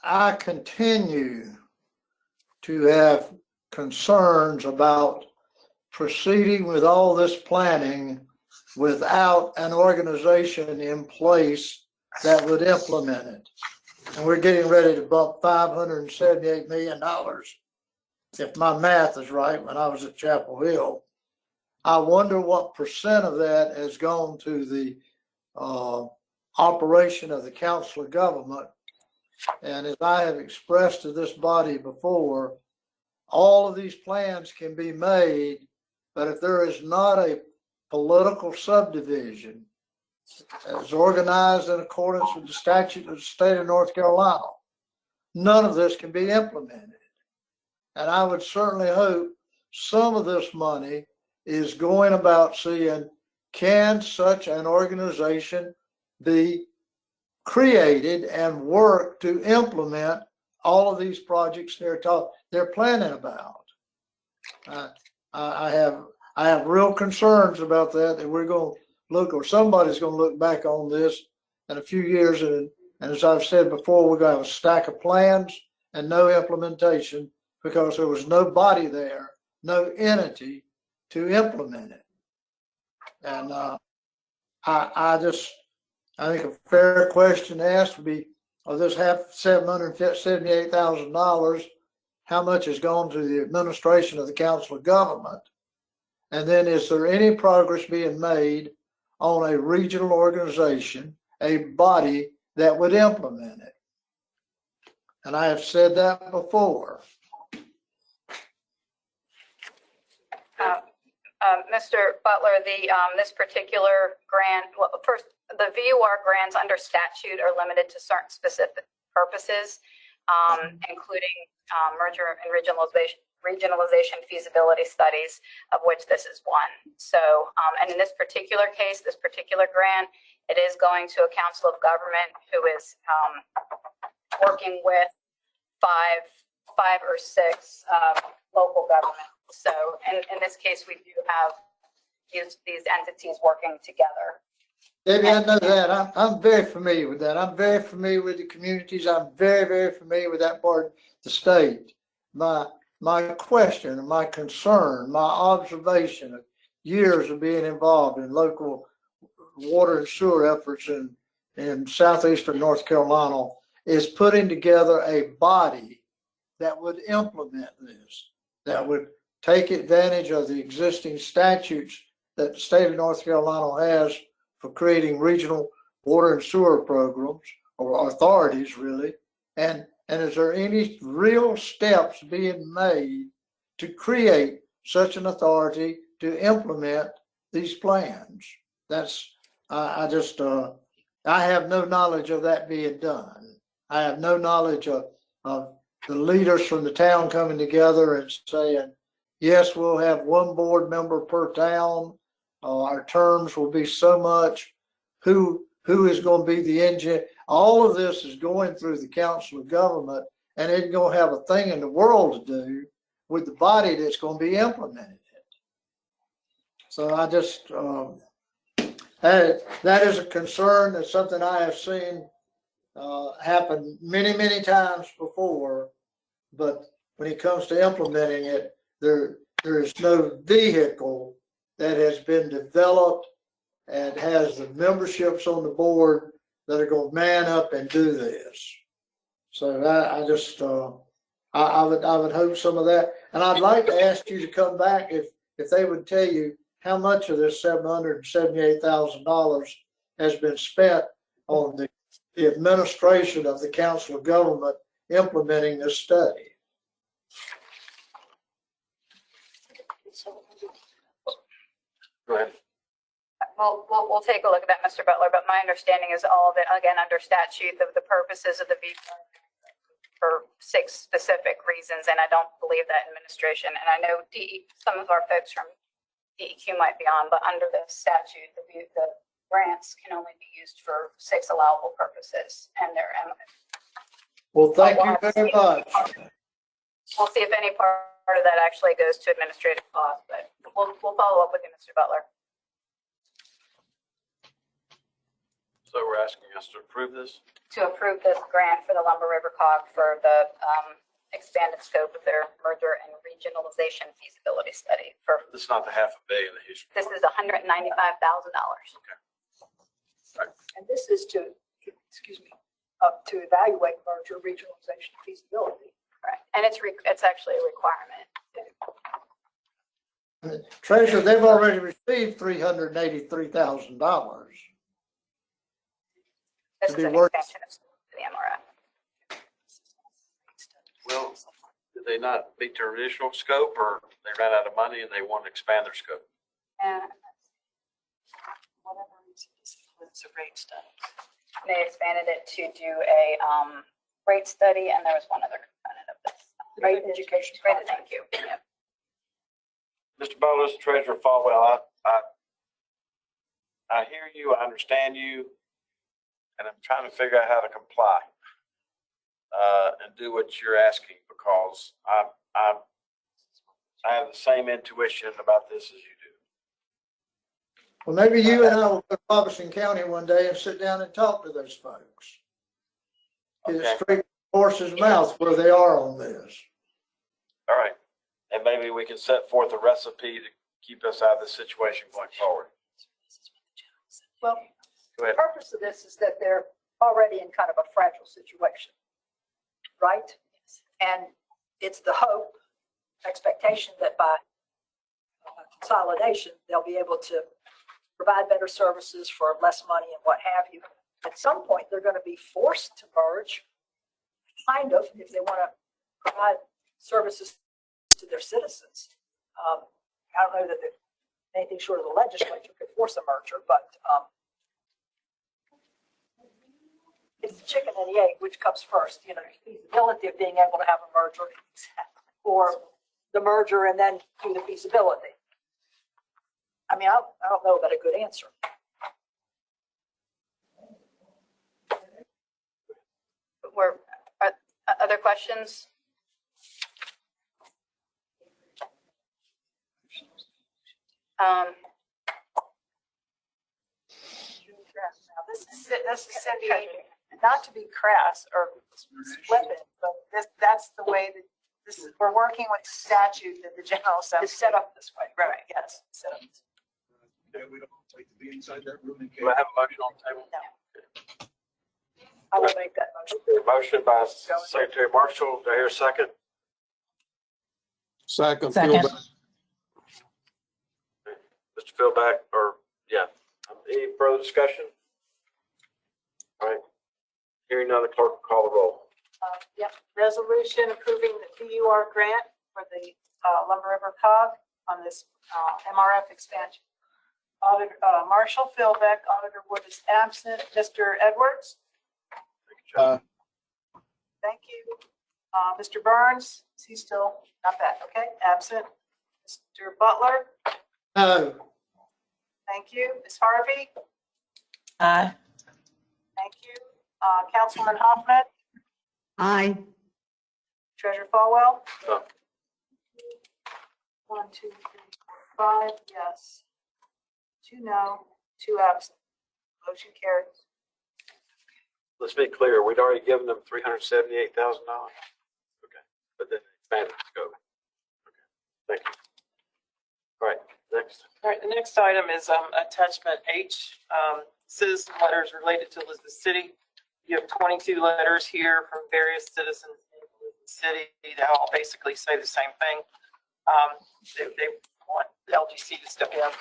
I continue to have concerns about proceeding with all this planning without an organization in place that would implement it. And we're getting ready to bump $578 million, if my math is right, when I was at Chapel Hill. I wonder what percent of that has gone to the operation of the Council of Government. And as I have expressed to this body before, all of these plans can be made, but if there is not a political subdivision as organized in accordance with the statute of the state of North Carolina, none of this can be implemented. And I would certainly hope some of this money is going about seeing, can such an organization be created and work to implement all of these projects they're planning about. I have real concerns about that, and we're going to look, or somebody's going to look back on this in a few years, and as I've said before, we're going to have a stack of plans and no implementation because there was no body there, no entity to implement it. And I think a fair question asked would be, of this $778,000, how much has gone to the administration of the Council of Government? And then is there any progress being made on a regional organization, a body that would implement it? And I have said that before. Mr. Butler, this particular grant, well, first, the VUR grants under statute are limited to certain specific purposes, including merger and regionalization feasibility studies, of which this is one. So, and in this particular case, this particular grant, it is going to a council of government who is working with five or six local governments. So in this case, we do have these entities working together. Debbie, I know that. I'm very familiar with that. I'm very familiar with the communities. I'm very, very familiar with that part of the state. My question, my concern, my observation of years of being involved in local water and sewer efforts in southeastern North Carolina is putting together a body that would implement this, that would take advantage of the existing statutes that the state of North Carolina has for creating regional water and sewer programs, or authorities really. And is there any real steps being made to create such an authority to implement these plans? That's, I have no knowledge of that being done. I have no knowledge of the leaders from the town coming together and saying, yes, we'll have one board member per town. Our terms will be so much. Who is going to be the engine? All of this is going through the Council of Government, and it's going to have a thing in the world to do with the body that's going to be implementing it. So I just, that is a concern. That's something I have seen happen many, many times before. But when it comes to implementing it, there is no vehicle that has been developed and has the memberships on the board that are going to man up and do this. So I just, I would hope some of that. And I'd like to ask you to come back if they would tell you how much of this $778,000 has been spent on the administration of the Council of Government implementing this study. Go ahead. We'll take a look at that, Mr. Butler, but my understanding is all of it, again, under statute, the purposes of the VUR for 6 specific reasons, and I don't believe that administration, and I know some of our folks from DEQ might be on, but under the statute, the grants can only be used for 6 allowable purposes, and they're well, thank you very much. We'll see if any part of that actually goes to administrative costs, but we'll follow up with you, Mr. Butler. So we're asking us to approve this? To approve this grant for the Lumber River Cog for the expanded scope of their merger and regionalization feasibility study for. This is not the $500 million that he's. This is $195,000. Okay. Right. And this is to evaluate merger regionalization feasibility. Right. And it's actually a requirement. Treasurer, they've already received $383,000. This is an extension of the MRF. Well, did they not meet their initial scope, or they ran out of money and they want to expand their scope? Whatever reason, this includes a rate study. They expanded it to do a rate study, and there was one other component of this. Rate education. Thank you. Yep. Mr. Bowles, Treasurer Falwell, I hear you, I understand you, and I'm trying to figure out how to comply and do what you're asking, because I have the same intuition about this as you do. Well, maybe you and I will go to Robeson County one day and sit down and talk to those folks. Get it straight from the horse's mouth where they are on this. All right. And maybe we can set forth a recipe to keep us out of this situation going forward. Well, Go the ahead. purpose of this is that they're already in kind of a fragile situation, right? And it's the hope, expectation that by consolidation, they'll be able to provide better services for less money and what have you. At some point, they're going to be forced to merge, kind of, if they want to provide services to their citizens. I don't know that anything short of the legislature could force a merger, but it's the chicken and the egg, which comes first, you know, the feasibility of being able to have a merger or the merger and then do the feasibility. I mean, I don't know about a good answer. Other questions? Now, this is Cindy Aiken. Not to be crass or flippant, but that's the way that this is, we're working with statute that the General Assembly. It's set up this way. Right, yes, set up. We don't like to be inside that room in case. Do I have a motion on the table? No. I will make that motion. Motion by Secretary Marshall. Do I hear a second? Second. Second. Philback. Mr. Philback, or, yeah. Any further discussion? All right. Hearing none, the clerk will call the roll. Yep, resolution approving the PUR grant for the Lumber River COG on this MRF expansion. Auditor, Marshall Philbeck, Auditor Wood is absent. Mr. Edwards? Thank you. Mr. Burns, is he still not back? Okay, absent. Mr. Butler? No. Thank you. Ms. Harvey? Aye. Thank you. Councilman Hoffman? Aye. Treasurer Falwell? No. 1, 2, 3, 4, 5, yes. 2 no, 2 absent. Motion carries. Let's be clear, we'd already given them $378,000. Okay, but then expanded the scope. Okay, thank you. All right, next. All right, the next item is attachment H, citizen letters related to Elizabeth City. You have 22 letters here from various citizens in Elizabeth City that all basically say the same thing. They want the LGC to step in.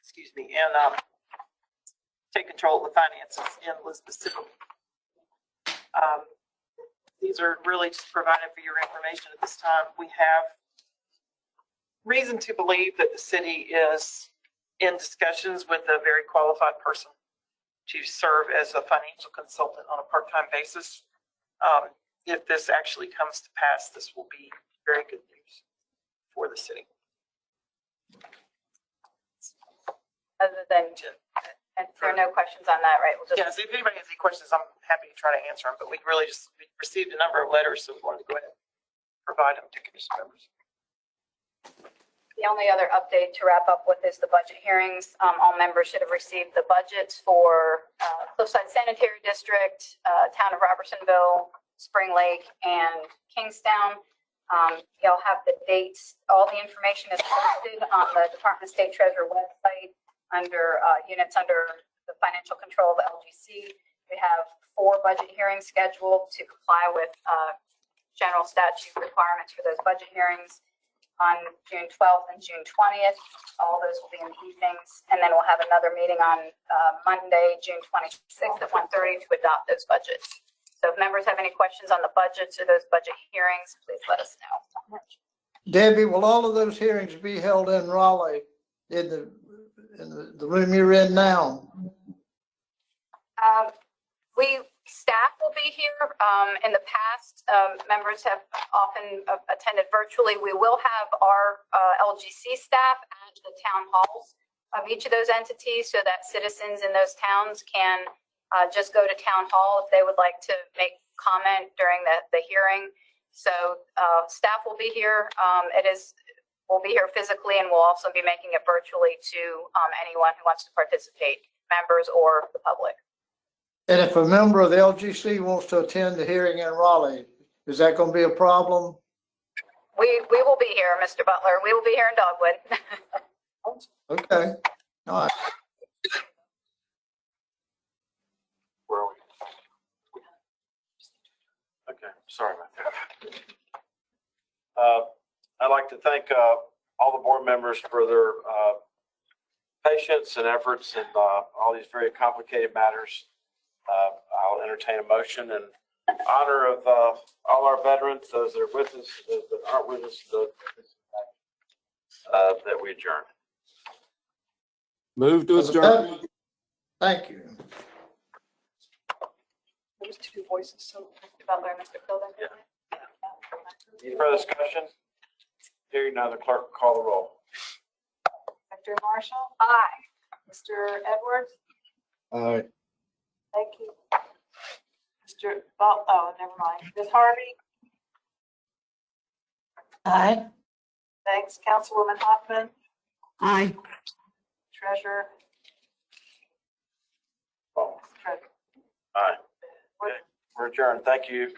Excuse me, and take control of the finances in Elizabeth City. These are really just provided for your information at this time. We have reason to believe that the city is in discussions with a very qualified person to serve as a financial consultant on a part-time basis. If this actually comes to pass, this will be very good news for the city. Other than, and there are no questions on that, right? We'll just. Yes, if anybody has any questions, I'm happy to try to answer them, but we received a number of letters, so we wanted to go ahead and provide them to commission members. The only other update to wrap up with is the budget hearings. All members should have received the budgets for Cliffside Sanitary District, Town of Robertsonville, Spring Lake, and Kingstown. Y'all have the dates. All the information is posted on the Department of State Treasurer website under units under the financial control of the LGC. We have 4 budget hearings scheduled to comply with general statute requirements for those budget hearings on June 12th and June 20th. All those will be in the evenings. And then we'll have another meeting on Monday, June 26th at 1:30 to adopt those budgets. So if members have any questions on the budgets or those budget hearings, please let us know. Debbie, will all of those hearings be held in Raleigh in the room you're in now? Staff will be here. In the past, members have often attended virtually. We will have our LGC staff at the town halls of each of those entities so that citizens in those towns can just go to town hall if they would like to make comment during the hearing. So staff will be here. We'll be here physically, and we'll also be making it virtually to anyone who wants to participate, members or the public. And if a member of the LGC wants to attend the hearing in Raleigh, is that going to be a problem? We will be here, Mr. Butler. We will be here in Dogwood. Okay, all right. Where are we? Okay, sorry about that. I'd like to thank all the board members for their patience and efforts in all these very complicated matters. I'll entertain a motion in honor of all our veterans, those that are with us, those that aren't with us, that we adjourn. Move to adjourn. Thank you. There's two voices, so. Mr. Butler, Mr. Pilgrim. Any further discussion? Hearing none, the clerk will call the roll. Dr. Marshall? Aye. Mr. Edwards? Aye. Thank you. Mr. Oh, never mind. Ms. Harvey? Aye. Thanks. Councilwoman Hoffman? Aye. Treasurer? Oh, Treasurer. all right. Okay, we're adjourned. Thank you.